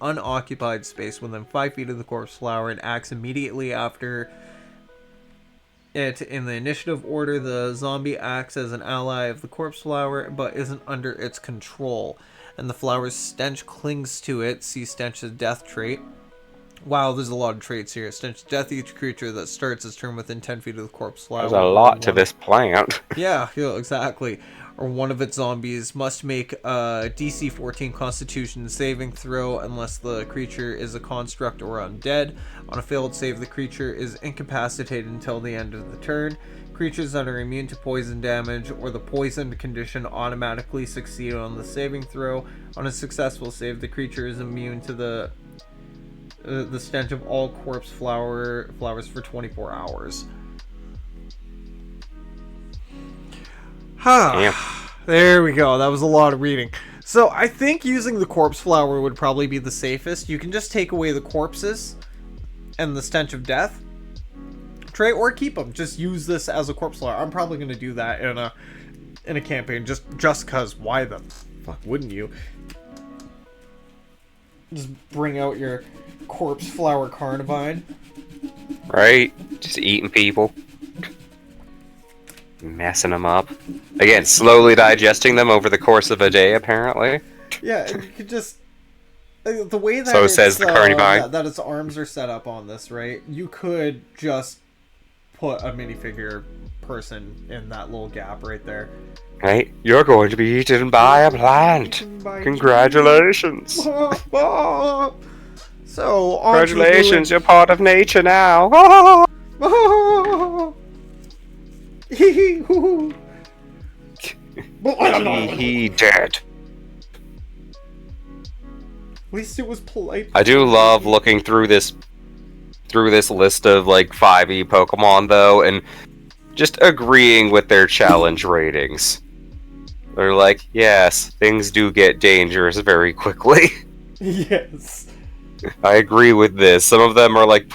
unoccupied space within 5 feet of the corpse flower and acts immediately after it. In the initiative order, the zombie acts as an ally of the corpse flower, but isn't under its control, and the flower's stench clings to it. See Stench's death trait. Wow, there's a lot of traits here. Stench death, each creature that starts its turn within 10 feet of the corpse flower. There's a lot to this plant. Yeah, exactly. Or one of its zombies must make a DC 14 Constitution saving throw unless the creature is a construct or undead. On a failed save, the creature is incapacitated until the end of the turn. Creatures that are immune to poison damage or the poisoned condition automatically succeed on the saving throw. On a successful save, the creature is immune to the stench of all corpse flowers for 24 hours. There we go. That was a lot of reading. So I think using the corpse flower would probably be the safest. You can just take away the corpses and the stench of death trait, or keep them. Just use this as a corpse flower. I'm probably going to do that in a campaign just cause. Why the fuck wouldn't you? Just bring out your corpse flower carnivine. Right? Just eating people. Messing them up. Again, slowly digesting them over the course of a day, apparently. Yeah, and you could just... The way that so says the carnivine. That its arms are set up on this, right? You could just put a minifigure person in that little gap right there. Right? You're going to be eaten by a plant. Congratulations. So, congratulations, you're part of nature now. He dead. At least it was polite. I do love looking through this list of like 5e Pokemon though, and just agreeing with their challenge ratings. They're like, yes, things do get dangerous very quickly. Yes. I agree with this. Some of them are like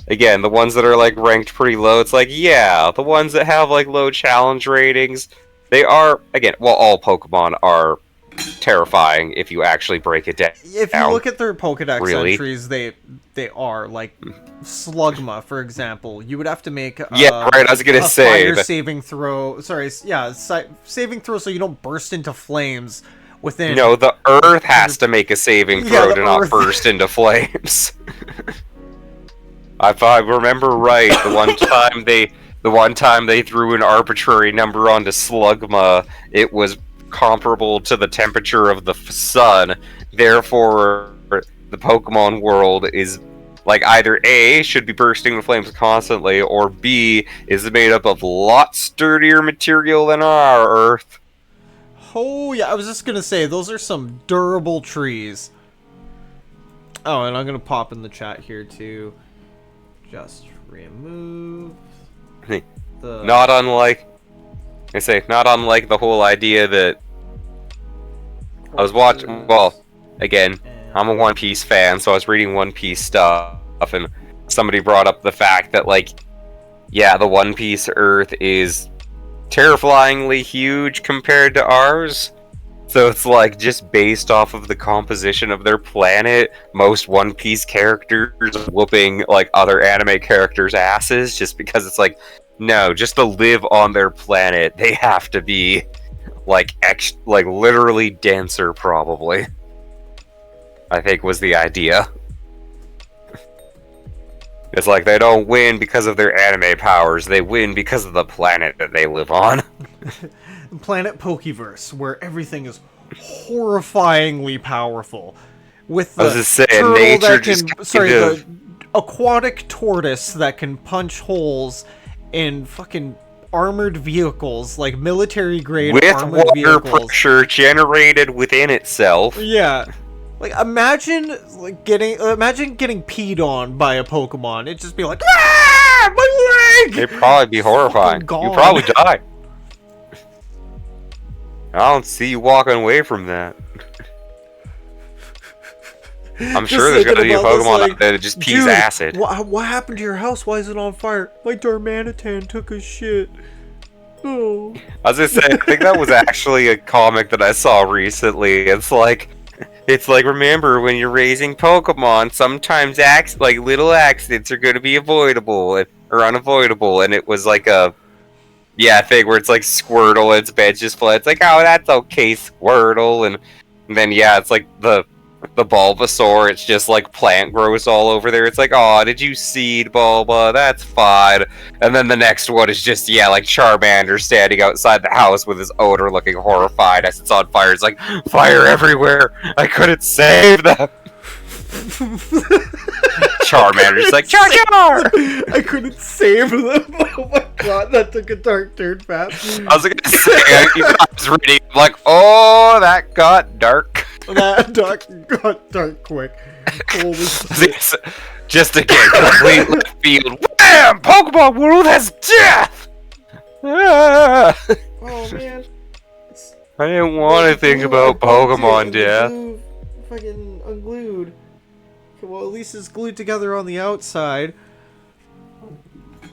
again, the ones that are like ranked pretty low, it's like, yeah, the ones that have like low challenge ratings, they are, again, well, all Pokemon are terrifying if you actually break it down. If you look at their Pokedex entries, they are like Slugma, for example. You would have to make yeah, right. I was gonna say fire saving throw. Sorry, yeah, saving throw so you don't burst into flames within. No, the Earth has to make a saving throw to not burst into flames. If I remember right, the one time they threw an arbitrary number onto Slugma, it was comparable to the temperature of the sun. Therefore, the Pokemon world is like either A, should be bursting with flames constantly, or B, is made up of a lot sturdier material than our Earth. Oh yeah, I was just gonna say, those are some durable trees. Oh, and I'm gonna pop in the chat here too. Just remove the... Not unlike the whole idea that I was watching. Well, again, I'm a One Piece fan, so I was reading One Piece stuff, and somebody brought up the fact that, like, yeah, the One Piece Earth is terrifyingly huge compared to ours. So it's like, just based off of the composition of their planet, most One Piece characters are whooping like other anime characters' asses, just because it's like, no, just to live on their planet, they have to be like literally denser, probably. I think was the idea. It's like they don't win because of their anime powers, they win because of the planet that they live on. Planet Pokeverse, where everything is horrifyingly powerful. With the turtle that can, the aquatic tortoise that can punch holes in fucking armored vehicles, like military grade armored vehicles. With water pressure generated within itself. Yeah. Like, imagine getting peed on by a Pokemon. It'd just be like, ah, my leg! It'd probably be horrifying. You'd probably die. I don't see you walking away from that. I'm sure there's gonna be a Pokemon out there that just pees acid. What happened to your house? Why is it on fire? My Darmanitan took a shit. Oh. I was gonna say, I think that was actually a comic that I saw recently. It's like, remember, when you're raising Pokemon, sometimes little accidents are going to be avoidable or unavoidable, and it was like a thing where it's like Squirtle, its bed's just full. It's like, oh, that's okay, Squirtle, and then it's like the Bulbasaur, it's just like plant grows all over there. It's like, oh, did you seed Bulba? That's fine. And then the next one is just like Charmander standing outside the house with his odor looking horrified as it's on fire. It's like, fire everywhere. I couldn't save them. Charmander's like, Char Char! I couldn't save them. Oh my god, that took a dark turn fast. I was gonna say, I was reading, like, oh, that got dark. That got dark quick. Holy shit. Just to get complete left field. Wham! Pokemon World has death! Ah! Oh man. I didn't want to think about Pokemon death. Fucking unglued. Well, at least it's glued together on the outside.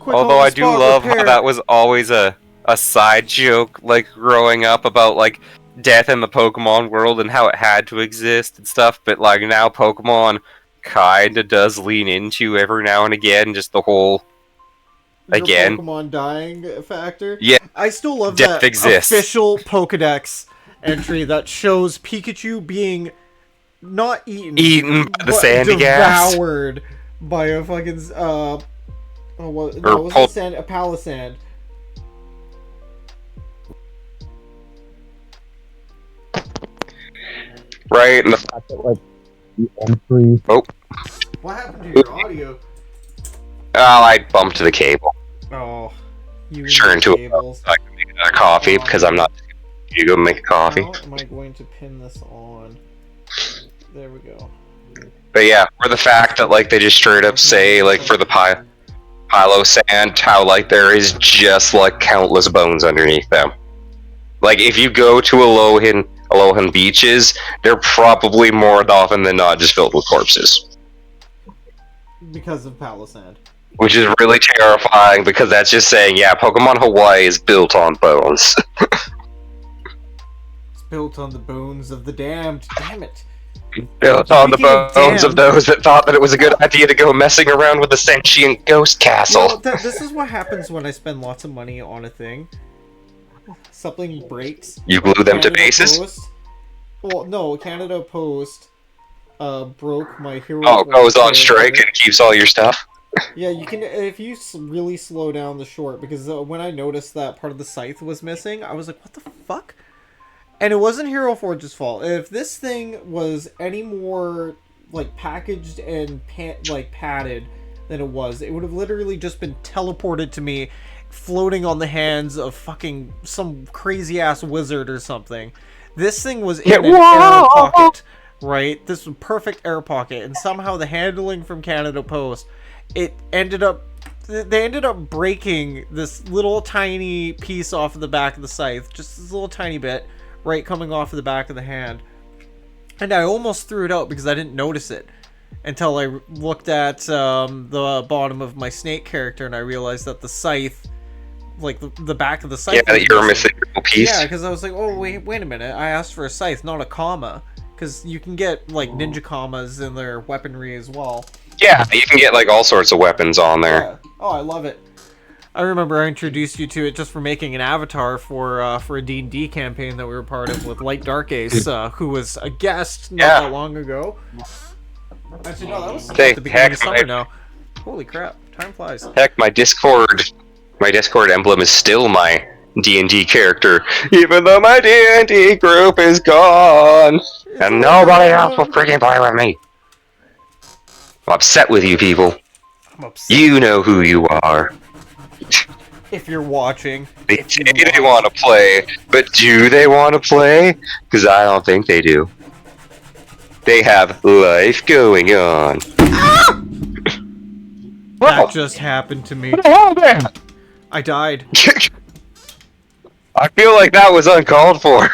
Although I do love how that was always a side joke, like, growing up about, like, death in the Pokemon world and how it had to exist and stuff, but, like, now Pokemon kinda does lean into every now and again, just the whole, again, Pokemon dying factor. Yeah. I still love death that exists. Official Pokedex entry that shows Pikachu being not eaten by the Sandygast. Devoured by a fucking a Palisand. Right, and the fact that, like, the entry... Oh. What happened to your audio? Oh, I bumped the cable. Oh. Sure, into cables. I can make a coffee, because I'm not... You go make a coffee. How am I going to pin this on? There we go. But yeah, or the fact that, like, they just straight up say, like, for the Pilo Sand, how, like, there is just, like, countless bones underneath them. Like, if you go to Alohan beaches, they're probably more often than not just filled with corpses. Because of Palisand. Which is really terrifying, because that's just saying, yeah, Pokemon Hawaii is built on bones. It's built on the bones of the damned. Damn it. Built on the bones of those that thought that it was a good idea to go messing around with the sentient ghost castle. This is what happens when I spend lots of money on a thing. Something breaks. You glue them to bases? Well, no, Canada Post broke my Hero Oh, Forge goes on character. strike and keeps all your stuff? Yeah, you can, if you really slow down the short, because when I noticed that part of the scythe was missing, I was like, what the fuck? And it wasn't Hero Forge's fault. If this thing was any more, like, packaged and, padded than it was, it would have literally just been teleported to me, floating on the hands of fucking some crazy-ass wizard or something. This thing was in an air pocket, right? This was perfect air pocket, and somehow the handling from Canada Post, they ended up breaking this little tiny piece off of the back of the scythe, just this little tiny bit, right, coming off of the back of the hand. And I almost threw it out because I didn't notice it until I looked at the bottom of my snake character, and I realized that the scythe, like the back of the scythe, Yeah, that you're missing a piece. yeah, because I was like, oh, wait a minute, I asked for a scythe, not a comma, because you can get, like, ninja commas in their weaponry as well. Yeah, you can get, like, all sorts of weapons on there. Yeah. Oh, I love it. I remember I introduced you to it just for making an avatar for a D&D campaign that we were part of with Light Dark Ace, who was a guest not that long ago. Actually, no, that was at the beginning of summer now. Holy crap, time flies. Heck, my Discord emblem is still my D&D character, even though my D&D group is gone, and nobody else will freaking play with me. I'm upset with you people. I'm upset. You know who you are. If you're watching. They say they want to play, but do they want to play? Because I don't think they do. They have life going on. That just happened to me. What the hell, man? I died. I feel like that was uncalled for.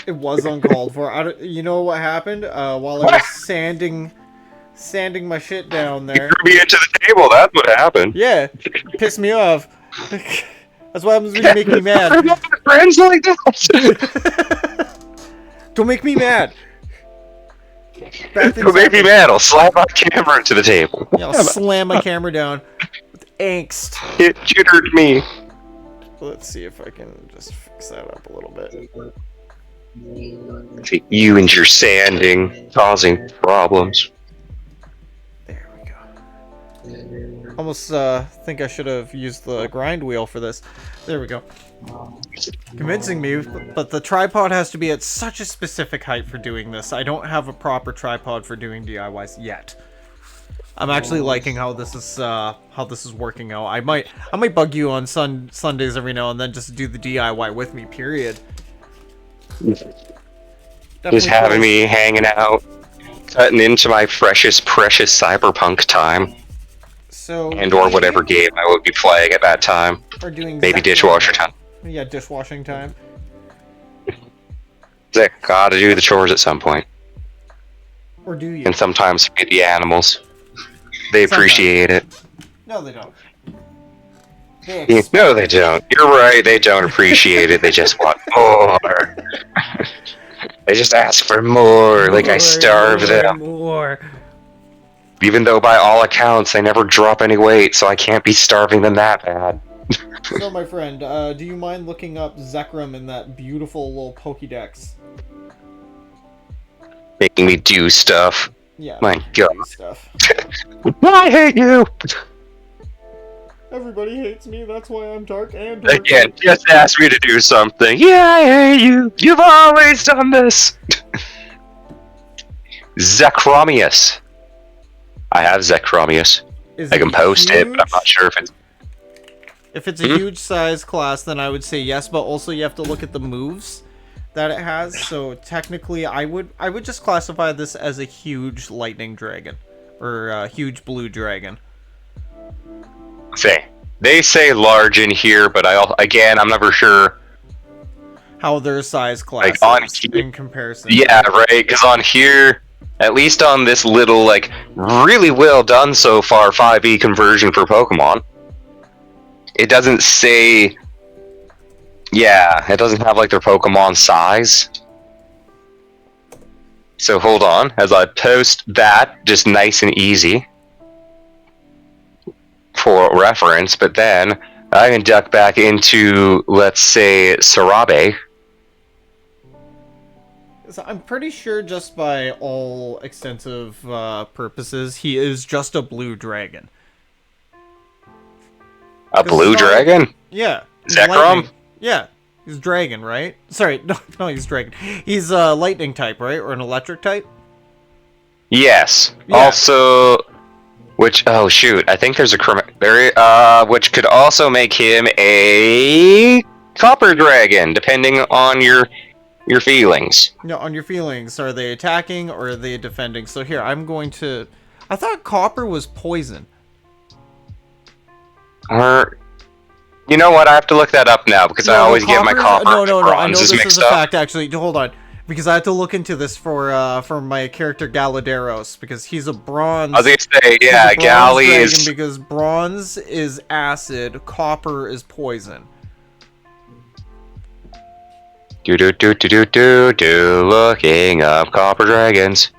It was uncalled for. You know what happened? While I was sanding my shit down there. You threw me into the table, that's what happened. Yeah, pissed me off. That's what happens when you make me mad. I'm not friends like that. Don't make me mad. Don't make me mad, I'll slap my camera into the table. Yeah, I'll slam my camera down with angst. It jittered me. Let's see if I can just fix that up a little bit. You and your sanding causing problems. There we go. Almost think I should have used the grind wheel for this. There we go. Convincing me, but the tripod has to be at such a specific height for doing this. I don't have a proper tripod for doing DIYs yet. I'm actually liking how this is working out. I might bug you on Sundays every now and then just to do the DIY with me. Period. Just having me hanging out, cutting into my precious cyberpunk time. So or whatever game I would be playing at that time. Or doing maybe dishwasher time. Yeah, dishwashing time. Gotta do the chores at some point. Or do you? And sometimes feed the animals. They appreciate it. No, they don't. No, they don't. You're right, they don't appreciate it. They just want more. They just ask for more, like I starve them. More. Even though by all accounts they never drop any weight, so I can't be starving them that bad. So, my friend, do you mind looking up Zekrom in that beautiful little Pokédex? Making me do stuff. Yeah. My God. Stuff. I hate you! Everybody hates me, that's why I'm dark and Again, just ask me to do something. Yeah, I hate you! You've always done this! Zekromius. I have Zekromius. I can post it, but I'm not sure if it's... If it's a huge size class, then I would say yes, but also you have to look at the moves that it has. So technically, I would just classify this as a huge lightning dragon, or a huge blue dragon. They say large in here, but I'm never sure how their size classes in comparison. Yeah, right. Because on here, at least on this little, like, really well done so far 5e conversion for Pokemon, it doesn't say. Yeah, it doesn't have like their Pokemon size. So hold on, as I post that, just nice and easy for reference, but then I can duck back into, let's say, Sarabe. So I'm pretty sure, just by all extensive purposes, he is just a blue dragon. A blue dragon? Yeah. Zekrom? Yeah. He's dragon, right? Sorry, no, he's dragon. He's a lightning type, right? Or an electric type? Yes. Yeah. Also, which, oh shoot, I think there's which could also make him a copper dragon, depending on your feelings. No, on your feelings. Are they attacking or are they defending? So here, I'm going to... I thought copper was poison. Or, you know what? I have to look that up now because I always get my copper and No. I know bronzes this is mixed a up. fact, actually. Hold on. Because I have to look into this for my character Galaderos, because he's a bronze... I was gonna say, yeah, Galley is... Because bronze is acid, copper is poison. Looking up copper dragons.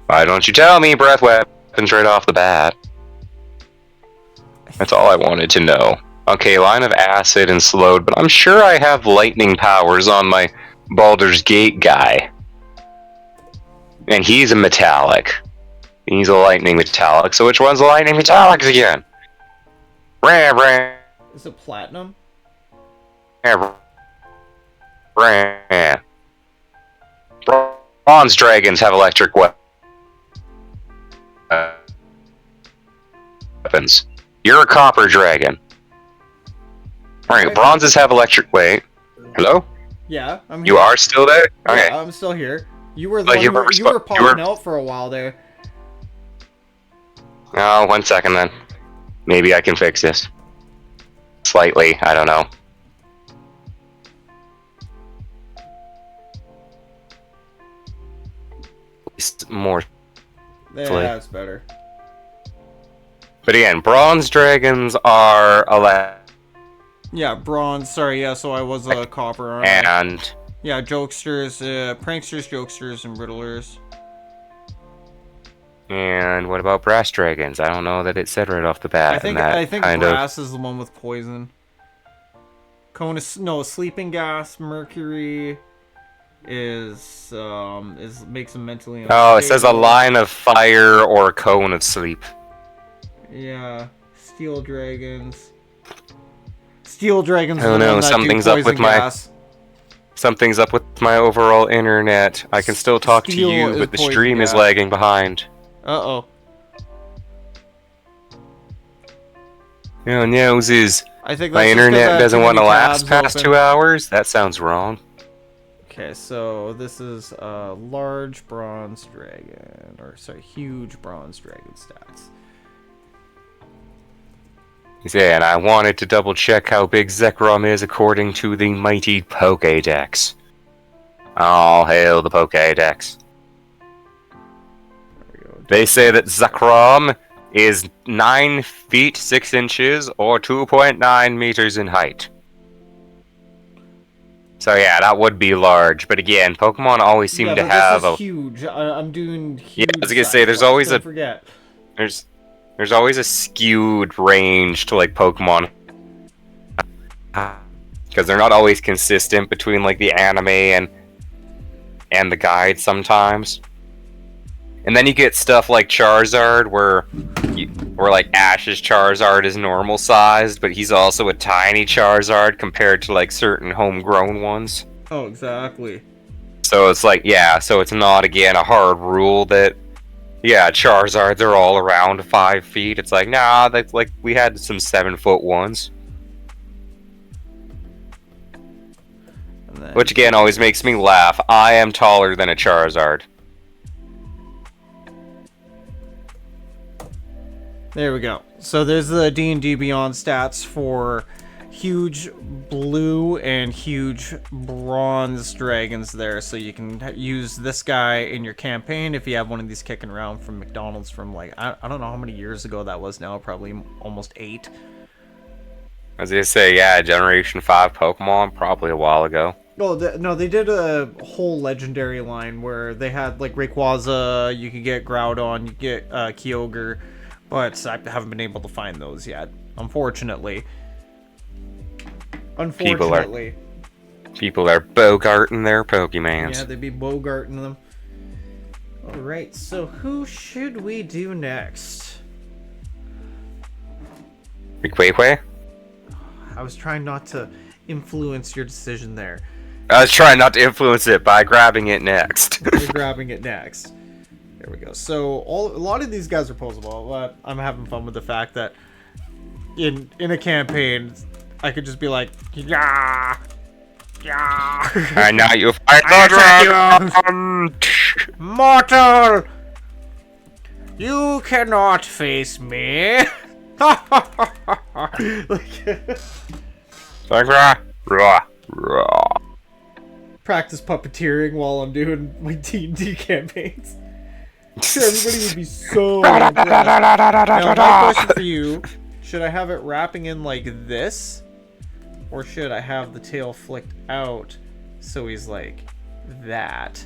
Why don't you tell me breath weapons right off the bat? That's all I wanted to know. Okay, line of acid and slowed, but I'm sure I have lightning powers on my Baldur's Gate guy. And he's a metallic. He's a lightning metallic, so which one's a lightning metallic again? Is it platinum? Bronze dragons have electric weapons. You're a copper dragon. Alright, bronzes have electric... Wait. Hello? Yeah, I'm here. You are still there? Okay. Yeah, I'm still here. You were you were popping out for a while there. Oh, 1 second then. Maybe I can fix this. Slightly, I don't know. More. Yeah, that's better. But again, bronze dragons are Yeah, bronze. Sorry, yeah. So I was a copper. and yeah, jokesters, pranksters, jokesters, and riddlers. And what about brass dragons? I don't know that it said right off the bat. I think brass is the one with poison. Cone is sleeping gas. Mercury is makes him mentally unstable. Oh, it says a line of fire or a cone of sleep. Yeah, steel dragons. Steel dragons. Oh no, something's up with something's up with my overall internet. I can still talk to you, but the stream is lagging behind. Uh-oh. Oh no, Ziz. I think my internet doesn't want to last past 2 hours? That sounds wrong. Okay, so this is a large bronze dragon, or sorry, huge bronze dragon stats. Yeah, and I wanted to double check how big Zekrom is according to the mighty Pokédex. All hail the Pokédex. They say that Zekrom is 9 feet 6 inches or 2.9 meters in height. So yeah, that would be large. But again, Pokemon always seem to have a huge. I'm doing huge. Yeah, I was gonna say there's always don't forget. There's always a skewed range to like Pokemon, because they're not always consistent between like the anime and the guide sometimes. And then you get stuff like Charizard, where like Ash's Charizard is normal sized, but he's also a tiny Charizard compared to like certain homegrown ones. Oh, exactly. So it's like, yeah, so it's not again a hard rule that, yeah, Charizards are all around 5 feet. It's like, nah, that's like we had some 7-foot ones. Which again always makes me laugh. I am taller than a Charizard. There we go. So there's the D&D Beyond stats for huge blue and huge bronze dragons there. So you can use this guy in your campaign if you have one of these kicking around from McDonald's from like, I don't know how many years ago that was now, probably almost 8. I was gonna say, yeah, Generation 5 Pokemon, probably a while ago. Oh, no, they did a whole legendary line where they had like Rayquaza, you could get Groudon, you could get Kyogre. But I haven't been able to find those yet, unfortunately. People are bogarting their Pokemons. Yeah, they'd be bogarting them. Alright, so who should we do next? Quaquay? I was trying not to influence your decision there. I was trying not to influence it by grabbing it next. We're grabbing it next. There we go. So a lot of these guys are posable, but I'm having fun with the fact that in a campaign, I could just be like, yeah, yeah. And now you fight the dragon! Mortal! You cannot face me. Practice puppeteering while I'm doing my D&D campaigns. Everybody would be so impressed. Now, my question for you, should I have it wrapping in like this? Or should I have the tail flicked out so he's like that?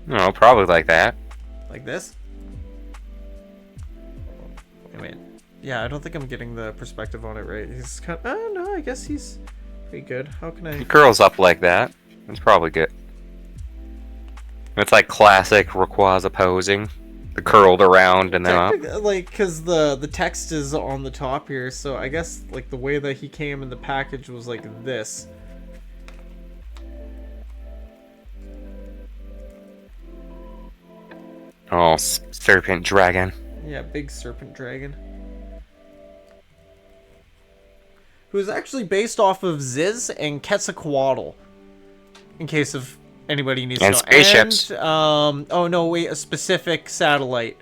No, probably like that. Like this? Wait. Yeah, I don't think I'm getting the perspective on it right. He's kind of... Oh, no, I guess he's pretty good. How can I... He curls up like that. It's probably good. It's like classic Rayquaza posing. The curled around and then up. Like, because the text is on the top here, so I guess, like, the way that he came in the package was like this. Oh, serpent dragon. Yeah, big serpent dragon. Who's actually based off of Ziz and Quetzalcoatl. In case of anybody needs to know. Spaceships. And, oh no, wait, a specific satellite.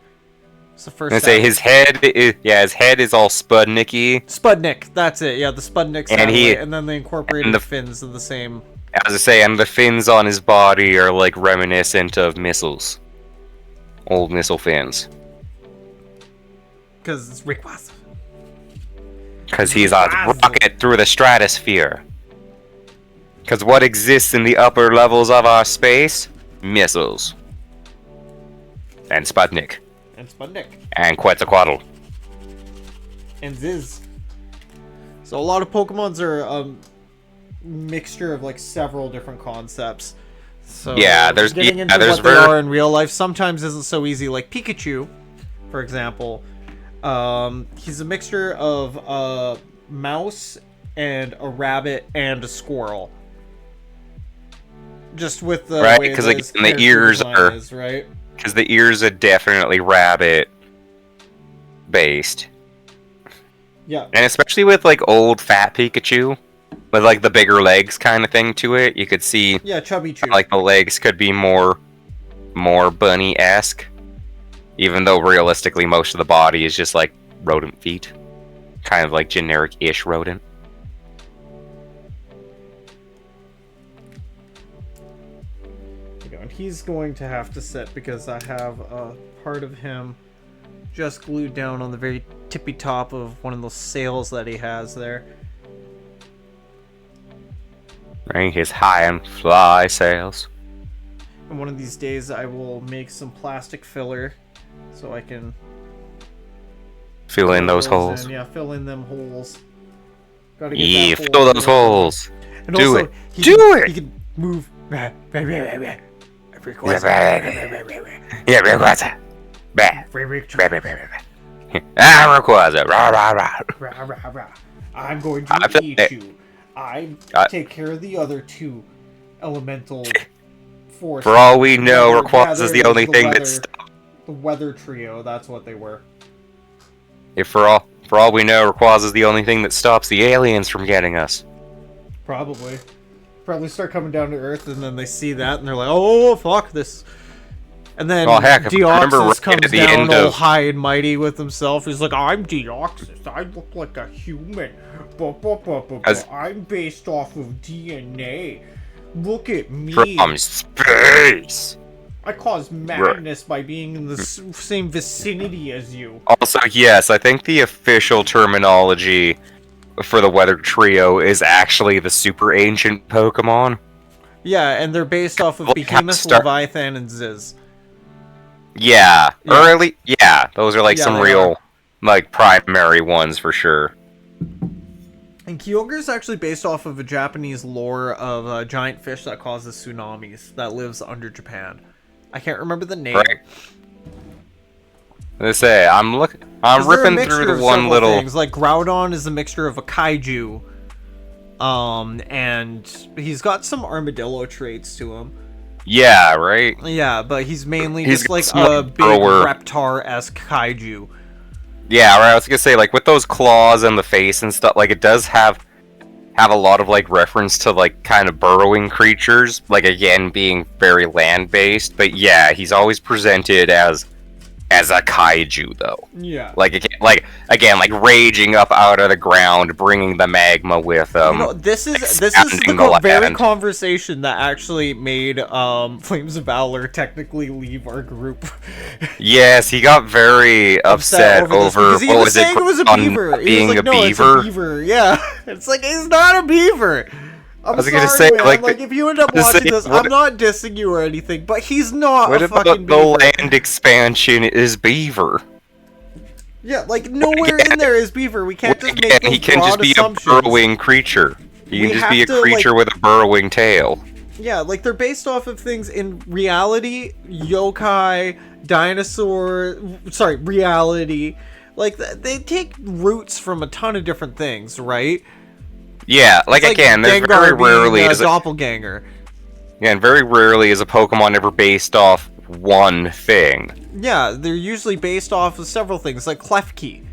It's the first I say his head is all Spudniky. Sputnik, that's it, yeah, the Sputnik satellite. And then they incorporated the the fins of the same... As I say, and the fins on his body are like reminiscent of missiles. Old missile fins. Because it's Rayquaza. Because he's a rocket through the stratosphere. Because what exists in the upper levels of our space? Missiles. And Sputnik. And Sputnik. And Quetzalcoatl. And Ziz. So a lot of Pokemons are a mixture of like several different concepts. So yeah, there's getting into what they are in real life sometimes isn't so easy. Like Pikachu, for example, he's a mixture of a mouse and a rabbit and a squirrel. Just with the right, way because the ears are right. Because the ears are definitely rabbit based. Yeah, and especially with like old fat Pikachu. With like the bigger legs kind of thing to it, you could see chubby chew. Like the legs could be more bunny-esque, even though realistically most of the body is just like rodent feet, kind of like generic-ish rodent. And he's going to have to sit because I have a part of him just glued down on the very tippy top of one of those sails that he has there. Right, his high and fly sails. And one of these days I will make some plastic filler so I can fill in those holes. Yeah, fill in them holes. Gotta get fill those holes. And do also, it. He can move. Rayquaza. I'm going to eat you. I take care of the other two elemental forces. For all we know, Rayquaza is the only thing that stopped. The weather trio, that's what they were. If for all we know, Rayquaza is the only thing that stops the aliens from getting us. Probably start coming down to Earth, and then they see that, and they're like, "Oh fuck this!" And then Deoxys comes down all high and mighty with himself. He's like, "I'm Deoxys. I look like a human. I'm based off of DNA. Look at me. From space. I cause madness by being in the same vicinity as you." Also, yes, I think the official terminology for the weather trio is actually the super ancient Pokemon. Yeah, and they're based off of Behemoth, Leviathan, and Ziz. Yeah, those are like some real, like, primary ones for sure. And Kyogre is actually based off of a Japanese lore of a giant fish that causes tsunamis that lives under Japan. I can't remember the name. Right. Let's say I'm ripping through the one little things. Like Groudon is a mixture of a kaiju, and he's got some armadillo traits to him. Yeah, right. Yeah, but he's mainly He's just like got a big Reptar-esque kaiju. Yeah, right. I was gonna say, like, with those claws and the face and stuff, like, it does have a lot of, like, reference to, like, kind of burrowing creatures, like, again, being very land-based, but yeah, he's always presented as a kaiju, though. Yeah. Like, again, like, raging up out of the ground, bringing the magma with him. You know, this is the very conversation that actually made Flames of Valor technically leave our group. Yes, he got very upset over what was it? It was a beaver. Being a beaver. It's a beaver. Yeah, it's like he's not a beaver. I was gonna say, man. Like, if you end up watching this, I'm not dissing you or anything, but he's not a fucking beaver. What about the land expansion is beaver? Yeah, like, nowhere in there is beaver. We can't just make those he can just be assumptions. A burrowing creature. He can just be a creature with a burrowing tail. Yeah, like, they're based off of things in reality, yokai, reality. Like, they take roots from a ton of different things, right? Yeah, like again, there's very rarely is a doppelganger. Yeah, and very rarely is a Pokemon ever based off one thing. Yeah, they're usually based off of several things, like Klefki,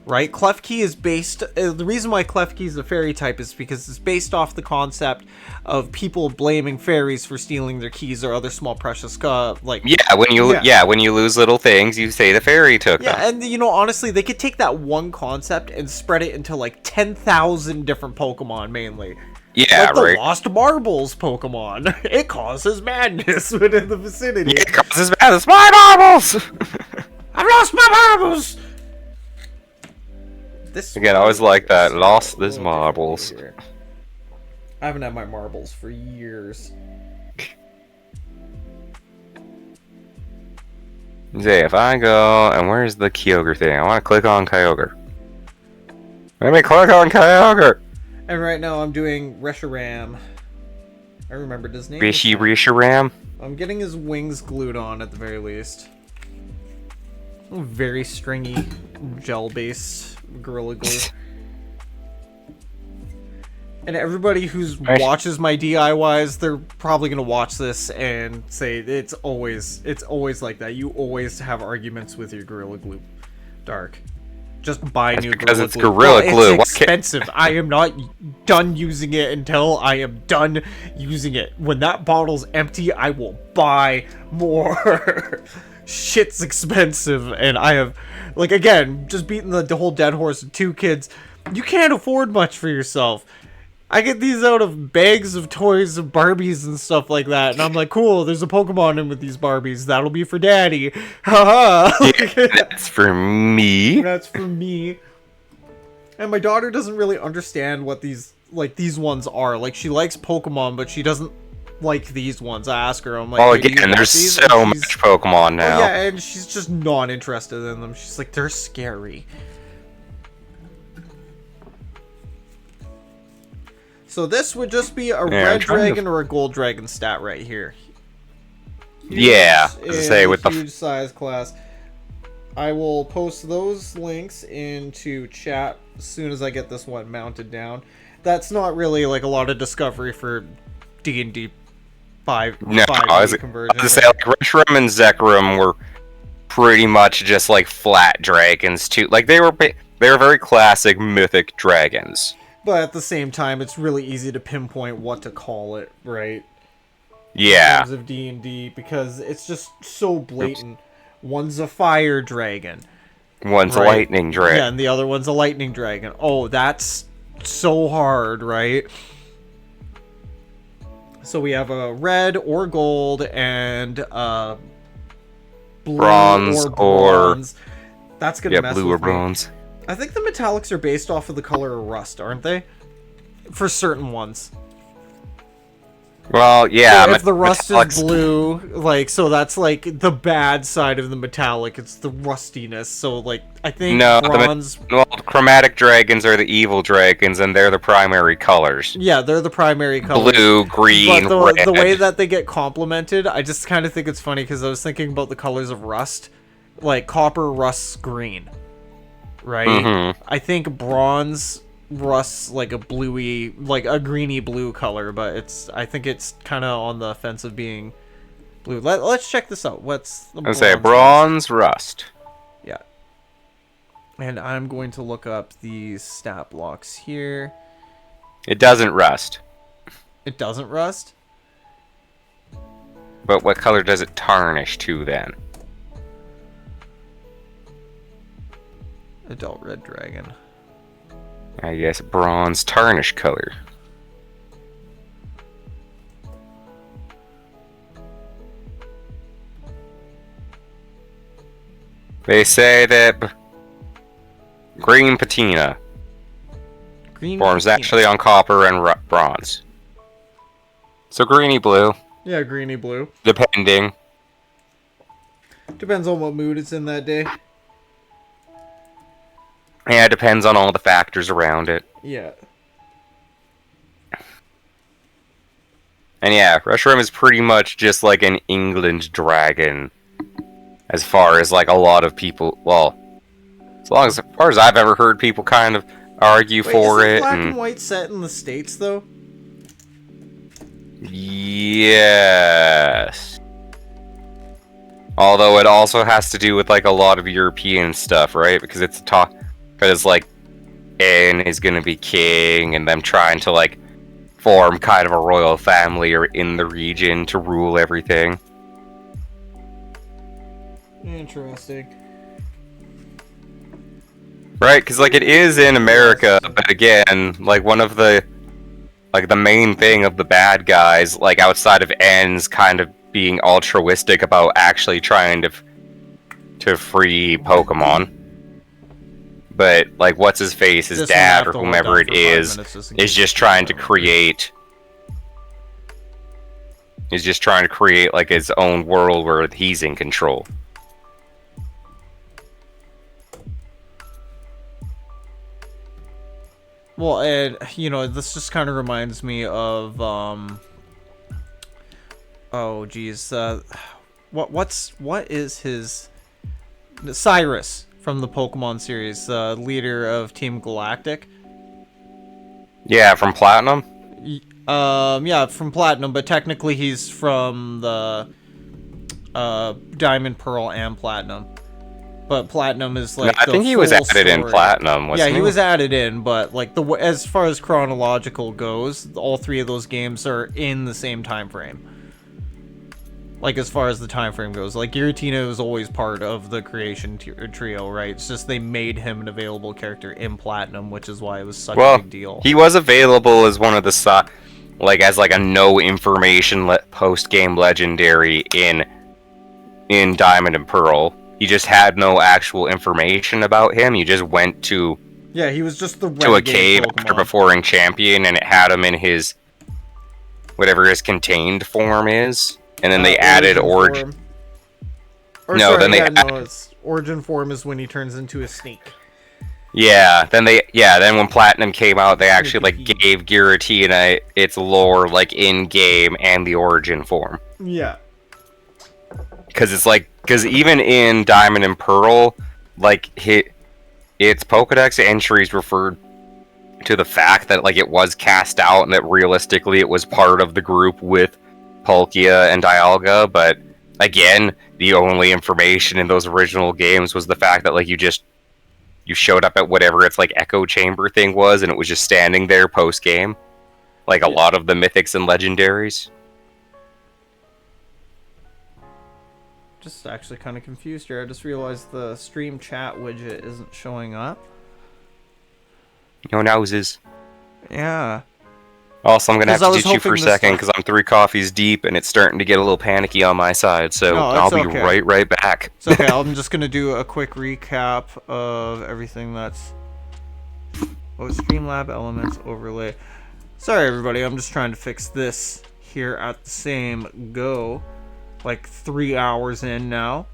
right? Klefki is based... the reason why Klefki is a fairy type is because it's based off the concept of people blaming fairies for stealing their keys or other small precious... when you lose little things, you say the fairy took them. Yeah, and you know, honestly, they could take that one concept and spread it into like 10,000 different Pokemon, mainly. Yeah, like the Lost Marbles Pokemon. It causes madness within the vicinity. It causes madness. My marbles! I've lost my marbles! Again, I always like that. Lost these marbles. I haven't had my marbles for years. See, if I go, and where's the Kyogre thing? I want to click on Kyogre. Let me click on Kyogre! And right now I'm doing Reshiram. I remembered his name. Reshiram? I'm getting his wings glued on at the very least. Very stringy, gel-based Gorilla Glue. And everybody who watches my DIYs, they're probably gonna watch this and say it's always like that. You always have arguments with your Gorilla Glue, Dark. Just buy new Gorilla Glue. Gorilla Glue. It's expensive. I am not done using it until I am done using it. When that bottle's empty, I will buy more. Shit's expensive, and I have, like, again, just beating the whole dead horse of 2 kids. You can't afford much for yourself. I get these out of bags of toys of Barbies and stuff like that, and I'm like, cool, there's a Pokemon in with these Barbies. That'll be for Daddy. Haha. Yeah, that's for me. That's for me. And my daughter doesn't really understand what these ones are. Like, she likes Pokemon, but she doesn't like these ones. I ask her, I'm like, well, again, there's so much Pokemon now. Yeah, and she's just not interested in them. She's like, they're scary. So this would just be a red dragon or a gold dragon stat right here. Yeah, say with the huge size class. I will post those links into chat as soon as I get this one mounted down. That's not really like a lot of discovery for D&D 5 conversion. I was say, like, Reshiram and Zekrom were pretty much just like flat dragons too. Like they were very classic mythic dragons. But at the same time, it's really easy to pinpoint what to call it, right? Yeah. In terms of D&D, because it's just so blatant. One's a fire dragon. One's a lightning dragon. Yeah, and the other one's a lightning dragon. Oh, that's so hard, right? So we have a red or gold and blue bronze or bronze. That's gonna mess blue with or bronze. Me. I think the metallics are based off of the color of rust, aren't they? For certain ones. Well, yeah. If the rust is metallics- blue, like, so that's like the bad side of the metallic. It's the rustiness. So like, I think No, bronze. Well, chromatic dragons are the evil dragons, and they're the primary colors. Yeah, they're the primary colors. Blue, green, But red. the way that they get complemented, I just kind of think it's funny because I was thinking about the colors of rust. Like, copper rusts green, right? Mm-hmm. I think bronze rusts like a bluey, like a greeny blue color, but I think it's kind of on the fence of being blue. Let's check this out. What's the bronze rust. Yeah. And I'm going to look up these stat blocks here. It doesn't rust. It doesn't rust? But what color does it tarnish to then? Adult red dragon. I guess bronze tarnish color. They say that green patina forms naturally on copper and bronze. So greeny blue, Yeah, greeny blue. depending. Depends on what mood it's in that day. Yeah, it depends on all the factors around it. Yeah. And yeah, Reshiram is pretty much just like an England dragon. As far as like a lot of people, well, as far as I've ever heard people kind of argue for is it. Black and white set in the States though? Yes. Although it also has to do with like a lot of European stuff, right? Because because like N is gonna be king, and them trying to like form kind of a royal family or in the region to rule everything. Interesting. Right, because like it is in America, but again, like one of the main thing of the bad guys, like outside of N's kind of being altruistic about actually trying to free Pokemon. But like, what's his face, his dad or whomever it is just trying to create. He's just trying to create like his own world where he's in control. Well, and you know, this just kind of reminds me of oh geez, what is his Cyrus from the Pokemon series, leader of Team Galactic? Yeah, from Platinum. Yeah, from Platinum, but technically he's from the Diamond, Pearl, and Platinum. But Platinum is like I think he was added in Platinum, wasn't he? Yeah, he was added in, but like as far as chronological goes, all three of those games are in the same time frame. Like as far as the time frame goes, like Giratina was always part of the creation trio, right? It's just they made him an available character in Platinum, which is why it was such a big deal. He was available as one of the as like a no information post game legendary in Diamond and Pearl. He just had no actual information about him. You just went to he was just the to a cave Pokemon. after beforing champion, and it had him in his whatever his contained form is, and then they added origin. His origin form is when he turns into a snake. Yeah, then when Platinum came out, they actually like gave Giratina its lore like in game and the origin form. Yeah. Because even in Diamond and Pearl, like its Pokedex entries referred to the fact that like it was cast out and that realistically it was part of the group with Palkia and Dialga, but again, the only information in those original games was the fact that like you showed up at whatever its like echo chamber thing was, and it was just standing there post game, like a lot of the mythics and legendaries. Just actually kind of confused here. I just realized the stream chat widget isn't showing up. No noses. Yeah. Also, I'm gonna have to ditch you for a second because I'm 3 coffees deep and it's starting to get a little panicky on my side. So I'll be right back. It's okay. I'm just gonna do a quick recap of everything that's Streamlab Elements overlay. Sorry, everybody. I'm just trying to fix this here at the same go. Like 3 hours in now.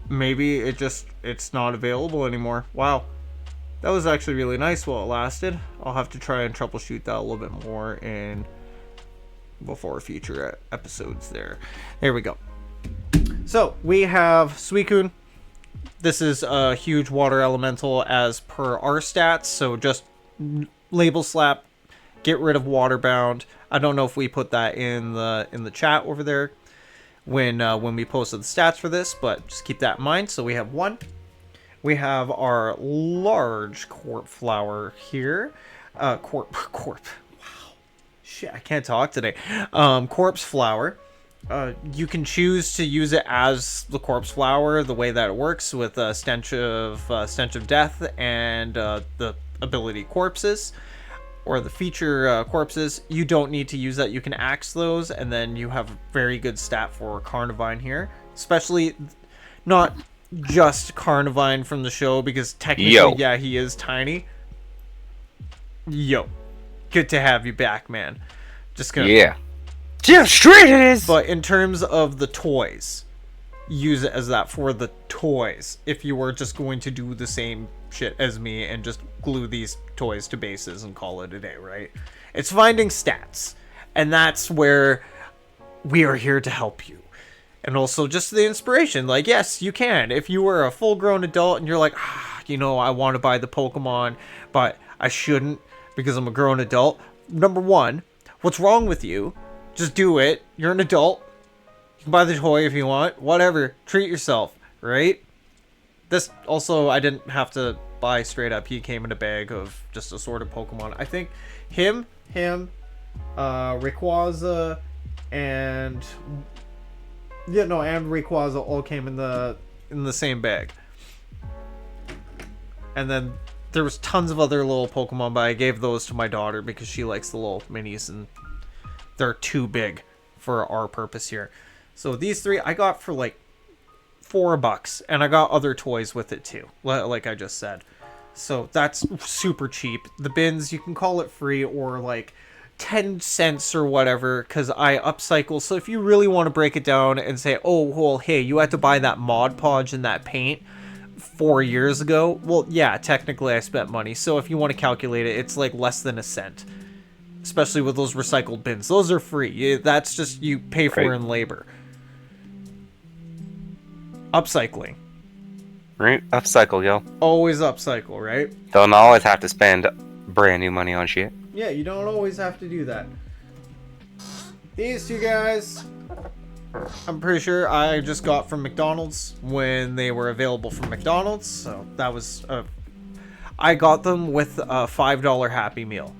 Maybe it's not available anymore. Wow. That was actually really nice while it lasted. I'll have to try and troubleshoot that a little bit more in before future episodes there. There we go. So, we have Suicune. This is a huge water elemental as per our stats, so just label slap, get rid of waterbound. I don't know if we put that in the chat over there when we posted the stats for this, but just keep that in mind. So we have 1. We have our large Corp flower here. Corp. Wow. Shit, I can't talk today. Corpse flower. You can choose to use it as the corpse flower, the way that it works with stench of death and the ability corpses, or the feature corpses. You don't need to use that. You can axe those, and then you have a very good stat for Carnivine here, especially not just Carnivine from the show, because technically, yeah, he is tiny. Yo, good to have you back, man. Just gonna Straight it is. But in terms of the toys, use it as that for the toys. If you were just going to do the same shit as me and just glue these toys to bases and call it a day, right? It's finding stats, and that's where we are here to help you. And also just the inspiration. Like, yes, you can. If you were a full-grown adult and you're like, I want to buy the Pokemon, but I shouldn't because I'm a grown adult. Number 1, what's wrong with you? Just do it. You're an adult. You can buy the toy if you want. Whatever. Treat yourself, right? This also, I didn't have to buy straight up. He came in a bag of just assorted Pokemon. I think him, Rayquaza, and Rayquaza all came in the same bag. And then there was tons of other little Pokemon, but I gave those to my daughter because she likes the little minis and they're too big for our purpose here. So these 3 I got for like $4, and I got other toys with it too, like I just said. So that's super cheap. The bins, you can call it free or like 10 cents or whatever, because I upcycle. So if you really want to break it down and say, oh, well, hey, you had to buy that Mod Podge and that paint 4 years ago. Well, yeah, technically I spent money. So if you want to calculate it, it's like less than a cent. Especially with those recycled bins. Those are free. That's just you pay for in labor. Upcycling. Right? Upcycle, yo. Always upcycle, right? Don't always have to spend brand new money on shit. Yeah, you don't always have to do that. These 2 guys, I'm pretty sure I just got from McDonald's when they were available from McDonald's. So that was... I got them with a $5 Happy Meal.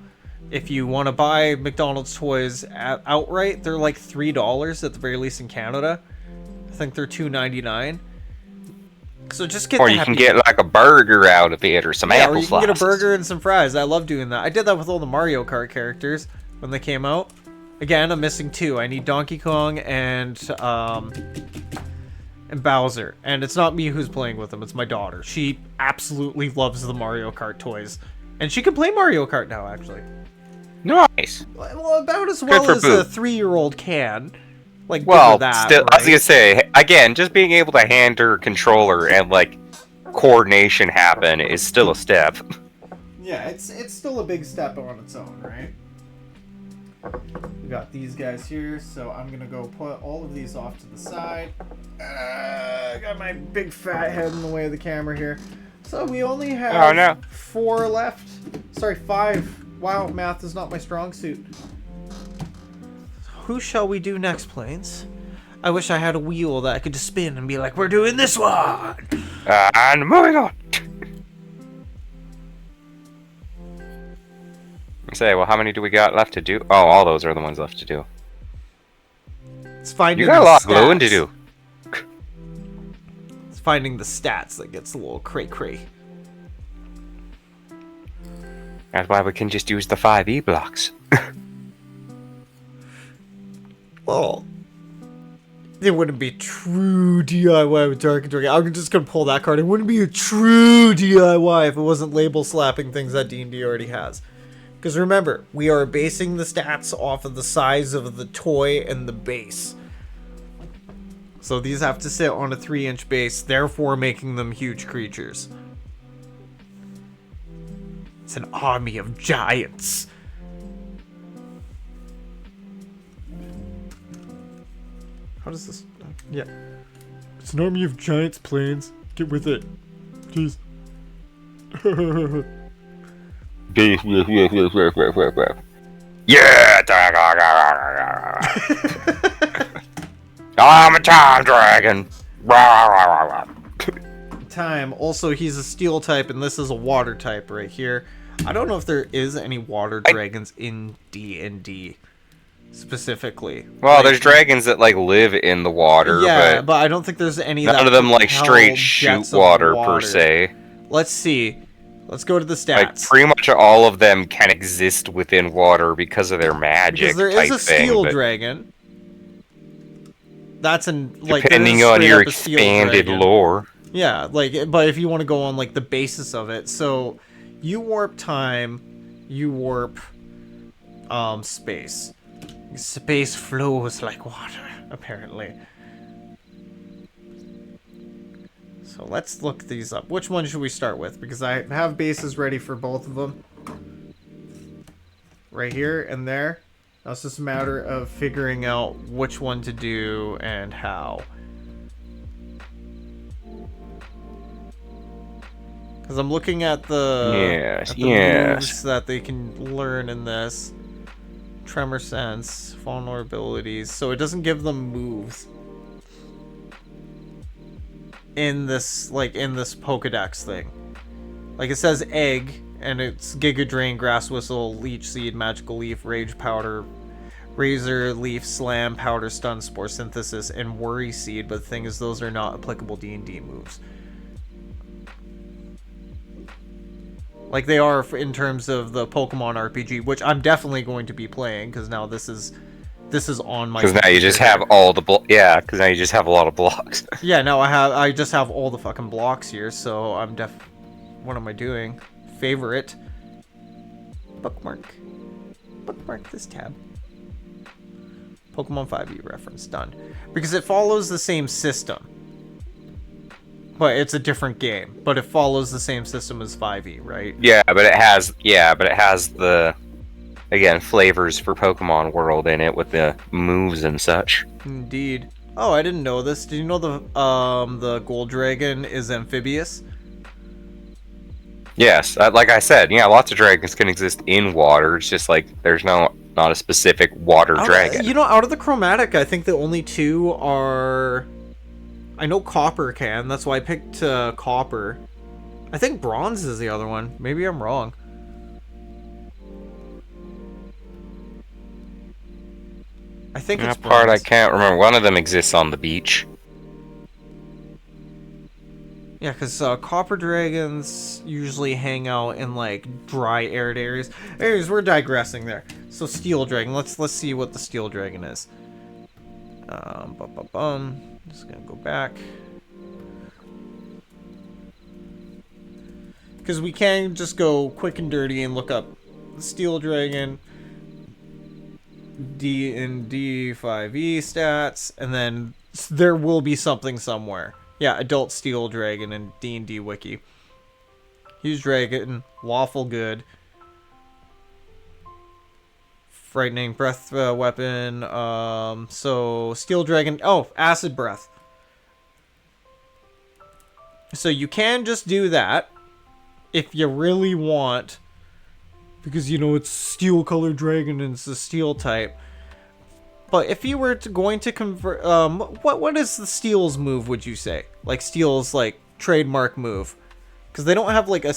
If you want to buy McDonald's toys outright, they're like $3 at the very least in Canada. I think they're $2.99. So just get. Or you can get like a burger out of it, or some apple or you slices. can get a burger and some fries. I love doing that. I did that with all the Mario Kart characters when they came out. Again, I'm missing 2. I need Donkey Kong and Bowser. And it's not me who's playing with them. It's my daughter. She absolutely loves the Mario Kart toys, and she can play Mario Kart now, actually. Nice. Well, about as well as a 3-year-old can. Like, well, that, still, right? I was gonna say, again, just being able to hand her a controller and like coordination happen is still a step. Yeah, it's still a big step on its own, right? We got these guys here, so I'm gonna go put all of these off to the side. I got my big fat head in the way of the camera here. So we only have 4 left. Sorry, 5. Wow, math is not my strong suit. Who shall we do next, Plains? I wish I had a wheel that I could just spin and be like, we're doing this one! And moving on! Say, well, how many do we got left to do? Oh, all those are the ones left to do. It's finding you got a lot of gluing to do. It's finding the stats that gets a little cray-cray. That's why we can just use the 5e blocks. Well, It wouldn't be true DIY with Darkndorky. I'm just gonna pull that card. It wouldn't be a true DIY if it wasn't label slapping things that D&D already has. Because remember, we are basing the stats off of the size of the toy and the base. So these have to sit on a 3-inch base, therefore making them huge creatures. It's an army of giants. How does this... Yeah. It's an army of giants, Plains. Get with it. Jeez. Yeah! I'm a time dragon! Time. Also, he's a steel type, and this is a water type right here. I don't know if there is any water dragons in D&D. Specifically. Well, like, there's dragons that like live in the water, yeah, but I don't think there's any. None of them like straight shoot water per se. Let's see. Let's go to the stats. Like pretty much all of them can exist within water because of their magic. Because there is a steel dragon. That's in like depending on your expanded lore. Yeah, like but if you want to go on like the basis of it, so you warp time, you warp space. Space flows like water, apparently. So let's look these up. Which one should we start with? Because I have bases ready for both of them. Right here and there. Now it's just a matter of figuring out which one to do and how. Because I'm looking at the, moves that they can learn in this. Tremor sense, vulnerabilities, so it doesn't give them moves in this Pokedex thing. Like it says egg, and it's Giga Drain, Grass Whistle, Leech Seed, Magical Leaf, Rage Powder, Razor Leaf, Slam, Powder, Stun, Spore Synthesis, and Worry Seed. But the thing is, those are not applicable D&D moves. Like they are in terms of the Pokemon RPG, which I'm definitely going to be playing because now this is on my. Because now you just have all the because now you just have a lot of blocks. Yeah, now I just have all the fucking blocks here, so I'm What am I doing? Favorite. Bookmark this tab. Pokemon 5e reference done because it follows the same system. But it's a different game. But it follows the same system as 5e, right? Yeah, but it has the again flavors for Pokemon World in it with the moves and such. Indeed. Oh, I didn't know this. Did you know the Gold Dragon is amphibious? Yes, like I said, yeah, lots of dragons can exist in water. It's just like there's not a specific water dragon. You know, out of the chromatic, I think the only two are. I know Copper can, that's why I picked Copper. I think Bronze is the other one. Maybe I'm wrong. I think it's Bronze. I Bronze. can't remember. One of them exists on the beach. Yeah, because Copper Dragons usually hang out in, like, dry, arid areas. Anyways, we're digressing there. So, Steel Dragon. Let's see what the Steel Dragon is. Just gonna go back. Because we can just go quick and dirty and look up the Steel Dragon, D&D 5e stats, and then there will be something somewhere. Yeah, Adult Steel Dragon and D&D Wiki. Huge Dragon, Lawful Good, Frightening Breath Weapon, so Steel Dragon, Acid Breath. So you can just do that if you really want, because you know it's Steel Colored Dragon and it's a Steel type. But if you were going to convert, what is the Steel's move, would you say? Like Steel's like trademark move, because they don't have like they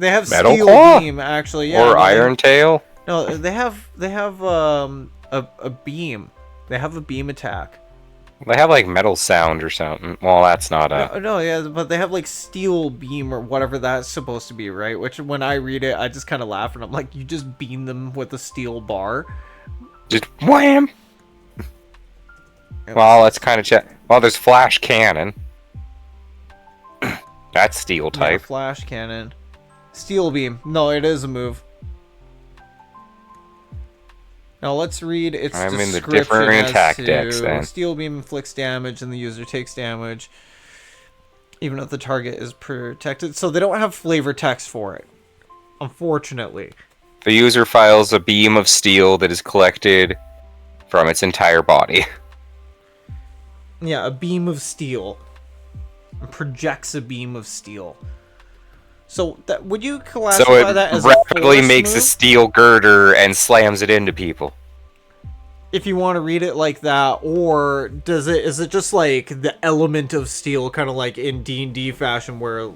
have Metal Steel Claw? Beam actually, yeah, or Iron Tail. No, they have a beam. They have a beam attack. They have like Metal Sound or something. Well, that's not a. No, yeah, but they have like Steel Beam or whatever that's supposed to be, right? Which when I read it, I just kind of laugh and I'm like, you just beam them with a steel bar. Just wham! Well, let's kind of check. Well, there's flash cannon. That's steel Yeah, type. flash cannon. Steel beam. No, it is a move. Now let's read its I'm in the description different as attack to decks, then. Steel beam inflicts damage and the user takes damage, even if the target is protected. So they don't have flavor text for it, unfortunately. The user files a beam of steel that is collected from its entire body. Yeah, a beam of steel. It projects a beam of steel. So that would you classify So it that as rapidly a force makes move? a steel girder and slams it into people. If you want to read it like that, or is it just like the element of steel, kind of like in D&D fashion, where,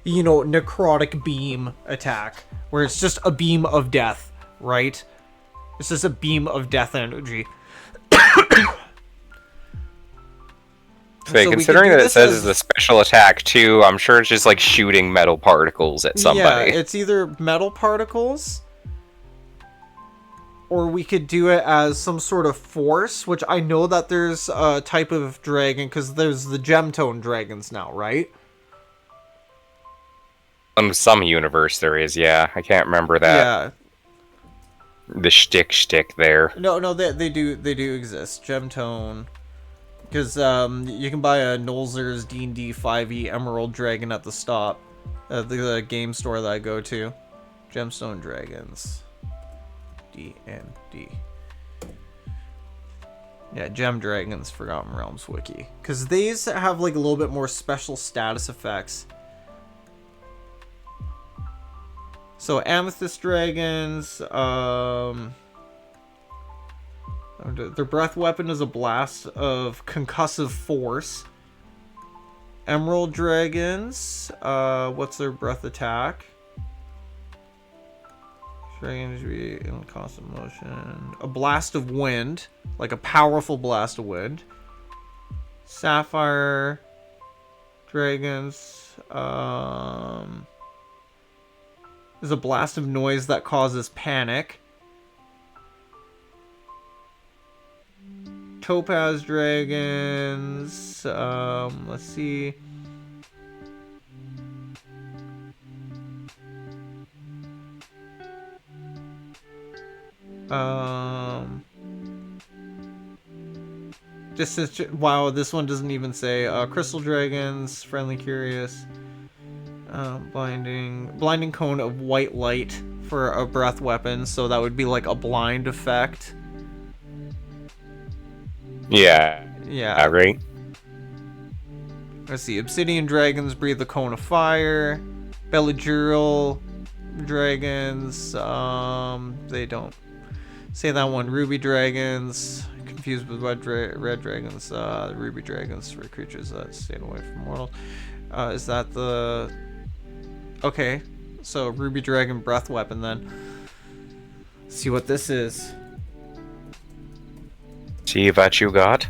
you know, necrotic beam attack, where it's just a beam of death, right? It's just a beam of death energy. So we considering could do that it this says as- it's a special attack too, I'm sure it's just like shooting metal particles at somebody. Yeah, it's either metal particles, or we could do it as some sort of force, which I know that there's a type of dragon, because there's the gemtone dragons now, right? Some universe there is, yeah. I can't remember that. Yeah. The shtick there. No, they do exist. Gemtone. Because you can buy a WOWZERS D&D 5e Emerald Dragon at the stop. The game store that I go to. Gemstone Dragons. D&D. Yeah, Gem Dragons Forgotten Realms wiki. Because these have like a little bit more special status effects. So Amethyst Dragons, their breath weapon is a blast of concussive force. Emerald Dragons, what's their breath attack? Dragons should be in constant motion. A blast of wind, like a powerful blast of wind. Sapphire Dragons, is a blast of noise that causes panic. Topaz Dragons, let's see. Wow, this one doesn't even say. Crystal Dragons, Friendly Curious. Blinding cone of white light for a breath weapon, so that would be like a blind effect. Yeah. Yeah. Right. Let's see. Obsidian Dragons breathe a cone of fire. Belligeril Dragons, they don't say that one. Ruby Dragons, confused with red dragons. Ruby Dragons for creatures that stay away from mortals. Is that the... Okay, so Ruby Dragon breath weapon then. Let's see what this is. See what you got.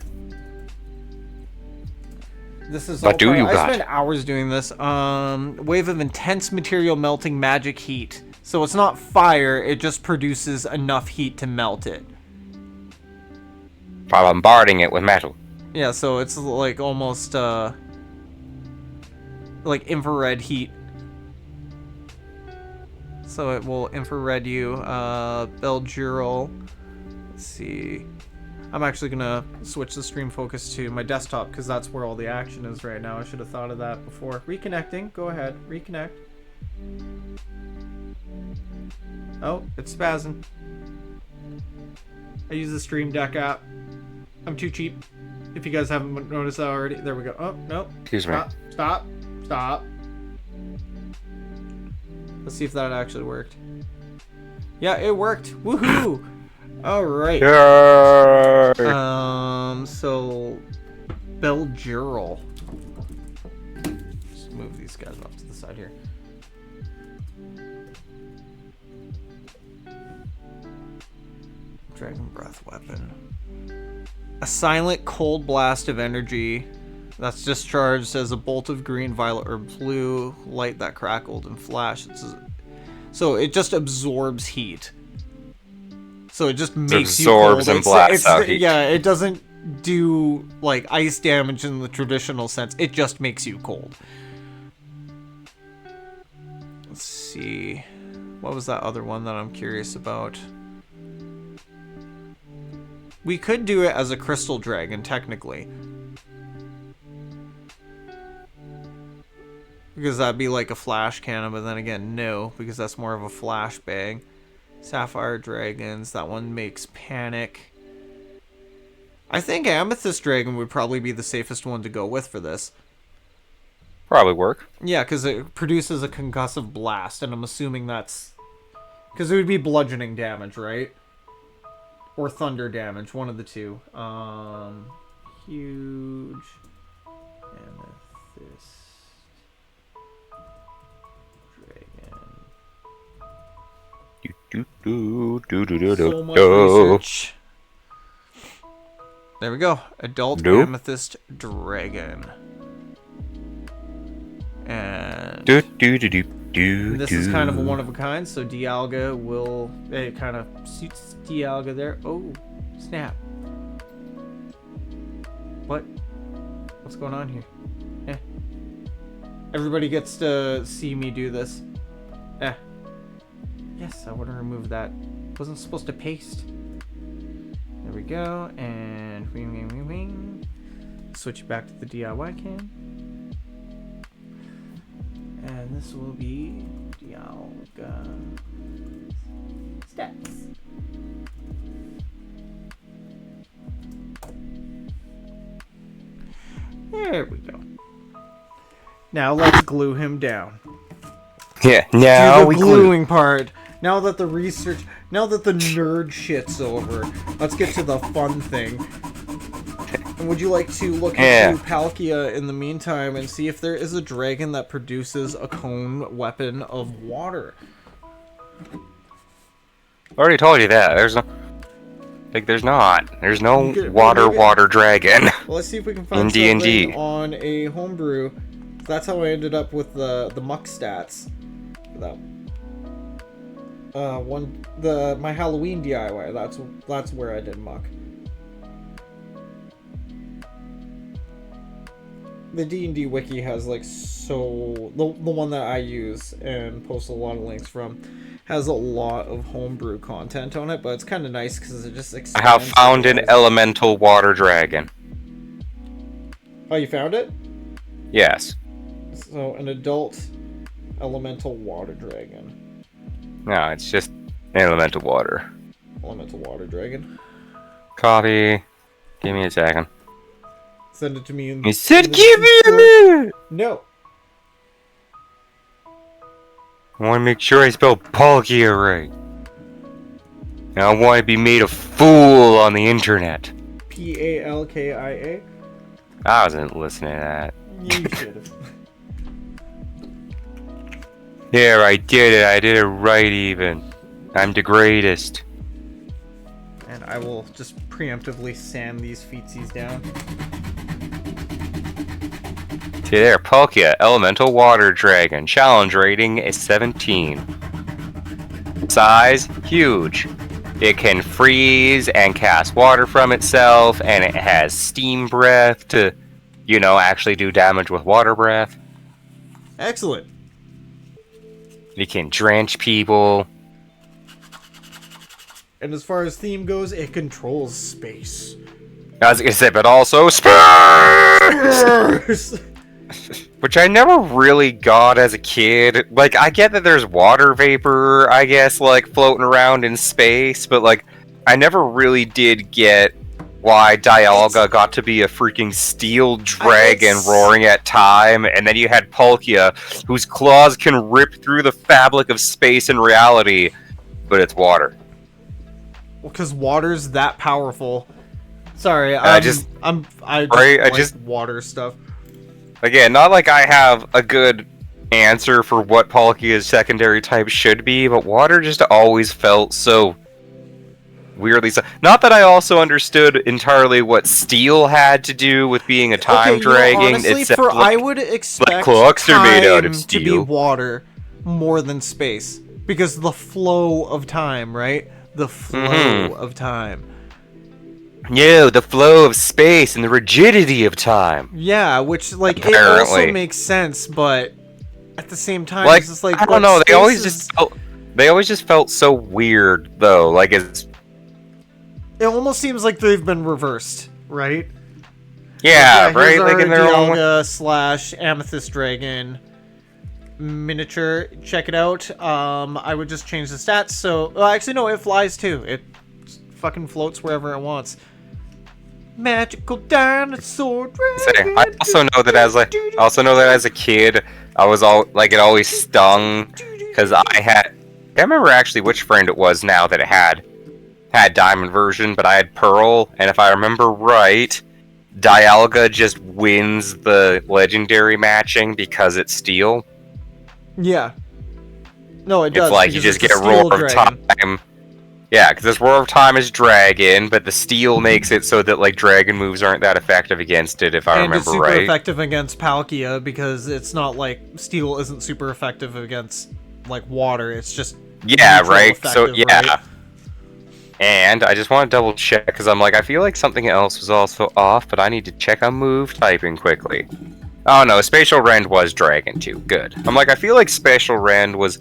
This is What do you I got? spent hours doing this. Wave of intense material melting magic heat. So it's not fire, it just produces enough heat to melt it. By bombarding it with metal. Yeah, so it's like almost like infrared heat. So it will infrared you. Belgiral. Let's see. I'm actually gonna switch the stream focus to my desktop because that's where all the action is right now. I should have thought of that before. Reconnecting. Go ahead. Reconnect. Oh, it's spazzing. I use the Stream Deck app. I'm too cheap. If you guys haven't noticed that already. There we go. Oh, no. Excuse me. Stop. Let's see if that actually worked. Yeah, it worked. Woohoo! Alright. So Belgiral. Just move these guys off to the side here. Dragon breath weapon. A silent cold blast of energy that's discharged as a bolt of green, violet, or blue light that crackled and flashed. So it just absorbs heat. So it just makes absorbs you cold. and blasts out heat. Yeah, it doesn't do like ice damage in the traditional sense. It just makes you cold. Let's see. What was that other one that I'm curious about? We could do it as a crystal dragon, technically. Because that'd be like a flash cannon, but then again, no, because that's more of a flashbang. Sapphire dragons, that one makes panic. I think Amethyst Dragon would probably be the safest one to go with for this. Probably work. Yeah, because it produces a concussive blast, and I'm assuming that's... Because it would be bludgeoning damage, right? Or thunder damage, one of the two. Huge... Amethyst... Dragon... So much research. There we go. Adult Amethyst Dragon. And this is kind of a one of a kind, so Dialga will... It kind of suits Dialga there. Oh, snap. What? What's going on here? Eh. Everybody gets to see me do this. Eh. Yes, I want to remove that. Wasn't supposed to paste. There we go, and wing. Switch it back to the DIY cam. And this will be Dialga stats. There we go. Now let's glue him down. Yeah, now we gluing part. Now that the research, now that the nerd shit's over, let's get to the fun thing. And would you like to look into Palkia in the meantime and see if there is a dragon that produces a cone weapon of water? I already told you that. There's no... Like, there's not. There's no water dragon. Well, let's see if we can find something on a homebrew. That's how I ended up with the muck stats. That my Halloween DIY. That's where I did muck. The D&D wiki has like the one that I use and post a lot of links from has a lot of homebrew content on it, but it's kind of nice because it just expands. I have found an elemental water dragon. Oh, you found it? Yes. So an adult elemental water dragon. No, it's just elemental water. Elemental water dragon. Copy. Give me a second. Send it to me in... You said give me a minute! No. I want to make sure I spell Palkia right. And I want to be made a fool on the internet. Palkia? I wasn't listening to that. You should have. There, I did it. I did it right even. I'm the greatest. And I will just preemptively sand these feetsies down. See there, Palkia, Elemental Water Dragon. Challenge rating is 17. Size, huge. It can freeze and cast water from itself, and it has steam breath to, you know, actually do damage with water breath. Excellent. It can drench people. And as far as theme goes, it controls space. I was gonna say, but also space! Which I never really got as a kid. Like, I get that there's water vapor, I guess, like, floating around in space, but, like, I never really did get why Dialga got to be a freaking steel dragon roaring at time, and then you had Palkia, whose claws can rip through the fabric of space and reality, but it's water. Well, because water's that powerful. Sorry, I like water stuff. Again, not like I have a good answer for what Palkia's secondary type should be, but water just always felt so weirdly. Not that I also understood entirely what steel had to do with being a time dragon. Honestly, except I would expect clocks are made out of time steel. to be water more than space, because the flow of time, right? The flow of time. No, the flow of space and the rigidity of time. Yeah, which like it Apparently. also makes sense, but at the same time, Like, it's just like I don't but know. space is- They always just felt so weird, though. Like it's It almost seems like they've been reversed, right? yeah, Here's right. Like our in their own. Dialga / Amethyst Dragon miniature. Check it out. I would just change the stats. So, well, actually, no, it flies too. It fucking floats wherever it wants. Magical dinosaur dragon. I also know that as a kid, I was all like it always stung because I can't remember actually which friend it was now that it had diamond version, but I had pearl, and if I remember right, Dialga just wins the legendary matching because it's steel. Yeah. No, it does. It's like you because just it's get a Roar steel of dragon. Time. Yeah, because this Roar of Time is dragon, but the steel makes it so that like dragon moves aren't that effective against it, if I And it's remember super right. effective against Palkia because it's not like steel isn't super effective against like water. It's just Yeah, neutral right. So effective, yeah. right? And I just want to double check because I'm like I feel like something else was also off, but I need to check on move typing quickly. Oh no, Spatial Rend was dragon too. Good. I'm like I feel like Spatial Rend was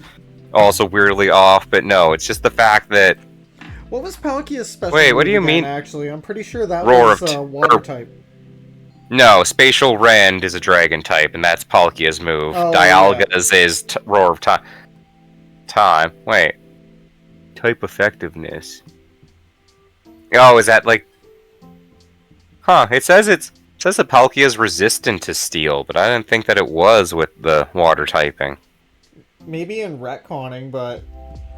also weirdly off, but no, it's just the fact that What was Palkia's special? Wait, what move do you again, mean? Actually, I'm pretty sure that Roar was of water or- type. no, Spatial Rend is a dragon type, and that's Palkia's move. Oh, Dialga's is Roar of Time. Wait. Type effectiveness. Oh, is that like? Huh? It says that Palkia is resistant to steel, but I didn't think that it was with the water typing. Maybe in retconning, but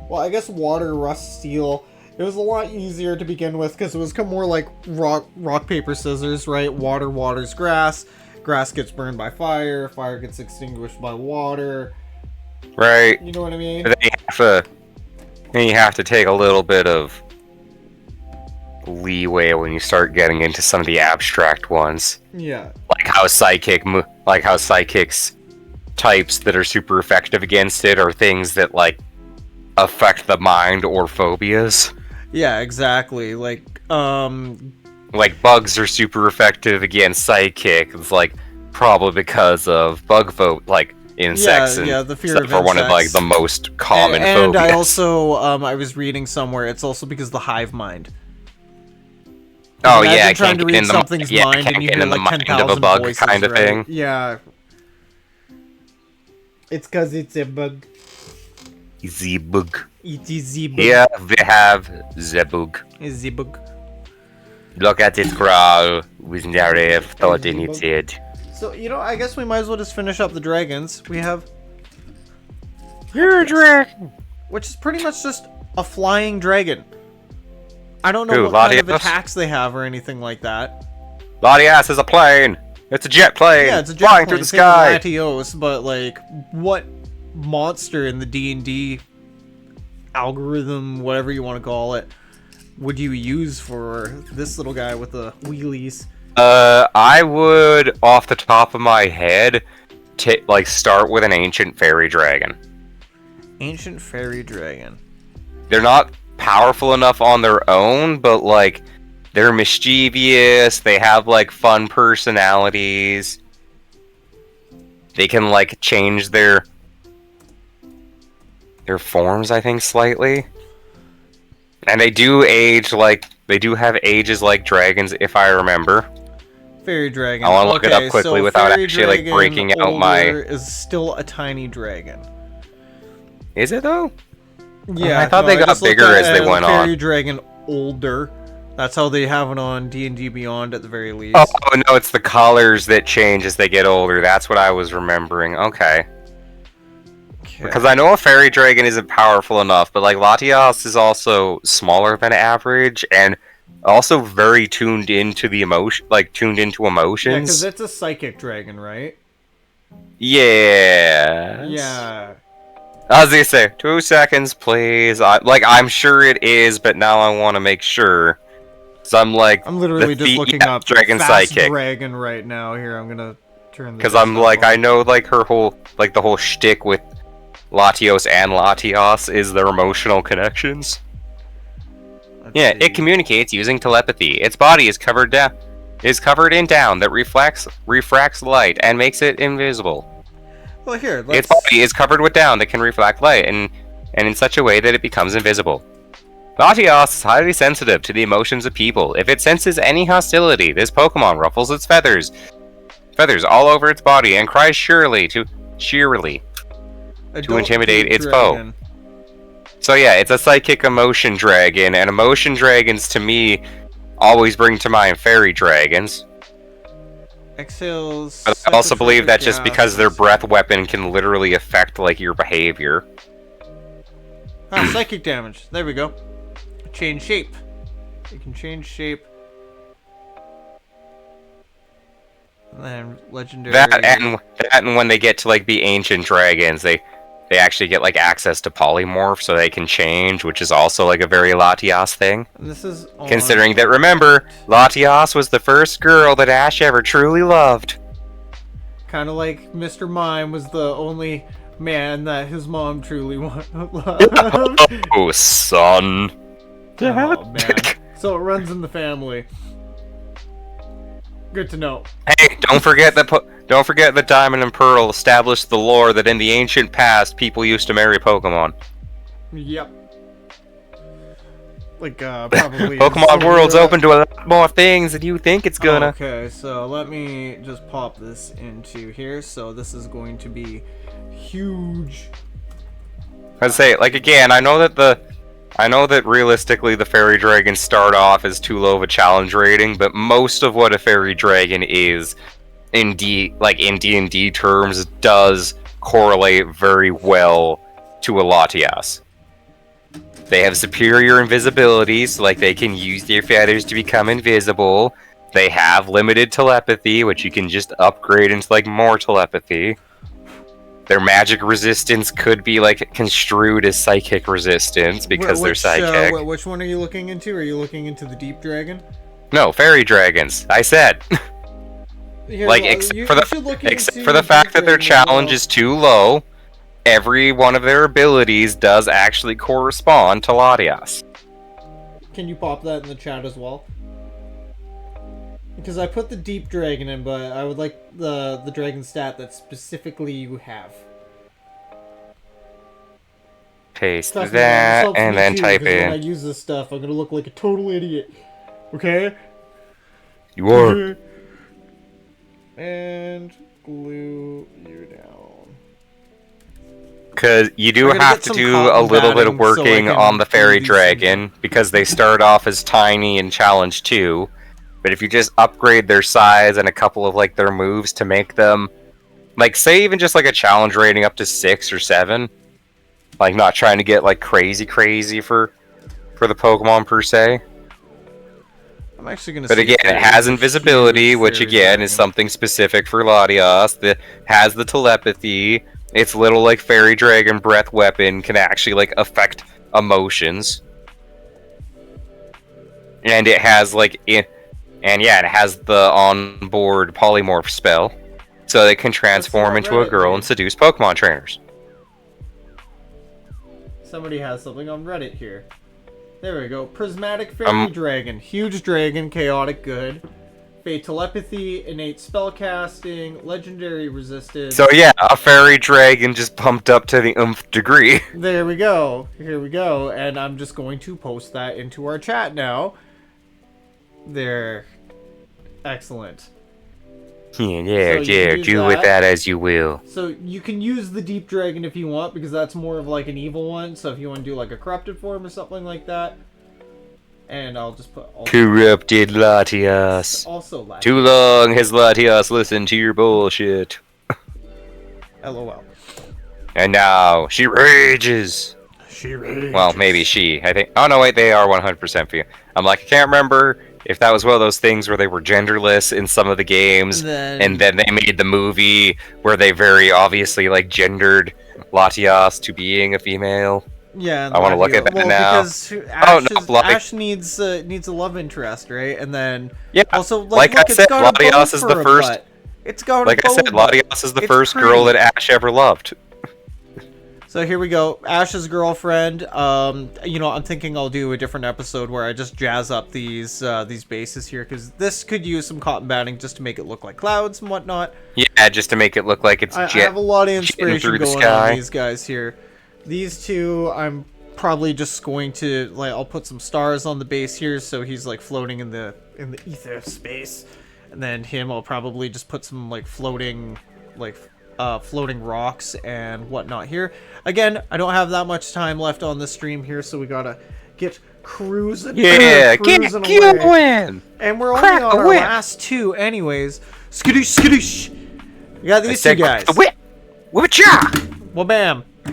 well, I guess water, rust, steel. It was a lot easier to begin with because it was more like rock, paper, scissors, right? Water waters grass. Grass gets burned by fire. Fire gets extinguished by water. Right. You know what I mean? But then you have to take a little bit of leeway when you start getting into some of the abstract ones, Yeah. like how psychics types that are super effective against it are things that like affect the mind or phobias. Yeah, exactly. Like bugs are super effective against psychic. It's like probably because of like insects and the fear stuff of are one of like insects. the most common and phobias. I also I was reading somewhere it's also because of the hive mind. Oh Imagine yeah, I trying can't to get read in the something's yeah, I mind can't and you get hear in the like mind 10,000 of a bug voices, kind of right? thing. Yeah. It's because it's a bug. The bug. It is the bug. Here we have the bug. It's the bug. Look at it crawl with no thought in its head. So, you know, I guess we might as well just finish up the dragons. We have... You're a dragon. Which is pretty much just a flying dragon. I don't know Ooh, what kind of Latios? attacks they have or anything like that. Latias is a plane. It's a jet plane. Yeah, it's a jet flying plane, through the same with sky. Latios, but like, what monster in the D&D algorithm, whatever you want to call it, would you use for this little guy with the wheelies? I would, off the top of my head, start with an ancient fairy dragon. Ancient fairy dragon. They're not powerful enough on their own, but like they're mischievous, they have like fun personalities. They can like change their forms, I think, slightly. And they do age like they do have ages like dragons, if I remember. Fairy dragon. I want to look it up quickly so without fairy actually like dragon breaking out my. older is still a tiny dragon. Is it though? Yeah, I thought they got just looked bigger at as they went fairy on. dragon older. That's how they have it on D&D Beyond at the very least. Oh no, it's the colors that change as they get older. That's what I was remembering. Okay. Okay. Because I know a fairy dragon isn't powerful enough, but like Latias is also smaller than average and also very tuned into the emotion, like tuned into Yeah, because emotions. it's a psychic dragon, right? Yeah. Yeah. As they say, 2 seconds, please. I'm sure it is, but now I want to make sure. So I'm like, I'm literally just looking up dragon fast psychic. dragon right now. Here, I'm gonna turn this. Because I'm like, I know like her whole, like the whole shtick with Latios and Latias is their emotional connections. Yeah, see. it communicates using telepathy. Its body is covered in down that refracts light and makes it invisible. Well, here, Its let's... body is covered with down that can reflect light and in such a way that it becomes invisible. Latias is highly sensitive to the emotions of people. If it senses any hostility, this Pokemon ruffles its feathers all over its body and cries cheerily to intimidate its foe. So yeah, it's a psychic emotion dragon, and emotion dragons to me always bring to mind fairy dragons. Exhales. But I also believe that just psychotropic because their gases. breath weapon can literally affect like your behavior. Ah, psychic damage. There we go. Change shape. You can change shape. And then legendary. That and when they get to like be ancient dragons, they actually get like access to polymorph, so they can change, which is also like a very Latias thing. And this is on... Considering that, remember, Latias was the first girl that Ash ever truly loved. Kind of like Mr. Mime was the only man that his mom truly loved. Oh, son. Oh, man. So it runs in the family. Good to know. Hey, don't forget that Diamond and Pearl established the lore that in the ancient past, people used to marry Pokemon. Yep. Like, probably... Pokemon World's open to a lot more things than you think it's gonna. Okay, so let me just pop this into here. So this is going to be huge. I'd say, like, again, I know that realistically the fairy dragons start off as too low of a challenge rating, but most of what a fairy dragon is in D&D terms does correlate very well to a Latias. They have superior invisibility, so like they can use their feathers to become invisible. They have limited telepathy, which you can just upgrade into like more telepathy. Their magic resistance could be like construed as psychic resistance because they're psychic. Which one are you looking into? Are you looking into the deep dragon? No, fairy dragons. I said. Here, Like except for the fact that their challenge is too low, every one of their abilities does actually correspond to Latias. Can you pop that in the chat as well? Because I put the deep dragon in, but I would like the dragon stat that specifically you have. Paste Trust me, that this helps and me then too, type 'cause when I in. use this stuff, I'm gonna look like a total idiot. Okay? You are. And glue you down. Because you do I'm gonna have get to some do cotton a little bit of batting so I working can on the fairy do these dragon, because they start off as tiny in challenge 2. But if you just upgrade their size and a couple of like their moves to make them, like say even just like a challenge rating up to 6 or 7, like not trying to get like crazy for the Pokemon per se. I'm actually gonna. But again, it has invisibility, which again is something specific for Latias. That has the telepathy. Its little like fairy dragon breath weapon can actually like affect emotions, and it has like it has the onboard polymorph spell, so it can transform into a girl and seduce Pokemon trainers. Somebody has something on Reddit here. There we go. Prismatic Fairy Dragon. Huge dragon, chaotic good. Fate telepathy, innate spellcasting, legendary resistance. So yeah, a fairy dragon just pumped up to the nth degree. There we go. Here we go. And I'm just going to post that into our chat now. There. Excellent. Yeah, So do with that as you will. So you can use the Deep Dragon if you want, because that's more of like an evil one. So if you want to do like a corrupted form or something like that. And I'll just put... Corrupted Latias. Also Latias. Too long has Latias listened to your bullshit. LOL. And now, she rages. She rages. Well, maybe she. I think... Oh, no, wait, they are 100% for you. I'm like, I can't remember if that was one of those things where they were genderless in some of the games, and then they made the movie where they very obviously, like, gendered Latias to being a female. Yeah, I want to look at that now. Because Ash needs a love interest, right? And then also like I said, Latias is the first. It's got like I said, Latias is the first girl that Ash ever loved. So here we go. Ash's girlfriend. You know, I'm thinking I'll do a different episode where I just jazz up these bases here, because this could use some cotton batting just to make it look like clouds and whatnot. Yeah, just to make it look like it's I have a lot of inspiration the going sky. on these guys here. These two, I'm probably just going to, like, I'll put some stars on the base here, so he's like floating in the ether space, and then him, I'll probably just put some like floating rocks and whatnot here. Again, I don't have that much time left on the stream here, so we gotta get cruising. Yeah, cruising get away. win. And we're only Crack on a our whip. last two, anyways. Skadoosh, skadoosh. We got these two guys. The whip. Whip-a-cha. Well, bam. I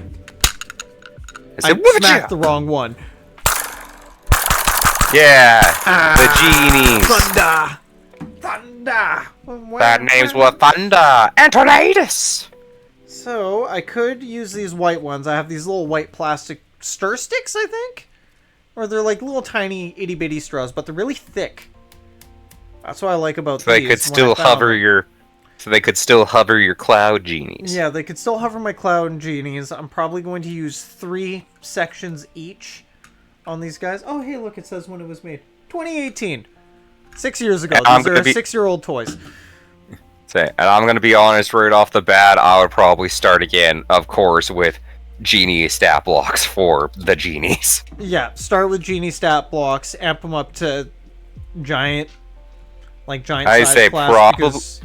said, I smacked the wrong one. Yeah, the genies. Thunder! Thunder! That name's what Thunder and Tornadoes. So, I could use these white ones. I have these little white plastic stir sticks, I think? Or they're like little tiny itty-bitty straws, but they're really thick. That's what I like about So these. they could still hover your... So they could still hover your cloud genies. Yeah, they could still hover my cloud genies. I'm probably going to use 3 sections each on these guys. Oh, hey, look, it says when it was made. 2018. 6 years ago. These are 6-year-old toys. And I'm gonna be honest right off the bat, I would probably start again, of course, with genie stat blocks for the genies. Yeah, start with genie stat blocks, amp them up to giant I size say class, probably because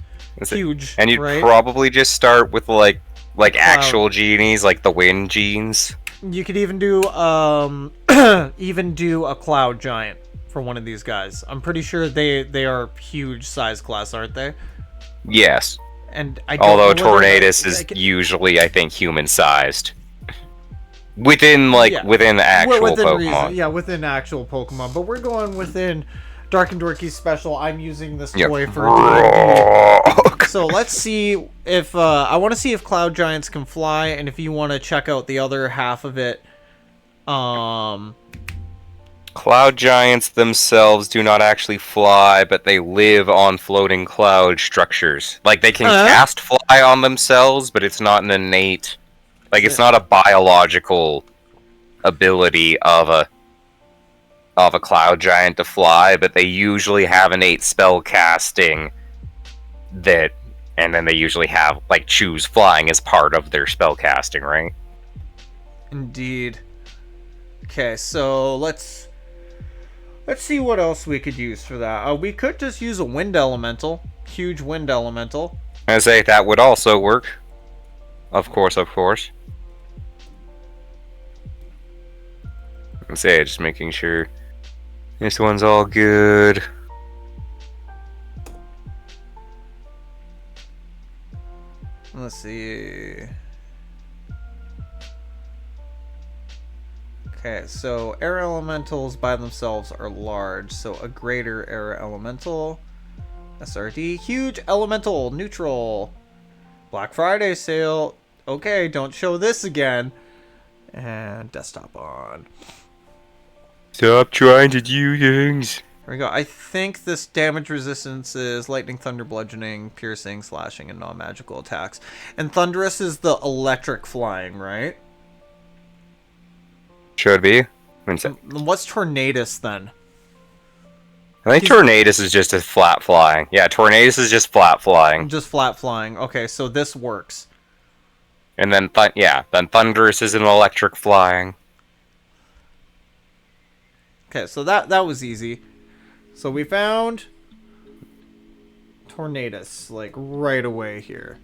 huge, and you'd right? probably just start with like actual genies, like the wind genes. You could even do even do a cloud giant for one of these guys. I'm pretty sure they are huge size class, aren't they? Yes. And I don't Although know whether Tornadus is usually, I think, human-sized. Within within actual Pokemon. Reason. Yeah, within actual Pokemon. But we're going within Darkndorky special. I'm using this toy for D&D. So let's see if I want to see if Cloud Giants can fly, and if you want to check out the other half of it. Cloud Giants themselves do not actually fly, but they live on floating cloud structures. Like, they can cast fly on themselves, but it's not an innate... Like, it's not a biological ability of a Cloud Giant to fly, but they usually have innate spell casting that... And then they usually have, like, choose flying as part of their spell casting, right? Indeed. Okay, so let's see what else we could use for that. We could just use a wind elemental. Huge wind elemental. I say that would also work. Of course, of course. I say just making sure this one's all good. Let's see. Okay, so air elementals by themselves are large, so a greater air elemental. SRD, huge elemental, neutral. Black Friday sale. Okay, don't show this again. And desktop on. Stop trying to do things. Here we go. I think this damage resistance is lightning, thunder, bludgeoning, piercing, slashing, and non-magical attacks. And thunderous is the electric flying, right? Should be. What's Tornadus then? I think Tornadus is just a flat flying. Yeah, Tornadus is just flat flying. Just flat flying. Okay, so this works. And then, then Thunderous is an electric flying. Okay, so that was easy. So we found Tornadus, like, right away here.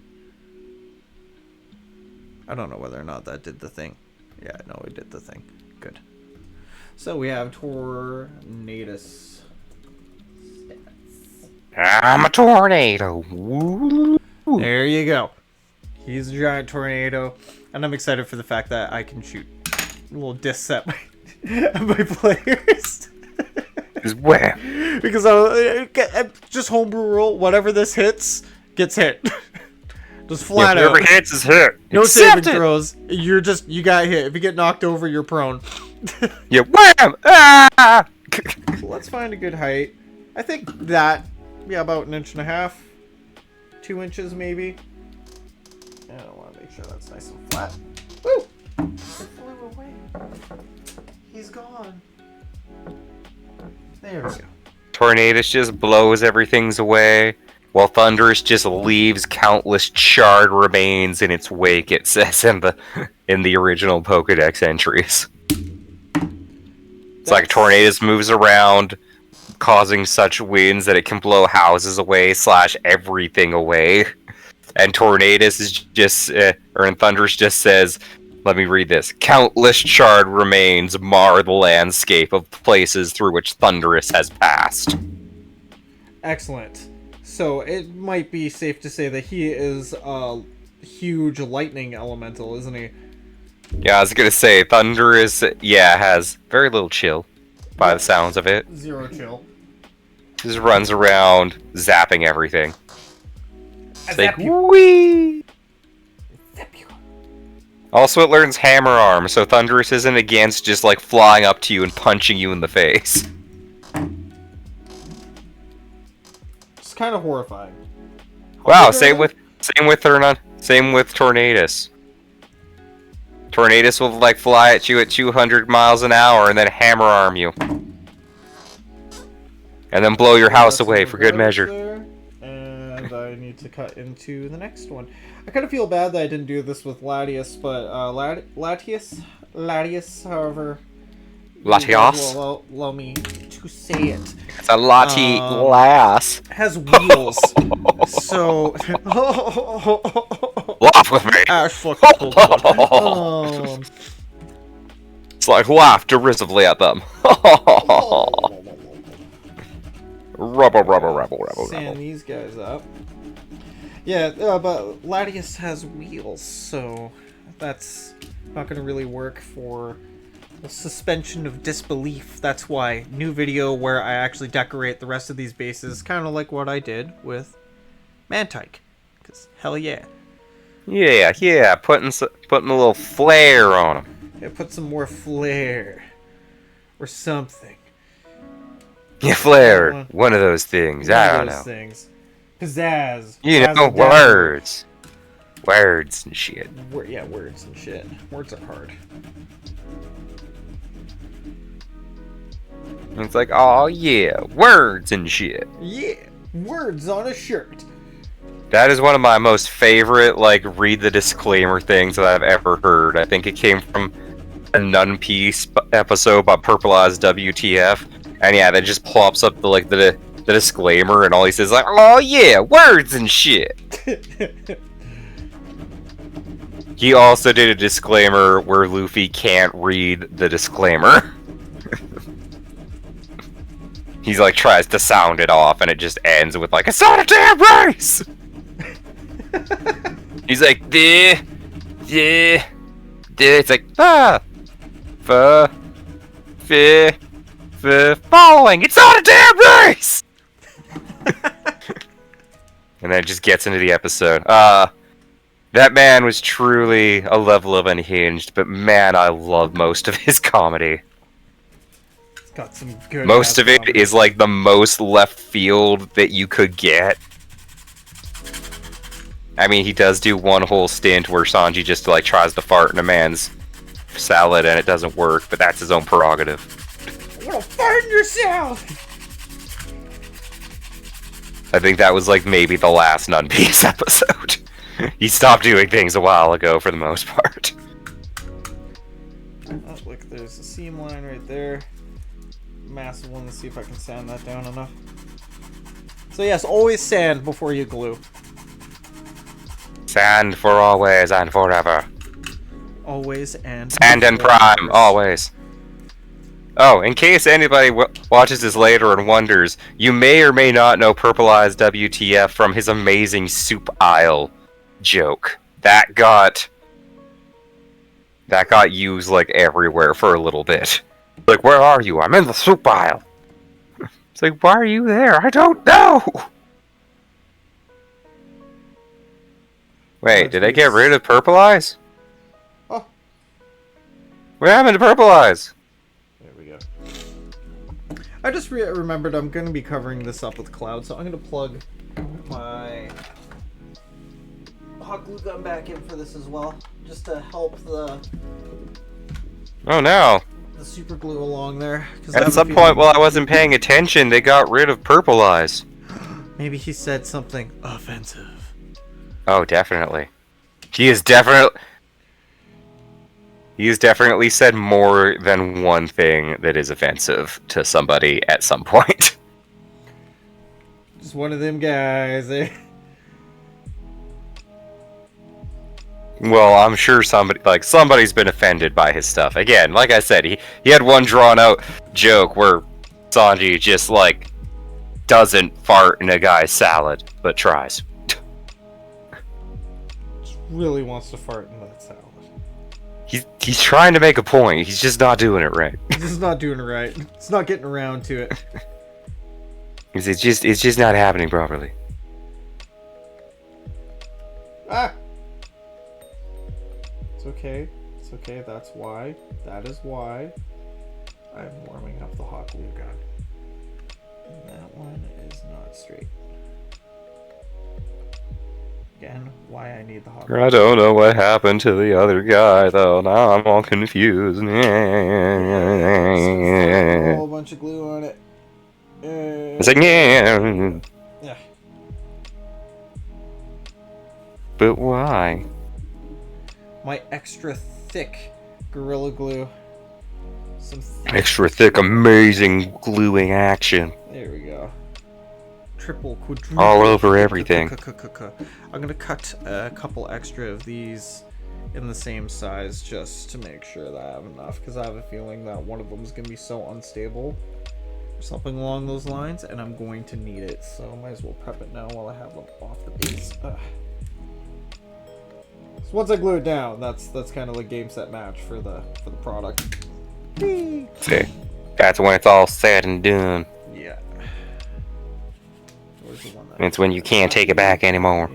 I don't know whether or not that did the thing. Yeah, no, it did the thing. Good. So we have Tornadus. I'm a tornado. Woo. There you go. He's a giant tornado. And I'm excited for the fact that I can shoot a little disc set my players. Where? Because I just homebrew rule, whatever this hits, gets hit. Just flat out. Whoever hits is hit. No Accept saving it. throws. You got hit. If you get knocked over, you're prone. Yeah, wham! Ah! So let's find a good height. I think that, yeah, about 1.5 inches. 2 inches maybe. And I want to make sure that's nice and flat. Woo! It flew away. He's gone. There we go. Tornadus just blows everything's away, while Thunderous just leaves countless charred remains in its wake, it says in the original Pokedex entries. It's like Tornadus moves around, causing such winds that it can blow houses away / everything away. And Tornadus is just, and Thunderous just says, let me read this. Countless charred remains mar the landscape of places through which Thunderous has passed. Excellent. So it might be safe to say that he is a huge lightning elemental, isn't he? Yeah, I was gonna say, Thunderous, has very little chill, by the sounds of it. Zero chill. Just runs around, zapping everything. It's like, Zap you. whee! Zap you. Also, it learns Hammer Arm, so Thunderous isn't against just, like, flying up to you and punching you in the face. It's kind of horrifying. Wow, same with Tornadus. Tornadus will, like, fly at you at 200 miles an hour and then Hammer Arm you. And then blow your house away for good measure. There. And I need to cut into the next one. I kind of feel bad that I didn't do this with Latias, but Latias, however, Latias? will allow me to say it. It's a Latias. Has wheels. So Laugh with me. Ash fucking pulled it. It's like laugh derisively at them. Rubble. Sand these guys up. Yeah, but Latias has wheels, so that's not going to really work for the suspension of disbelief. That's why new video where I actually decorate the rest of these bases, kind of like what I did with Mantike. Because hell yeah. Yeah, putting a little flair on them. Yeah, put some more flair. Or something. Yeah, flair. One of those things. I don't know. Things. Pizzazz. You know, words. Words and shit. Yeah, words and shit. Words are hard. It's like, oh yeah, words and shit. Yeah, words on a shirt. That is one of my most favorite, like, read the disclaimer things that I've ever heard. I think it came from a Nun Piece episode by Purple Eyes WTF. And yeah, that just plops up the disclaimer, and all he says is like, oh yeah, words and shit. He also did a disclaimer where Luffy can't read the disclaimer. He's like tries to sound it off, and it just ends with like, it's not a damn race. He's like, duh. It's like, following. It's not a damn race. And then it just gets into the episode. That man was truly a level of unhinged, but man, I love most of his comedy. It's got some good. Most of it comedy. is like the most left field that you could get. I mean, he does do one whole stint where Sanji just like tries to fart in a man's salad and it doesn't work, but that's his own prerogative. You're gonna fart in yourself! I think that was like maybe the last Nun Piece episode. He stopped doing things a while ago for the most part. Oh, look, there's a seam line right there. Massive one. Let's see if I can sand that down enough. So yes, always sand before you glue. Sand for always and forever. Always and Sand and prime, always. Oh, in case anybody watches this later and wonders, you may or may not know Purple Eyes WTF from his amazing soup aisle joke. That got used like everywhere for a little bit. Like, where are you? I'm in the soup aisle. It's like, why are you there? I don't know. Wait, did I get rid of Purple Eyes? Oh. What happened to Purple Eyes? There we go. I just remembered I'm going to be covering this up with cloud, so I'm going to plug my hot glue gun back in for this as well, just to help the Oh no. super glue along there. At some point while I wasn't paying attention, they got rid of purple eyes. Maybe he said something offensive. Oh, definitely. He has definitely said more than one thing that is offensive to somebody at some point. Just one of them guys, eh? Well, I'm sure somebody's been offended by his stuff. Again, like I said, he had one drawn out joke where Sanji just like doesn't fart in a guy's salad, but tries. Just really wants to fart in that salad. He's trying to make a point. He's just not doing it right. He's just not doing it right. It's not getting around to it. It's just not happening properly. Ah! It's okay. It's okay. That's why. That is why I'm warming up the hot glue gun. And that one is not straight. Again, why I need the hot glue gun. I don't know what happened to the other guy, though. Now I'm all confused. A whole bunch of glue on it. It's like, yeah. Yeah. But why? My extra thick Gorilla Glue. Some Extra thick, amazing gluing action. There we go. Triple, quadruple. All over everything. I'm gonna cut a couple extra of these in the same size just to make sure that I have enough, because I have a feeling that one of them is gonna be so unstable or something along those lines, and I'm going to need it, so I might as well prep it now while I have them off the base. So once I glue it down, that's kind of like game set match for the product. See, that's when it's all said and done. Yeah. Where's the one that It's when you can't take it back anymore.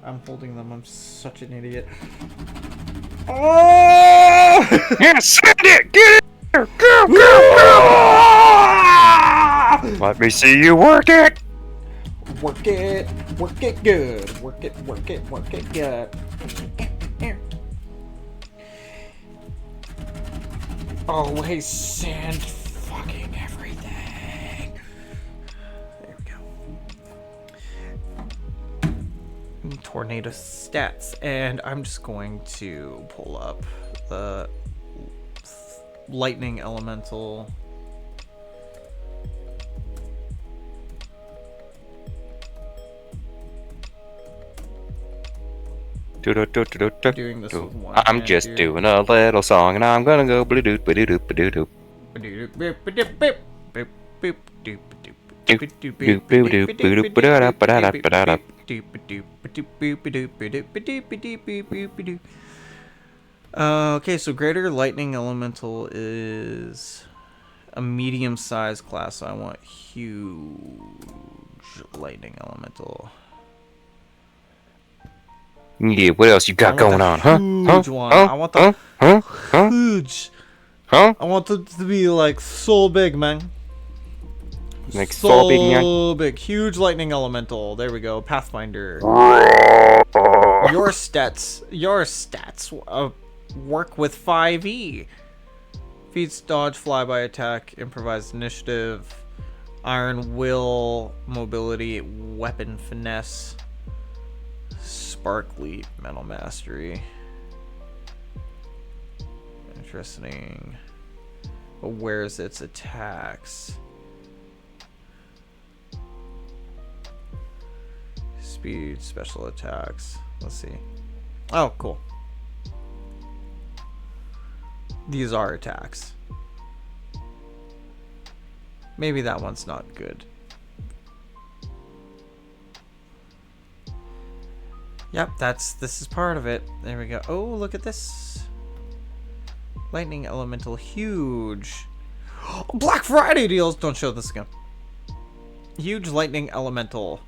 I'm holding them. I'm such an idiot. Oh! Yeah, send it! Get it! Go, go, go! Let me see you work it! Work it good. Work it good. Always sand fucking everything. There we go. Tornado stats, and I'm just going to pull up the lightning elemental. Doing this with one I'm hand just here. doing a little song, and I'm gonna go blue doop ba doop ba doop. Okay, so greater lightning elemental is a medium-sized class, so I want huge lightning elemental. Yeah, what else you got going on, huh? Huge one. I want the huge. Huh? I want it to be like so big, man. Like so big, man. So big. Huge lightning elemental. There we go. Pathfinder. Your stats work with 5e. Feats dodge, flyby attack, improvised initiative, iron will, mobility, weapon finesse, sparkly, mental mastery. Interesting. But where's its attacks? Speed, special attacks. Let's see. Oh, cool. These are attacks. Maybe that one's not good. Yep, this is part of it. There we go. Oh, look at this. Lightning elemental, huge. Black Friday deals. Don't show this again. Huge lightning elemental.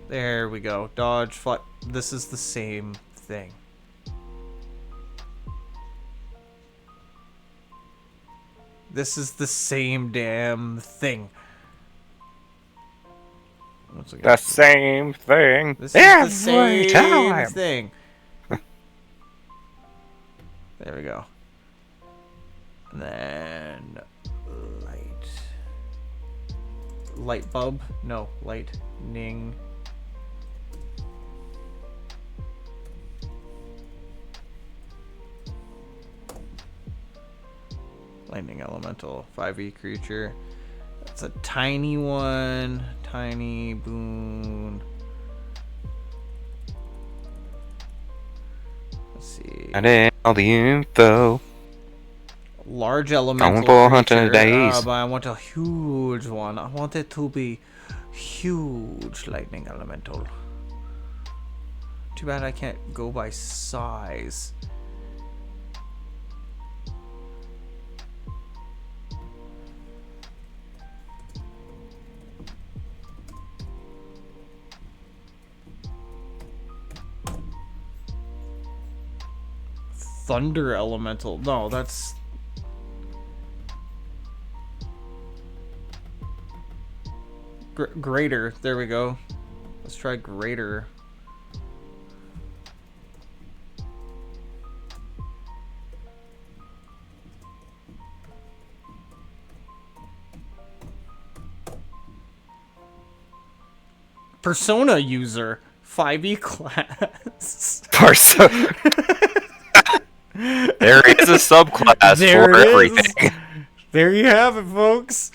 There we go. Dodge, fly. This is the same thing. This is the same damn thing. Once again, The same thing. this is the same time. thing. There we go. And then light bulb. No, lightning. Lightning elemental, 5e creature. That's a tiny one. Tiny boon. Let's see. And then all the info. Large elemental I want 400 creature. days. But I want a huge one. I want it to be huge lightning elemental. Too bad I can't go by size. Thunder elemental. No, that's... greater. There we go. Let's try greater. Persona user. 5e class. Persona. There is a subclass There for it everything. There you have it, folks.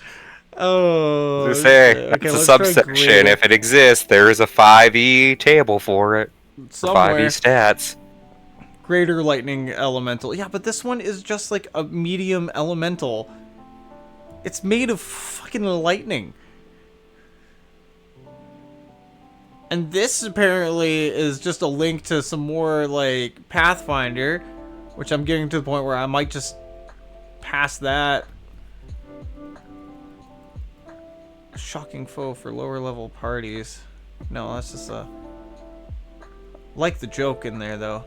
Oh, To say, okay, it's a let's try subsection. greater. If it exists, there is a 5e table for it. For 5e Somewhere. stats. Greater lightning elemental. Yeah, but this one is just like a medium elemental. It's made of fucking lightning. And this apparently is just a link to some more like Pathfinder, which I'm getting to the point where I might just pass that. Shocking foe for lower level parties. No, that's just a... like the joke in there though.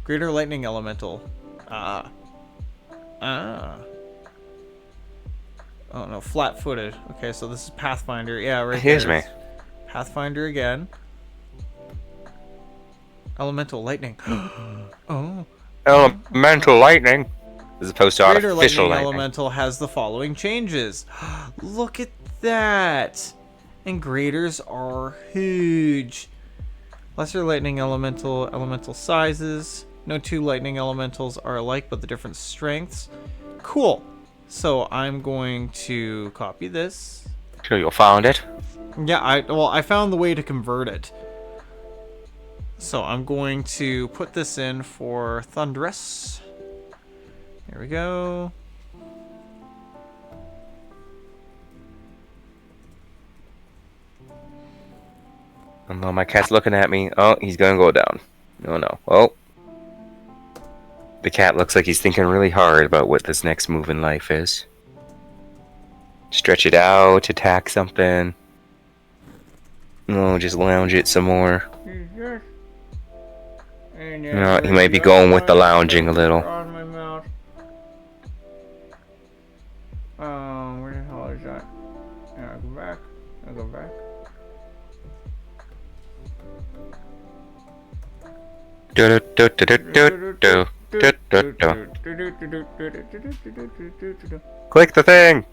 Greater lightning elemental. Oh no, flat-footed. Okay, so this is Pathfinder. Yeah, right Here's there. me. Pathfinder again. Elemental lightning. Oh. Elemental lightning. As opposed to Greater artificial lightning lightning. elemental has the following changes. Look at that. And graders are huge. Lesser lightning elemental sizes. No two lightning elementals are alike, but the different strengths. Cool. So I'm going to copy this. Sure, you'll find it. Yeah, I found the way to convert it. So I'm going to put this in for Thunderous. Here we go. Oh no, my cat's looking at me. Oh, he's gonna go down. Oh no. Oh. The cat looks like he's thinking really hard about what this next move in life is. Stretch it out, attack something. No, just lounge it some more. No, he might be going with the lounging a little. Where the hell is that? Yeah, I'll go back. I'll go back. Click the thing!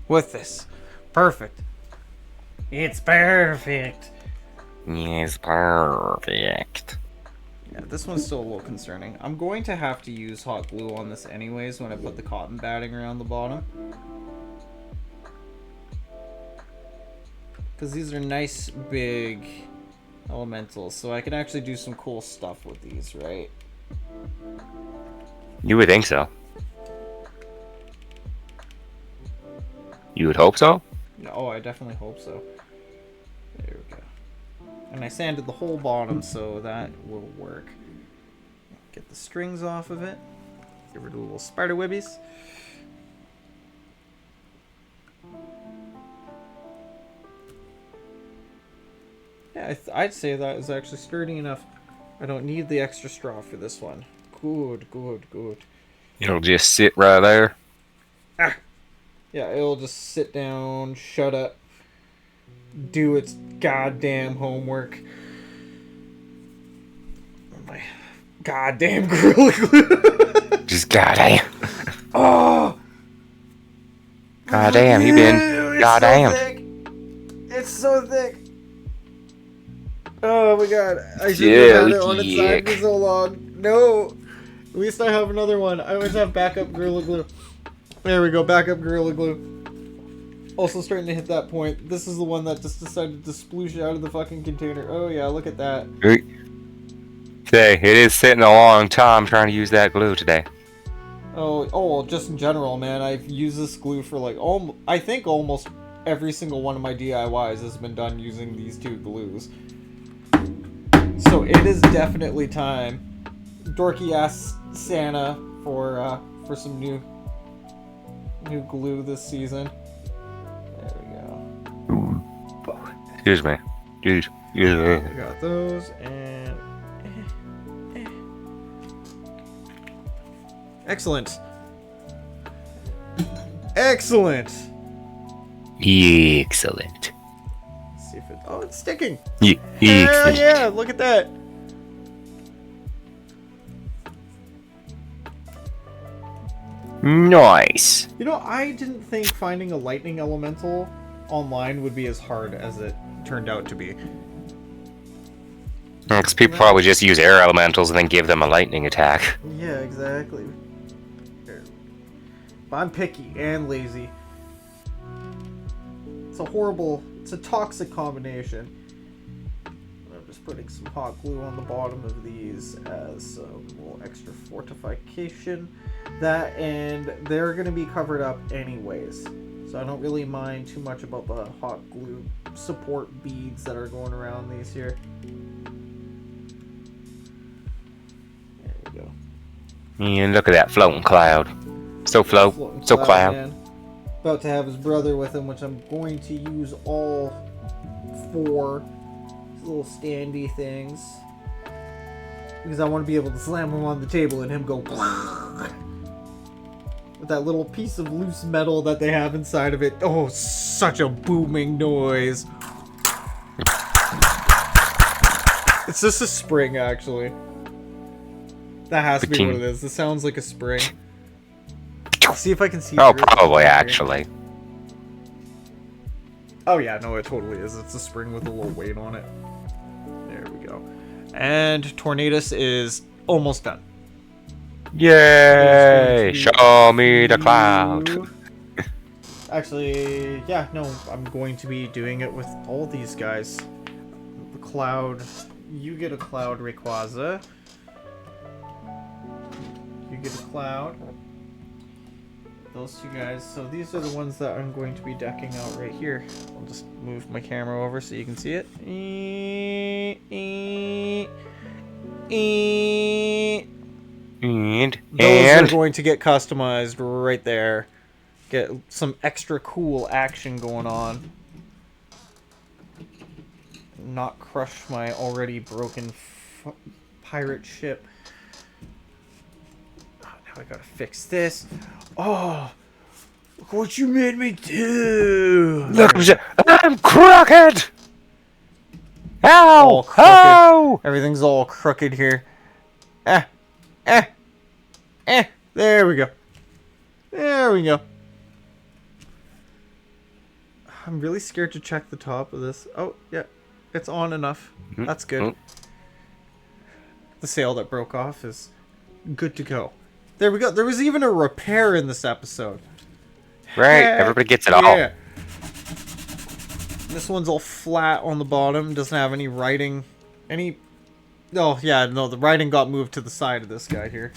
With this. Perfect. It's perfect. Yes, perfect. Yeah, this one's still a little concerning. I'm going to have to use hot glue on this anyways when I put the cotton batting around the bottom. Because these are nice big elementals, so I can actually do some cool stuff with these, right? You would think so. You would hope so? Oh, I definitely hope so. There we go. And I sanded the whole bottom, so that will work. Get the strings off of it. Get rid of the little spider webbies. Yeah, I'd say that is actually sturdy enough. I don't need the extra straw for this one. Good, good, good. It'll just sit right there. Ah! Yeah, it'll just sit down, shut up, do its goddamn homework. My goddamn Gorilla Glue. Just goddamn. Oh! Goddamn, you been goddamn. It's so thick. Oh my god. I should have had it on its side for so long. No. At least I have another one. I always have backup Gorilla Glue. There we go, backup Gorilla Glue. Also starting to hit that point. This is the one that just decided to sploosh out of the fucking container. Oh yeah, look at that. Say, it is sitting a long time trying to use that glue today. Oh, just in general, man. I've used this glue for like, I think almost every single one of my DIYs has been done using these two glues. So it is definitely time. Dorky asked Santa for some new glue this season. There we go. Excuse me. Jeez. Yeah. I got those and excellent. Excellent. Excellent. Let's see if it. Oh, it's sticking. Yeah. Hell yeah! Look at that. Nice. You know, I didn't think finding a lightning elemental online would be as hard as it turned out to be. Because people probably just use air elementals and then give them a lightning attack. Yeah, exactly. But I'm picky and lazy. It's a toxic combination. I'm just putting some hot glue on the bottom of these as a little extra fortification. That, and they're going to be covered up anyways. So I don't really mind too much about the hot glue support beads that are going around these here. There we go. And look at that floating cloud. So float, so cloud. Man. About to have his brother with him, which I'm going to use all 4 little standy things. Because I want to be able to slam him on the table and him go with that little piece of loose metal that they have inside of it. Oh, such a booming noise. It's just a spring, actually. That has to be what it is. This sounds like a spring. See if I can see. Oh, probably, actually. Oh, yeah, no, it totally is. It's a spring with a little weight on it. There we go. And Tornadus is almost done. Yay! Show me the cloud. Actually, yeah, no, I'm going to be doing it with all these guys. The cloud. You get a cloud, Rayquaza. You get a cloud. Those two guys. So these are the ones that I'm going to be decking out right here. I'll just move my camera over so you can see it. And Those are going to get customized right there. Get some extra cool action going on. Not crush my already broken pirate ship. Oh, now I gotta fix this. Oh, look what you made me do! look, I'm crooked. Ow! Crooked. Ow! Everything's all crooked here. There we go. There we go. I'm really scared to check the top of this. Oh, yeah. It's on enough. That's good. The sail that broke off is good to go. There we go. There was even a repair in this episode. Right, everybody gets it all. This one's all flat on the bottom. Doesn't have any writing. Oh, yeah, no, the writing got moved to the side of this guy here.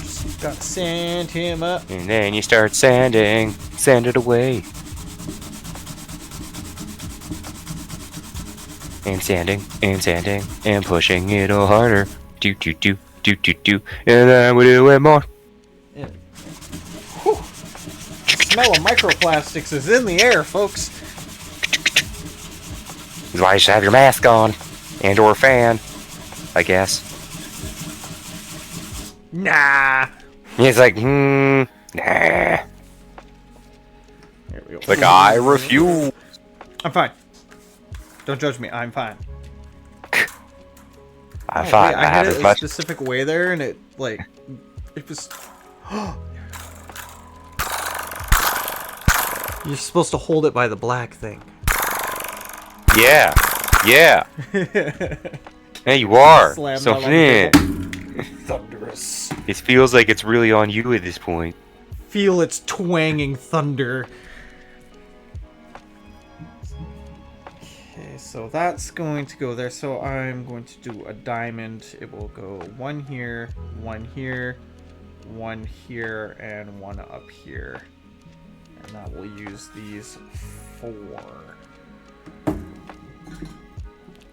Just got to sand him up. And then you start sanding. Sand it away. And sanding, and pushing it all harder. Do. And then we do it more. Yeah. Whew. Smell of microplastics is in the air, folks. That's why you should have your mask on. And or fan, I guess. Nah. He's like, and Nah. There we go. Like, I refuse. I'm fine. Don't judge me. I'm fine. I'm fine. Wait, I had it as a much. specific way there, and it like it was. You're supposed to hold it by the black thing. Yeah. Yeah. Hey, you are. Slam So, that on the man. table. Thunderous. It feels like it's really on you at this point. Feel its twanging thunder. Okay, so that's going to go there. So I'm going to do a diamond. It will go one here, one here, one here, and one up here. And that will use these 4.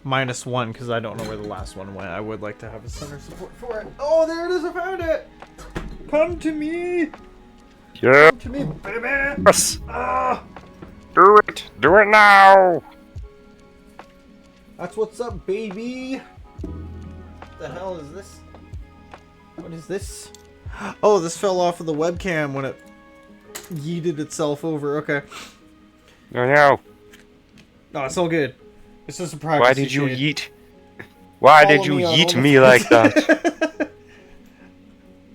-1 because I don't know where the last one went. I would like to have a center support for it. Oh, there it is! I found it! Come to me! Yeah. Come to me, baby! Yes. Ah! Do it. Do it now. That's what's up, baby! What the hell is this? What is this? Oh, this fell off of the webcam when it yeeted itself over. Okay. Oh no. No, it's all good. It's just a privacy Why did you shade. yeet? Why Follow did you me on yeet all me the- like that?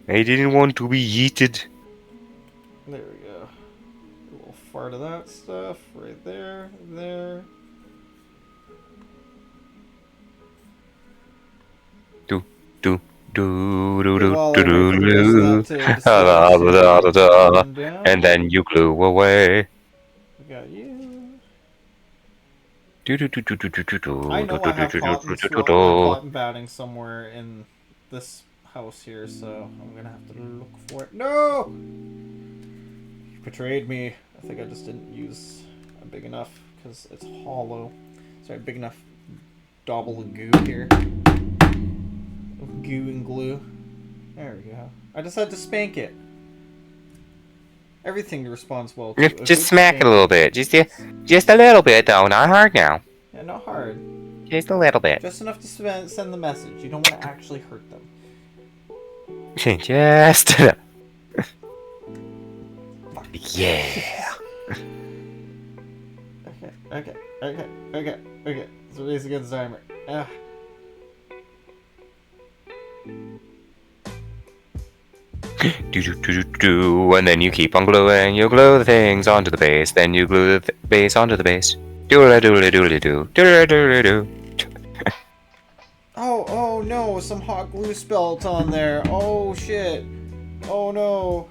I didn't want to be yeeted. There we go. A little fart of that stuff right there, there. Do do do do do While I do wait for do the rest do. of that to Da, da, da, da, da. come down. And then you blew away. We got you. Do do do do do do do do. I know I have cotton, cotton batting somewhere in this house here, so I'm gonna have to look for it. No! You betrayed me. I think I just didn't use a big enough because it's hollow. Sorry, big enough dauble of goo here. Of goo and glue. There we go. I just had to spank it. Everything responds well to a Just good smack it a spank. little bit. Just a little bit though, not hard now. Yeah, not hard. Just a little bit. Just enough to send the message. You don't want to actually hurt them. Just enough. Yeah. Okay. It's a race against timer. Ah. Do do do do do, and then you keep on gluing. You glue the things onto the base, then you glue the base onto the base. Doodle doodle doodle doo, doodle doodle doo. Oh no, some hot glue spelt on there. Oh shit. Oh no.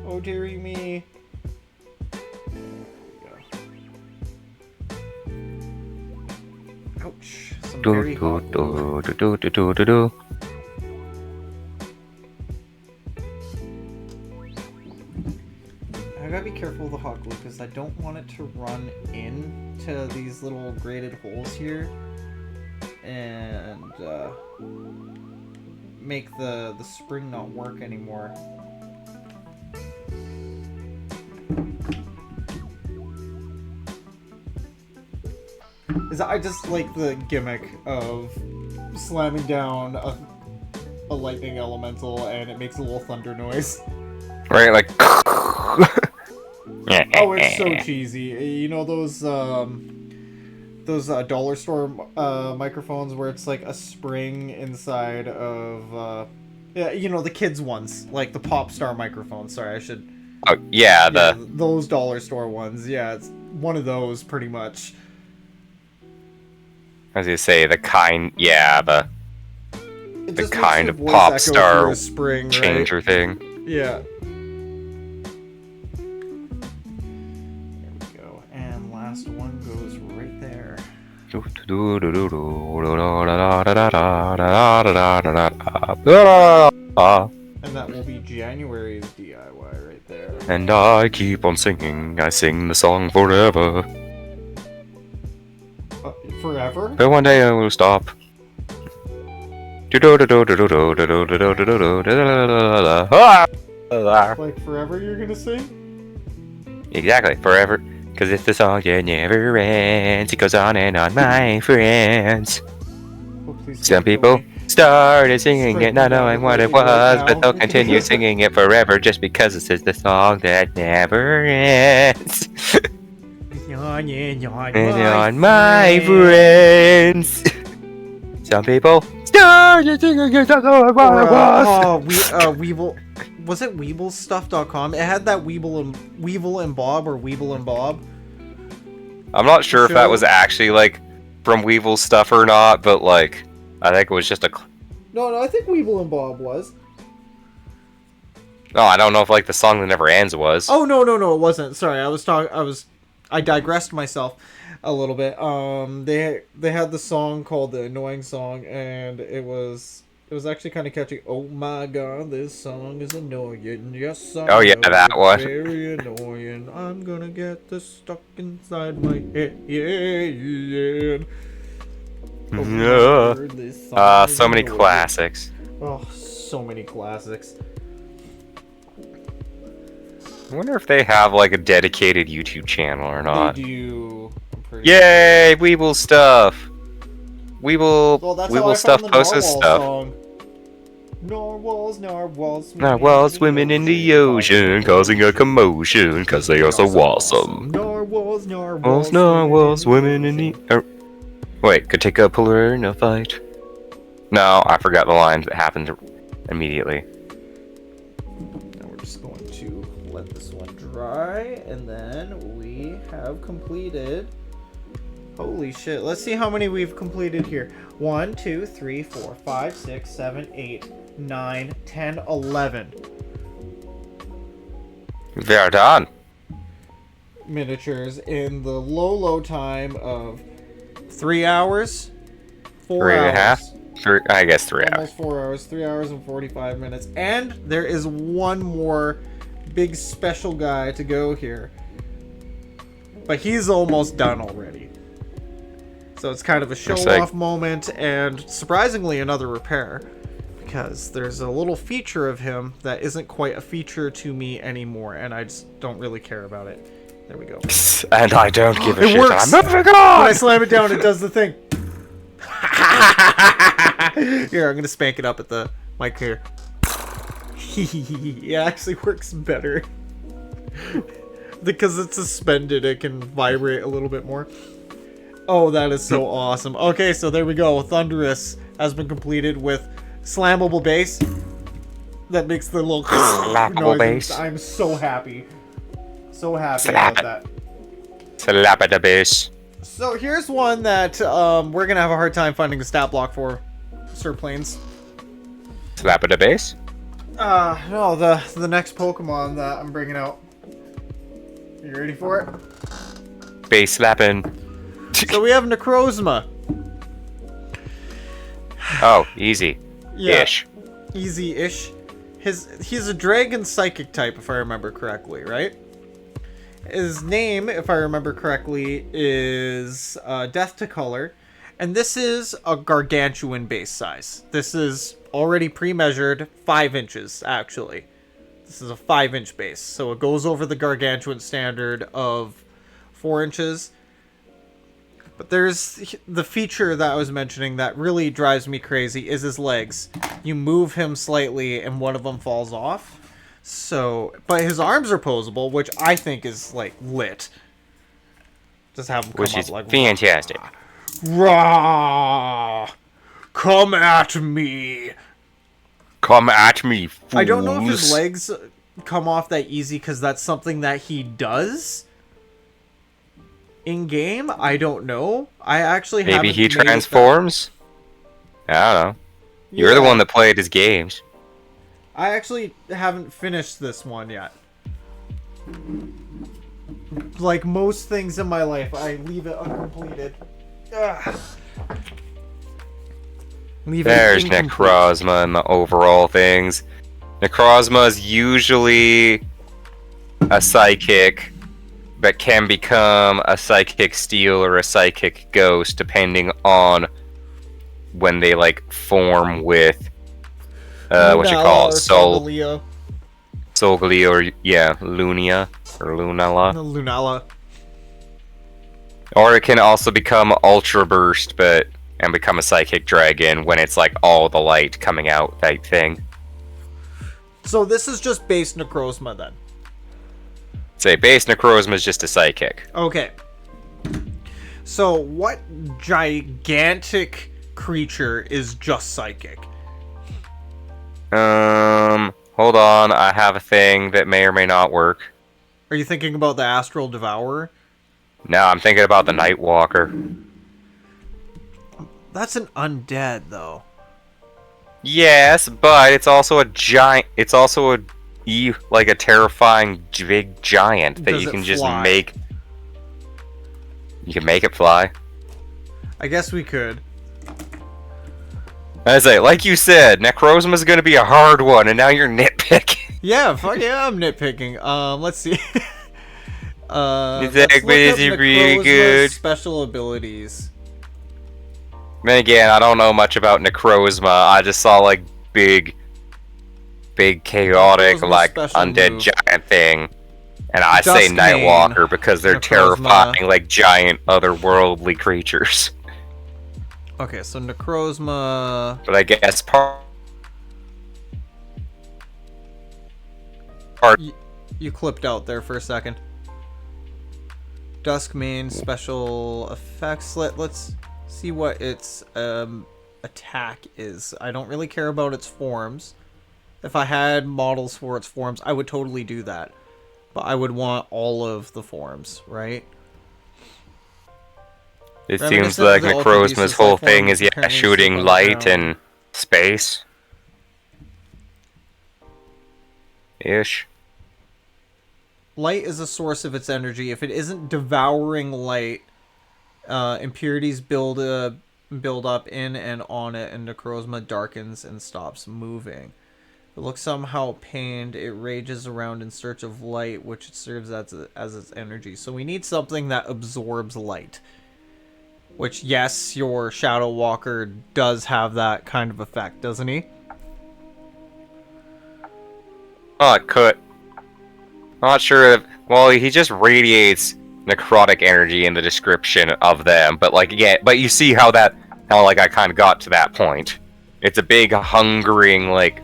Oh dearie me. There we go. Ouch. Some Do very do hot glue. do do do do do do. I gotta be careful with the hot glue because I don't want it to run into these little grated holes here and make the spring not work anymore. I just like the gimmick of slamming down a lightning elemental and it makes a little thunder noise. Right, like. Oh, it's so cheesy. You know those dollar store microphones where it's like a spring inside of yeah, you know, the kids ones, like the pop star microphones. Sorry, I should. Oh yeah, Yeah, those dollar store ones. Yeah, it's one of those pretty much. as you say, the kind, yeah, the It the just makes kind your of voice pop echo star through a spring, changer thing. right? Yeah. There we go. And last one goes right there. And that will be January's DIY right there. And I keep on singing, I sing the song forever. Forever? But one day I will stop. Like forever you're gonna sing? Exactly, forever. Cause if the song yeah, never ends, it goes on and on, my friends. Oh, please Some don't kill people me. Started singing it, not knowing what it was, but they'll now. continue singing it forever just because this is the song that never ends. On my friends. Some people started singing it, not knowing what it was. Weeble. Was it weeblestuff.com? It had that Weeble and Bob or Weeble and Bob. I'm not sure if that was actually like from Weevil's stuff or not, but like I think it was just a. No, I think Weeble and Bob was. No, I don't know if like the song that never ends was. Oh no, it wasn't. Sorry, I digressed myself a little bit. They had the song called The Annoying Song, and it was actually kind of catchy. Oh my god, this song is annoying. Yes, oh yeah, that one. Very annoying. I'm gonna get this stuck inside my head. Yeah. So many classics. Oh, so many classics. I wonder if they have like a dedicated YouTube channel or not. They do. I'm pretty Yay, Weeble stuff. Weeble stuff posts his stuff. Song. Narwhals, Narwhals swimming in the ocean, causing a commotion, cause they are so awesome. Narwhals swimming in the... Wait, could take a pillar in a fight. No, I forgot the lines that happened immediately. Now we're just going to let this one dry, and then we have completed... Holy shit, let's see how many we've completed here. 1, 2, 3, 4, 5, 6, 7, 8, 9, 10, 11. They're done. Miniatures in the low time of 3 hours? 4 3 and a half? hours. 3, I guess 3 hours. Almost 4 hours. 3 hours and 45 minutes. And there is one more big special guy to go here. But he's almost done already. So it's kind of a show-off moment, and surprisingly another repair. Because there's a little feature of him that isn't quite a feature to me anymore, and I just don't really care about it. There we go. And I don't give a It shit. works. I'm moving on! When I slam it down, it does the thing. Here, I'm gonna spank it up at the mic here. It actually works better. Because it's suspended, it can vibrate a little bit more. Oh, that is so awesome. Okay, so there we go. Thunderous has been completed with slammable bass. That makes the little slappable bass. I'm so happy. So happy about that. Slap at the bass. So here's one that we're going to have a hard time finding a stat block for, Sir Plains. Slap at the bass? No, the next Pokemon that I'm bringing out. You ready for it? Bass slapping. So we have Necrozma. Oh, easy. Yeah, Ish. easy-ish. He's a dragon psychic type, if I remember correctly, right? His name, if I remember correctly, is Death to Color, and this is a gargantuan base size. This is already pre-measured 5 inches, actually. This is a 5-inch base, so it goes over the gargantuan standard of 4 inches. But there's the feature that I was mentioning that really drives me crazy is his legs. You move him slightly and one of them falls off. So, but his arms are posable, which I think is like lit. Just have him come Which up is like fantastic. Rah! Come at me. Come at me, fools. I don't know if his legs come off that easy because that's something that he does. In game, I don't know. I actually haven't. Maybe he transforms? I don't know. You're the one that played his games. I actually haven't finished this one yet. Like most things in my life, I leave it uncompleted. Ugh. There's Necrozma and the overall things. Necrozma is usually a psychic, but can become a psychic steel or a psychic ghost depending on when they like form with what you call it, Solgaleo, or yeah, Lunia or Lunala. Lunala. Or it can also become Ultra Burst, but and become a psychic dragon when it's like all the light coming out type thing. So this is just base Necrozma then. Say base Necrozma is just a psychic. Okay. So what gigantic creature is just psychic? Hold on, I have a thing that may or may not work. Are you thinking about the Astral Devourer? No, I'm thinking about the Nightwalker. That's an undead, though. Yes, but it's also a giant. It's also like a terrifying big giant that Does you it can just fly? make. You can make it fly. I guess we could. I say, like you said, Necrozma is going to be a hard one, and now you're nitpicking. Yeah, fuck yeah, I'm nitpicking. Let's see. It's let's like, look up is really Necrozma's good. special abilities. Then again, I don't know much about Necrozma. I just saw like big chaotic, Necrozma's like special undead move. giant thing. And I say Duskmane, Nightwalker because they're Necrozma. terrifying, like giant otherworldly creatures. Okay, so Necrozma. But I guess You clipped out there for a second. Duskmane special effects. Let's see what its attack is. I don't really care about its forms. If I had models for its forms, I would totally do that. But I would want all of the forms, right? it Reminiscent seems like of the Ultra Necrozma's Beast's whole life thing form is currently shooting sleep light underground. and space. Ish. Light is a source of its energy. If it isn't devouring light, impurities build up in and on it, and Necrozma darkens and stops moving. If it looks somehow pained, it rages around in search of light, which it serves as its energy. So we need something that absorbs light. Which, yes, your Shadow Walker does have that kind of effect, doesn't he? Oh, it could. Not sure if. Well, he just radiates necrotic energy in the description of them, but like, yeah, but you see how like I kind of got to that point. It's a big hungering, like,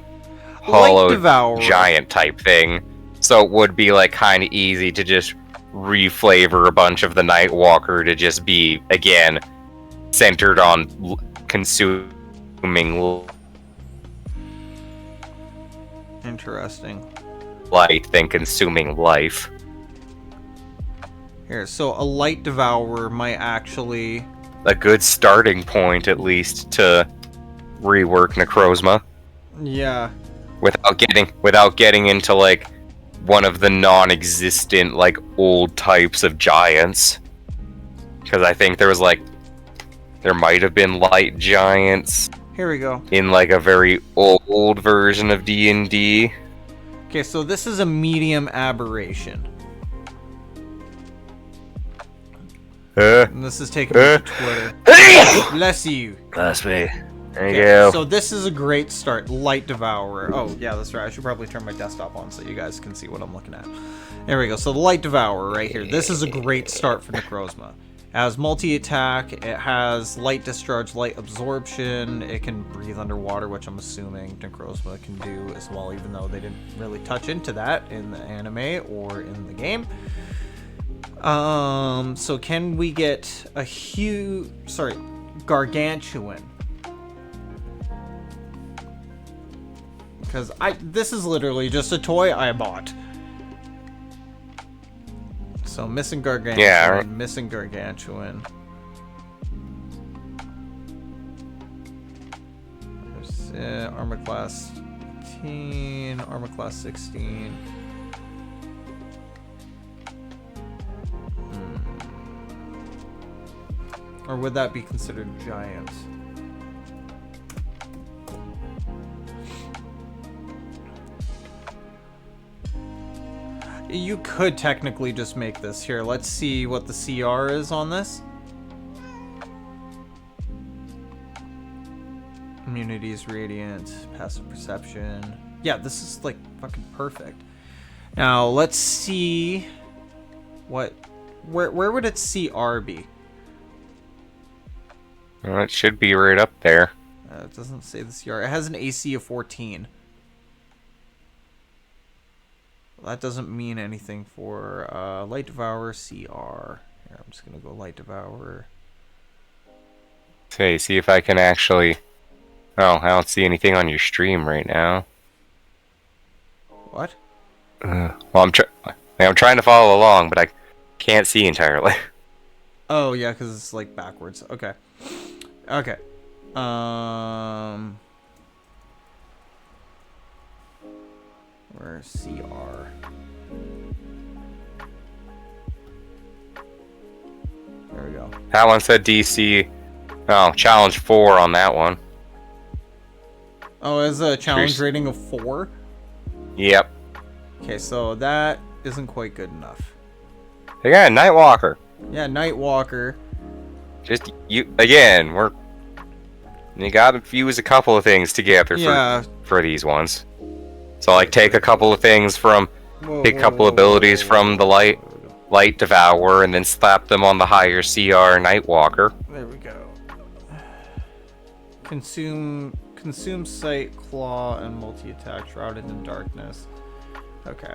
hollow Devourer. giant type thing, so it would be like kind of easy to just reflavor a bunch of the Nightwalker to just be again centered on consuming Interesting. light than consuming life. Here, so a light devourer might actually... A good starting point, at least, to rework Necrozma Yeah. without getting into like one of the non-existent like old types of giants. Because I think there might have been light giants Here we go. in like a very old version of D&D. Okay, so this is a medium aberration. And this is taken to Twitter. Bless you. Bless me. There you Okay, go. so this is a great start. Light Devourer. Oh, yeah, that's right. I should probably turn my desktop on so you guys can see what I'm looking at. There we go. So the Light Devourer right here. This is a great start for Necrozma. It has multi-attack. It has light discharge, light absorption. It can breathe underwater, which I'm assuming Necrozma can do as well, even though they didn't really touch into that in the anime or in the game. So can we get a gargantuan? Because this is literally just a toy I bought. So missing gargantuan, Yeah, right. missing gargantuan. There's armor class 18, armor class 16. Or would that be considered giant? You could technically just make this. Here, let's see what the CR is on this. Immunities, radiant, passive perception. Yeah, this is like fucking perfect. Now, let's see where would its CR be? Well, it should be right up there. It doesn't say the CR. It has an AC of 14. Well, that doesn't mean anything for Light Devourer CR. Here, I'm just going to go Light Devourer. Okay, see if I can actually... Oh, I don't see anything on your stream right now. What? Well, I'm trying to follow along, but I can't see entirely. Oh, yeah, because it's like backwards. Okay. Okay. Where's CR? There we go. That one said DC. Oh, challenge 4 on that one. Oh, it's a challenge rating of 4? Yep. Okay, so that isn't quite good enough. They got a Nightwalker. Yeah, Nightwalker. Just, again, you gotta fuse a couple of things together for these ones. So, like, take a couple of things from, take a couple abilities from the Light Devourer, and then slap them on the higher CR Nightwalker. There we go. Consume Sight, Claw, and multi-attack Shrouded in Darkness. Okay.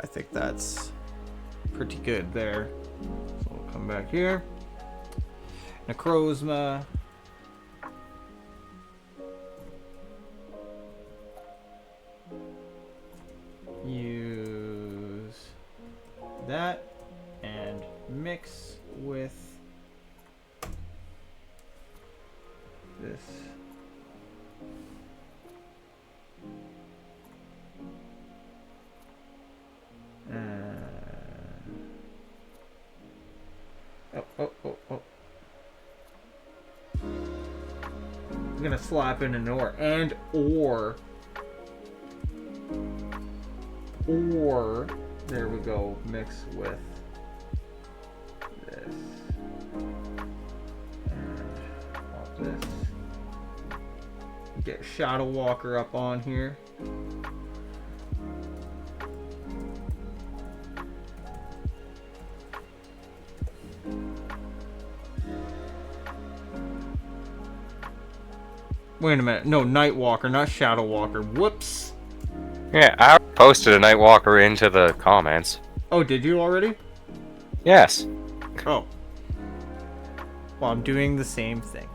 I think that's pretty good there. So we'll come back here. Necrozma. Use that and mix with this. Oh. I'm gonna slap in an or. Or, there we go, mix with this. And pop this. Get Shadow Walker up on here. Wait a minute. No, Nightwalker, not Shadow Walker. Whoops. Yeah, I posted a Nightwalker into the comments. Oh, did you already? Yes. Oh. Well, I'm doing the same thing.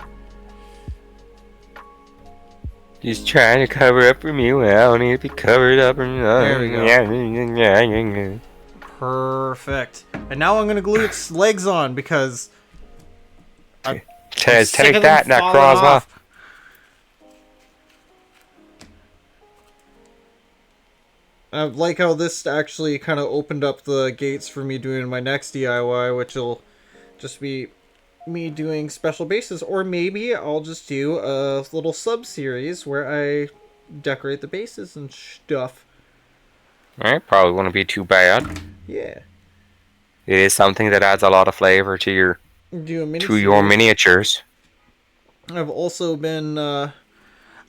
He's trying to cover up from you. I don't need to be covered up from you. There we go. Perfect. And now I'm going to glue its legs on because... Take that, Necrozma. I like how this actually kind of opened up the gates for me doing my next DIY, which will just be me doing special bases. Or maybe I'll just do a little sub-series where I decorate the bases and stuff. Alright, probably wouldn't be too bad. Yeah. It is something that adds a lot of flavor to your miniatures. I've also been...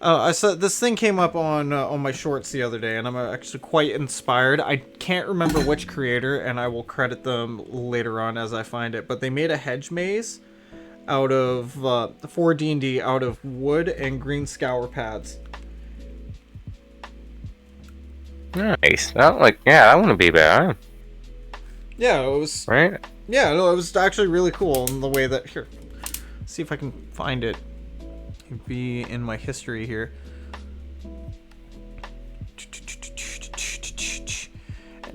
I saw this thing came up on my shorts the other day, and I'm actually quite inspired. I can't remember which creator, and I will credit them later on as I find it. But they made a hedge maze out of for D&D out of wood and green scour pads. Nice. That wouldn't be bad. Yeah, it was. Right. Yeah, no, it was actually really cool in the way that here. Let's see if I can find it. Be in my history here.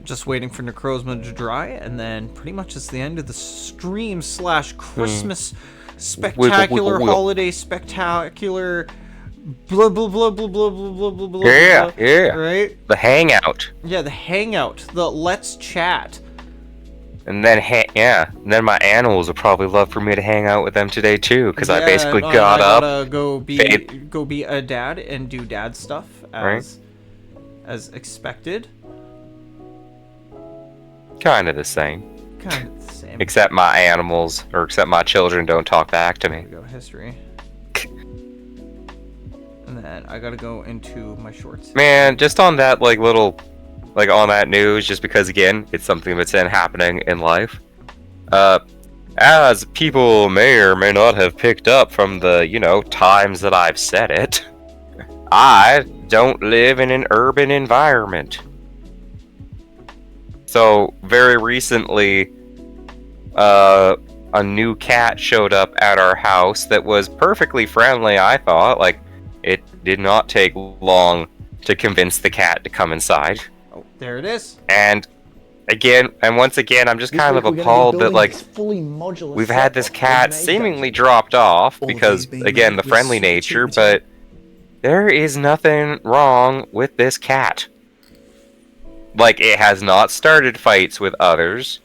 Just waiting for Necrozma to dry, and then pretty much it's the end of the stream / Christmas spectacular holiday spectacular blah blah blah blah blah blah blah blah. Yeah. Right? The hangout. Yeah, the hangout. The let's chat. And then, and then my animals would probably love for me to hang out with them today too, because I basically got up. Go be a dad and do dad stuff as expected. Kind of the same. Kind of the same. Except my animals, or except my children, don't talk back to me. There we go, history. And then I gotta go into my shorts. Man, just on that on that news, just because again, it's something that's happening in life. As people may or may not have picked up from the, times that I've said it, I don't live in an urban environment. So, very recently, a new cat showed up at our house that was perfectly friendly, I thought. Like, it did not take long to convince the cat to come inside. Oh, there it is. And once again, I'm just kind of appalled that, like, we've had this cat seemingly dropped off because, again, the friendly nature, but there is nothing wrong with this cat. Like, it has not started fights with others.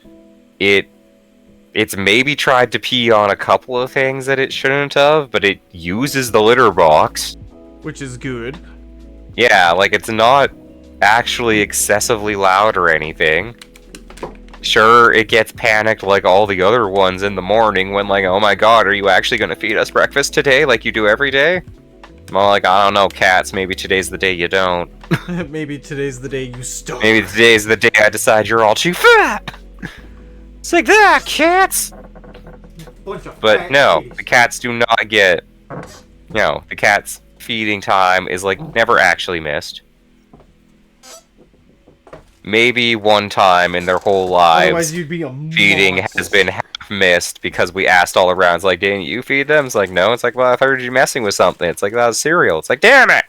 It's maybe tried to pee on a couple of things that it shouldn't have, but it uses the litter box. Which is good. Yeah, like, it's not actually excessively loud or anything. Sure, it gets panicked like all the other ones in the morning when, like, oh my god, are you actually going to feed us breakfast today like you do every day? I'm all like, I don't know, cats, maybe today's the day you don't. Maybe today's the day you stop. Maybe today's the day I decide you're all too fat! It's like that, cats! But no, the cats do not get... No, the cat's feeding time is, like, never actually missed. Maybe one time in their whole lives, you'd be a feeding has been half missed because we asked all around. It's like, didn't you feed them? It's like, no. It's like, well, I heard you messing with something. It's like, that was cereal. It's like, damn it!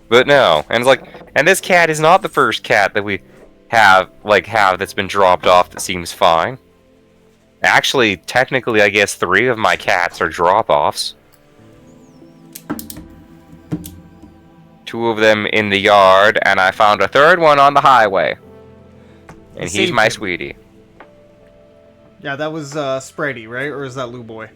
But no. And it's like, and this cat is not the first cat that we have that's been dropped off that seems fine. Actually, technically, I guess 3 of my cats are drop-offs. 2 of them in the yard, and I found a 3rd one on the highway. And he's my sweetie. Yeah, that was Spritey, right? Or is that Lou Boy?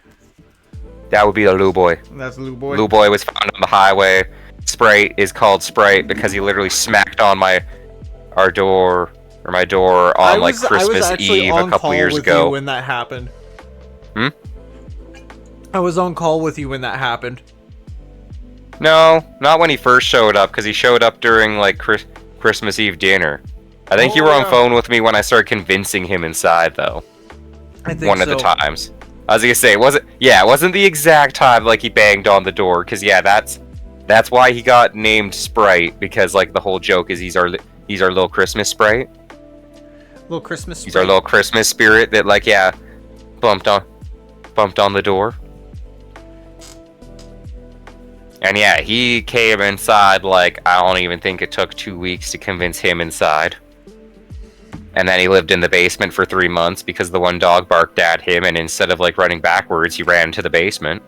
That would be a Lou Boy. That's Lou Boy. Lou Boy was found on the highway. Sprite is called Sprite because he literally smacked on my door on like Christmas Eve a couple years ago. When that happened. Hmm? I was on call with you when that happened. No, not when he first showed up, because he showed up during like Christmas Eve dinner. I think you were on phone with me when I started convincing him inside, though. I think one of the times. I was gonna say, it wasn't the exact time like he banged on the door, because yeah, that's why he got named Sprite, because like the whole joke is he's our little Christmas Sprite. Little Christmas Sprite. He's our little Christmas spirit that like bumped on the door. And yeah, he came inside like, I don't even think it took 2 weeks to convince him inside. And then he lived in the basement for 3 months because the one dog barked at him, and instead of like running backwards, he ran to the basement.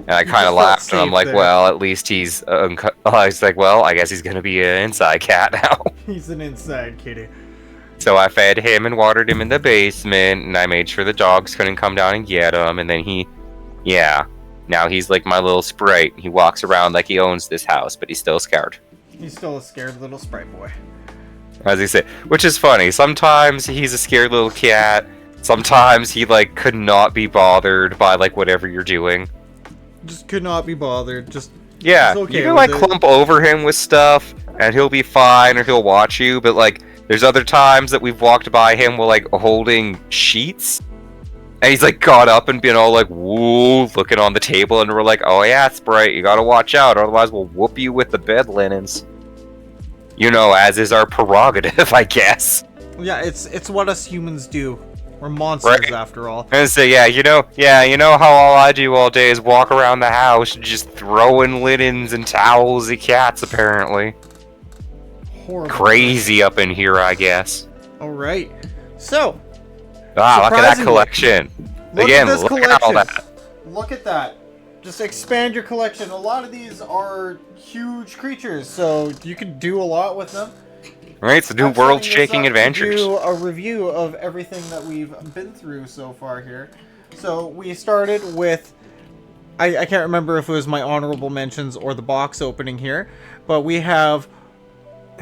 And I kind of laughed, and I'm like, well, at least he's... I was like, well, I guess he's going to be an inside cat now. He's an inside kitty. So I fed him and watered him in the basement, and I made sure the dogs couldn't come down and get him, and then yeah. Now he's like my little Sprite. He walks around like he owns this house, but he's still scared. He's still a scared little Sprite boy. As he said, which is funny. Sometimes he's a scared little cat. Sometimes he like could not be bothered by like whatever you're doing. Just could not be bothered. Yeah, okay, you can like clump over him with stuff, and he'll be fine, or he'll watch you. But like, there's other times that we've walked by him while like holding sheets. And he's like got up and been all like, woo, looking on the table, and we're like, oh yeah, Sprite, you gotta watch out, otherwise we'll whoop you with the bed linens. You know, as is our prerogative, I guess. Yeah, it's what us humans do. We're monsters, right? After all. And so yeah, you know how all I do all day is walk around the house just throwing linens and towels at cats, apparently. Horrible. Crazy up in here, I guess. Alright. So, look at that collection. Look at all that. Look at that. Just expand your collection. A lot of these are huge creatures, so you can do a lot with them. Right, so do world-shaking adventures. Do a review of everything that we've been through so far here. So we started with, I can't remember if it was my honorable mentions or the box opening here, but we have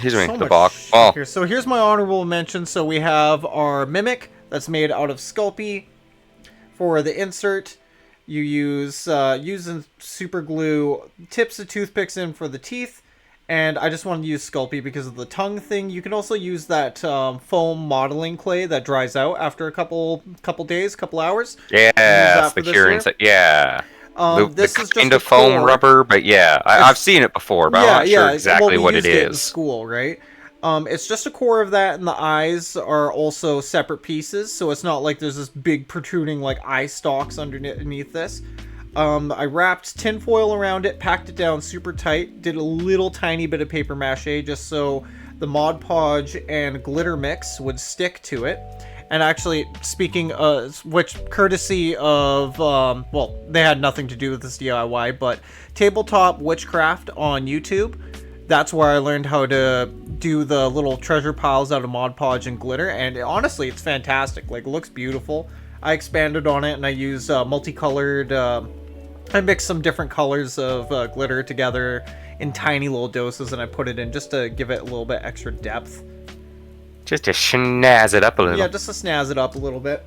the box. Oh. Here. So here's my honorable mentions. So we have our Mimic that's made out of Sculpey. For the insert, you use using super glue, tips of toothpicks in for the teeth, And I just wanted to use Sculpey because of the tongue thing. You can also use that foam modeling clay that dries out after a couple days, couple hours. Yeah, the curing. Yeah. This is kind just of foam core. rubber, but yeah, I've seen it before, but I'm not sure exactly what it is. In school, right? It's just a core of that, and the eyes are also separate pieces, so it's not like there's this big protruding like eye stalks underneath this. I wrapped tinfoil around it, packed it down super tight, did a little tiny bit of paper mache just so the Mod Podge and glitter mix would stick to it. And actually, speaking of which, courtesy of, well, they had nothing to do with this DIY, but Tabletop Witchcraft on YouTube, that's where I learned how to do the little treasure piles out of Mod Podge and glitter, and honestly, it's fantastic. Like, it looks beautiful. I expanded on it, and I used multicolored, I mixed some different colors of glitter together in tiny little doses, and I put it in just to give it a little bit extra depth. Just to snazz it up a little. Yeah, just to snazz it up a little bit.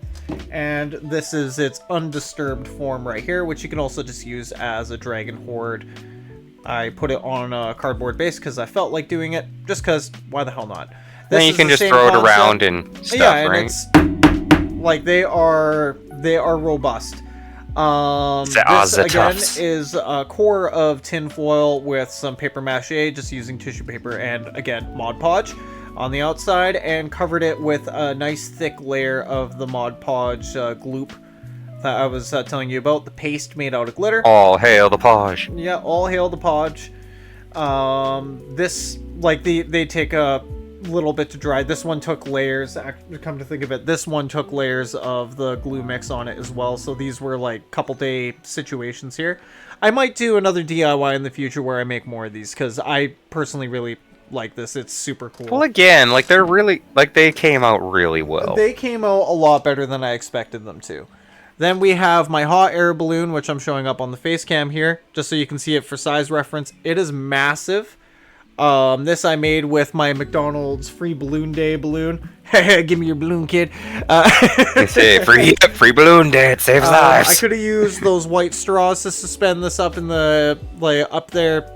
And this is its undisturbed form right here, which you can also just use as a dragon horde. I put it on a cardboard base because I felt like doing it, just because, why the hell not? Then you can just throw it around and stuff, yeah, and right? It's, like, they are robust. This again is a core of tinfoil with some paper mache, just using tissue paper and again Mod Podge on the outside, and covered it with a nice thick layer of the Mod Podge gloop that I was telling you about, the paste made out of glitter. All hail the Podge. Yeah, all hail the Podge. This, like, they take a little bit to dry. This one took layers. Come to think of it, this one took layers of the glue mix on it as well, so these were like couple day situations here. I might do another DIY in the future where I make more of these, because I personally really like this. It's super cool. Well, again, like, they're really, like, they came out really well. They came out a lot better than I expected them to. Then we have my hot air balloon, which I'm showing up on the face cam here, just so you can see it for size reference. It is massive. This I made with my McDonald's free balloon day balloon. Give me your balloon, kid. They say free balloon day, it saves lives. I could have used those white straws to suspend this up in the, like, up there.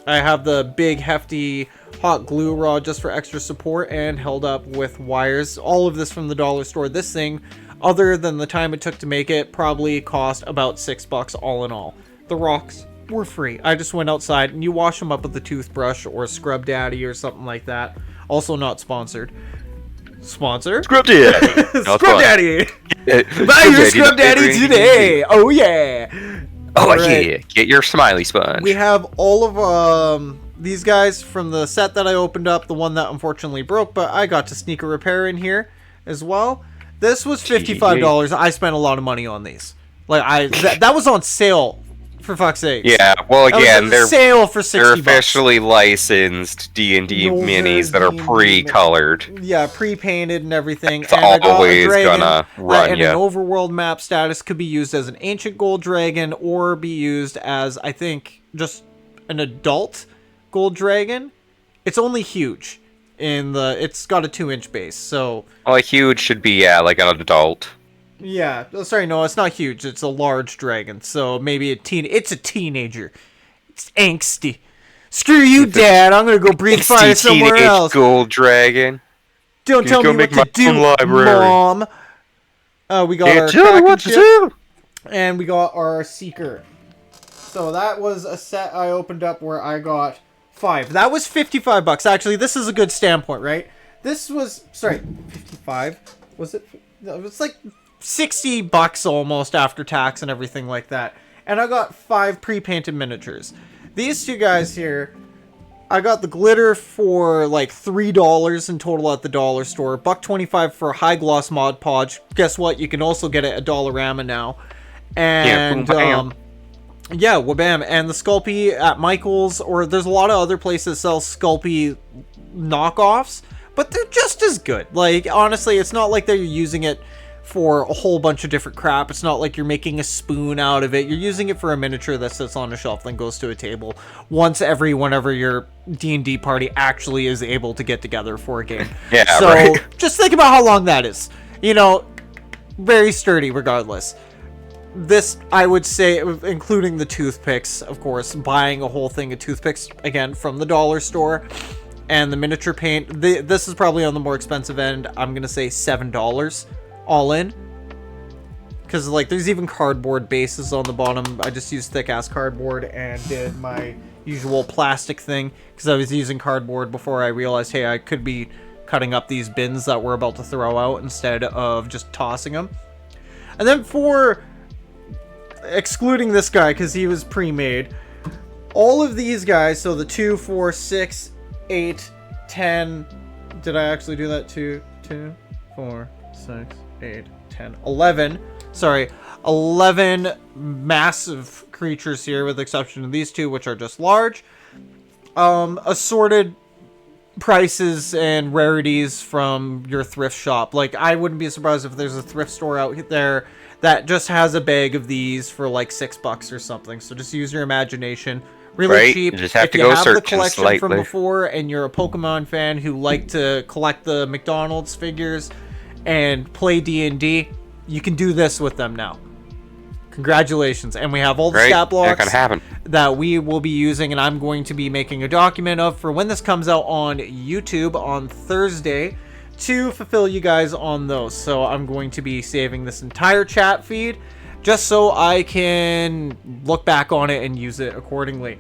I have the big hefty hot glue rod just for extra support, and held up with wires. All of this from the dollar store. This thing, other than the time it took to make it, probably cost about $6 all in all. The rocks were free. I just went outside, and you wash them up with a toothbrush or Scrub Daddy or something like that. Also not sponsored. Sponsor? Scrub Daddy. Scrub Daddy. Buy your Scrub Daddy today. Oh yeah. Oh yeah. Get your smiley sponge. We have all of these guys from the set that I opened up. The one that unfortunately broke, but I got to sneak a repair in here as well. This was $55. I spent a lot of money on these. Like, that was on sale. For fuck's sake. Yeah, well, again, they're sale for $60. They're officially licensed D&D minis that are pre-colored. Yeah, pre-painted and everything. It's always gonna run and you. an overworld map status could be used as an ancient gold dragon, or be used as, I think, just an adult gold dragon. It's only huge. It's got a 2-inch base, so... Well, a huge should be, yeah, like an adult. Yeah, sorry, no, it's not huge. It's a large dragon, so maybe it's a teenager. It's angsty. Screw you, Dad. I'm gonna go breathe fire somewhere else. Gold dragon. Don't tell me what to do, Mom. We got our what to do. And we got our Seeker. So that was a set I opened up where I got 5. That was $55. Actually, this is a good standpoint, right? This was 55. Was it? It was like $60 almost after tax and everything like that. And I got 5 pre-painted miniatures. These two guys here, I got the glitter for like $3 in total at the dollar store. $1.25 for a high gloss Mod Podge. Guess what? You can also get it at Dollarama now. And yeah, wabam. And the Sculpey at Michael's, or there's a lot of other places that sell Sculpey knockoffs, but they're just as good. Like, honestly, it's not like they're using it for a whole bunch of different crap. It's not like you're making a spoon out of it. You're using it for a miniature that sits on a shelf, then goes to a table whenever your D&D party actually is able to get together for a game. Yeah, so right. Just think about how long that is. You know, very sturdy regardless. this, I would say, including the toothpicks, of course, buying a whole thing of toothpicks, again, from the dollar store, and the miniature paint, this is probably on the more expensive end. I'm going to say $7 all in. Because, like, there's even cardboard bases on the bottom. I just used thick-ass cardboard and did my usual plastic thing. Because I was using cardboard before I realized, hey, I could be cutting up these bins that we're about to throw out instead of just tossing them. And then for excluding this guy, because he was pre-made, all of these guys, so the 2, 4, 6, 8, 10... Did I actually do that? 2, 4, 6, 8, 10, 11... Sorry, 11 massive creatures here, with the exception of these 2, which are just large. Assorted prices and rarities from your thrift shop. Like, I wouldn't be surprised if there's a thrift store out there that just has a bag of these for like $6 or something. So just use your imagination. Really cheap. You just have if to you go have the searching collection slightly. from before and you're a Pokemon fan who like to collect the McDonald's figures and play D&D, you can do this with them now. Congratulations. And we have all the stat blocks that we will be using, and I'm going to be making a document of for when this comes out on YouTube on Thursday to fulfill you guys on those. So I'm going to be saving this entire chat feed just so I can look back on it and use it accordingly.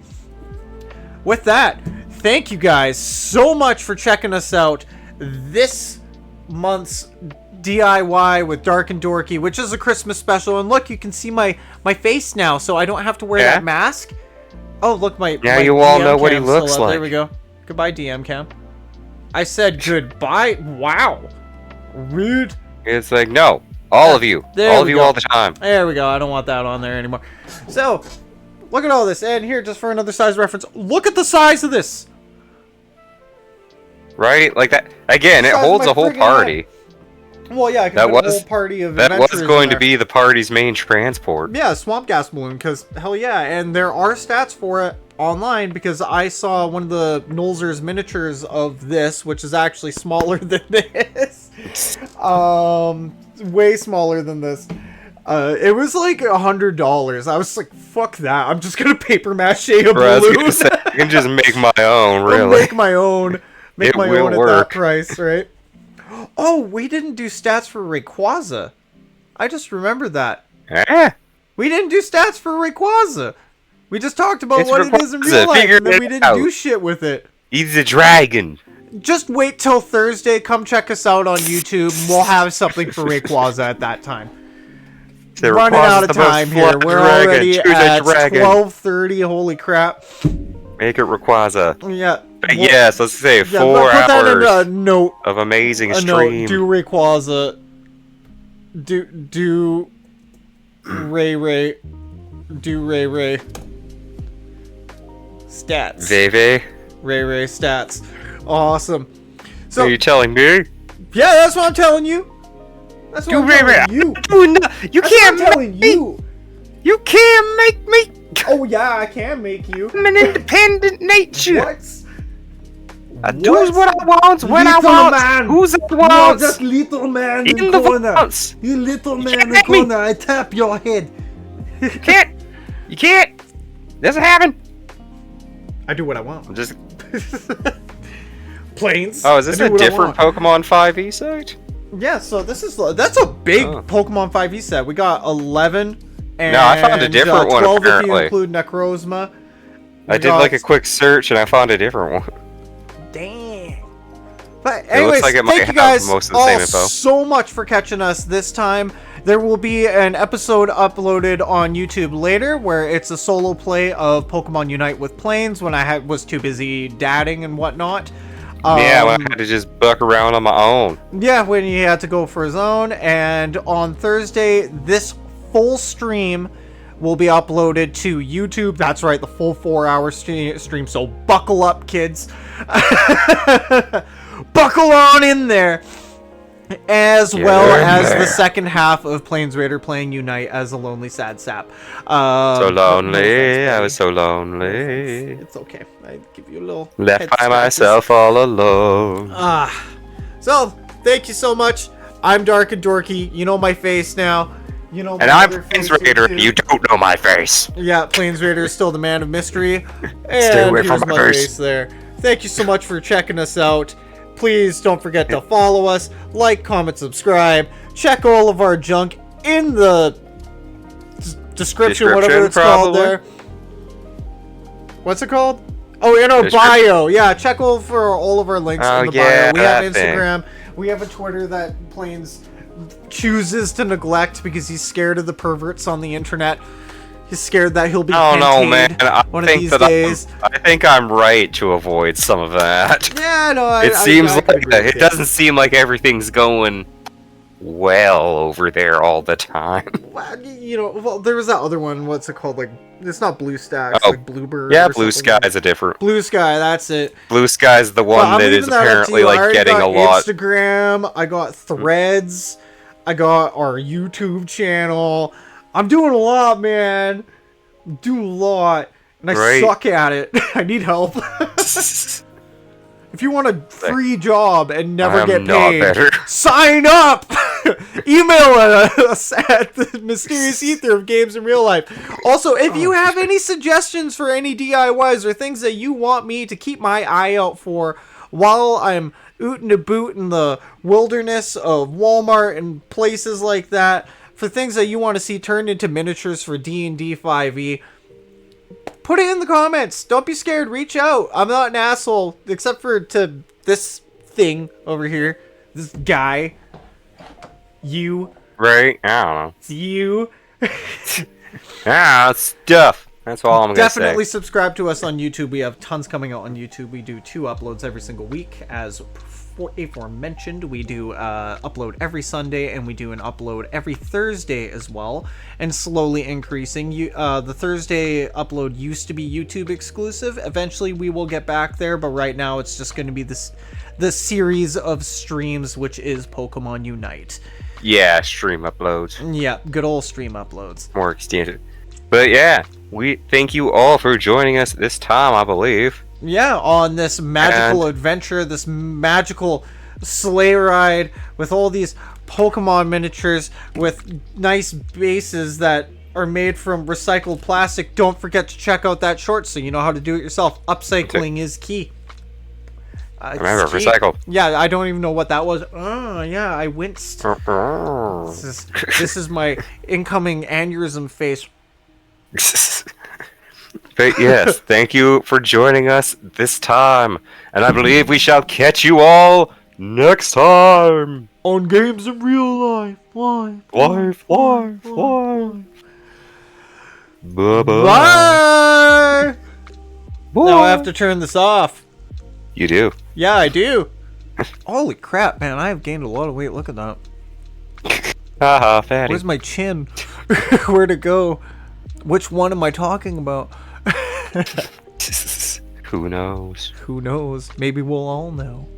With that, thank you guys so much for checking us out this month's DIY with Darkndorky, which is a Christmas special. And look, you can see my face now, so I don't have to wear that mask. Oh, look, my you all know what he looks like. There we go. Goodbye, DM cam. I said goodbye. Wow, rude. It's like, no, all of you, all the time. There we go. I don't want that on there anymore. So look at all this, and here, just for another size reference, look at the size of this. Right, like that again. It holds a whole party. Well, yeah, that was a whole party of that was going to be the party's main transport. Yeah, swamp gas balloon, because hell yeah, and there are stats for it online, because I saw one of the WOWZERS miniatures of this, which is actually smaller than this. Way smaller than this. It was like $100. I was like, fuck that. I'm just gonna paper mache a balloon. I can just make my own, really. I'll make my own. Make my own at that price, right? Oh, we didn't do stats for Rayquaza. I just remembered that. We didn't do stats for Rayquaza. We just talked about what it is in real life, and then we didn't do shit with it. He's a dragon. Just wait till Thursday. Come check us out on YouTube. We'll have something for Rayquaza at that time. Running out of time here. We're already at 12:30. Holy crap. Make it Rayquaza. Yeah. Yes, let's say 4 put that in a hours note. of amazing stream. Do Rayquaza. Do Ray. Do Ray. Stats. Ray stats. Awesome. So, are you telling me? Yeah, that's what I'm telling you. That's what I'm telling you. You can't make me. You can't make me. Oh yeah, I can make you. I'm an independent nature. What? I do what I want when I want. Man. Who's the one? You're that little man in the corner. Wants. You little man in the corner. I tap your head. You can't. You can't. Doesn't happen. I do what I want. I'm just. Plains. Oh, is this a different Pokemon 5e set? Yeah. So that's a big Pokemon 5e set. We got 11. And, no, I found a different one 12 apparently. If you include Necrozma. I did like a quick search and I found a different one. Dang. But anyways, like thank you guys most of the same info. So much for catching us this time. There will be an episode uploaded on YouTube later where it's a solo play of Pokemon Unite with Plains when I was too busy dadding and whatnot. Yeah, when I had to just buck around on my own. Yeah, when he had to go for his own. And on Thursday, this full stream will be uploaded to YouTube. That's right, the full 4-hour stream. So buckle up, kids. Buckle on in there. As well as the second half of PlainsRaider playing Unite as a lonely sad sap. So lonely, I was so lonely. It's okay. I give you a little left by myself all alone. So thank you so much. I'm Darkndorky. You know my face now. You know, And I'm PlainsRaider, and you don't know my face. Yeah, PlainsRaider is still the man of mystery. And Stay away from here's my my face. face there. Thank you so much for checking us out. Please don't forget to follow us, like, comment, subscribe. Check all of our junk in the description, whatever it's called probably. there. What's it called? Oh, in our bio. Yeah, check for all of our links in the bio. We have Instagram. We have a Twitter that Plains chooses to neglect because he's scared of the perverts on the internet. He's scared that he'll be man. one of these days. I think I'm right to avoid some of that. Yeah, no, It seems like it doesn't seem like everything's going well over there all the time. Well, you know, well, there was that other one. What's it called? Like, it's not Blue Stack. It's like Bluebird. Yeah, or Blue something. Sky is a different. Blue Sky, that's it. Blue Sky's the one that is apparently like getting a lot. Instagram. I got Threads. I got our YouTube channel. I'm doing a lot, man. I'm doing a lot, and I suck at it. I need help. If you want a free job and never get paid, sign up! Email us at the Mysterious Ether of Games in Real Life. Also, if you have any suggestions for any DIYs or things that you want me to keep my eye out for while I'm ootin' a boot in the wilderness of Walmart and places like that, for things that you want to see turned into miniatures for D&D 5e, put it in the comments. Don't be scared. Reach out. I'm not an asshole, except for to this thing over here. This guy. You. Right? I don't know. It's you. Stuff. That's all I'm going to say. Definitely subscribe to us on YouTube. We have tons coming out on YouTube. We do 2 uploads every single week, as aforementioned. We do upload every Sunday, and we do an upload every Thursday as well, and slowly increasing. The Thursday upload used to be YouTube exclusive. Eventually we will get back there, but right now it's just going to be the series of streams, which is Pokemon Unite. Yeah, stream uploads. Yeah, good old stream uploads. More extended. But yeah, we thank you all for joining us this time, I believe. Yeah, on this magical adventure, this magical sleigh ride with all these Pokemon miniatures with nice bases that are made from recycled plastic. Don't forget to check out that short so you know how to do it yourself. Upcycling is key. Remember, recycle. Yeah, I don't even know what that was. Oh, yeah, I winced. This is my incoming aneurysm face. But yes, thank you for joining us this time, and I believe we shall catch you all next time on Games in Real Life. Life. Bye-bye. Bye. Now I have to turn this off. You do? Yeah, I do. Holy crap, man! I have gained a lot of weight. Look at that. Haha, fatty. Where's my chin? Where'd it go? Which one am I talking about? Who knows? Who knows? Maybe we'll all know.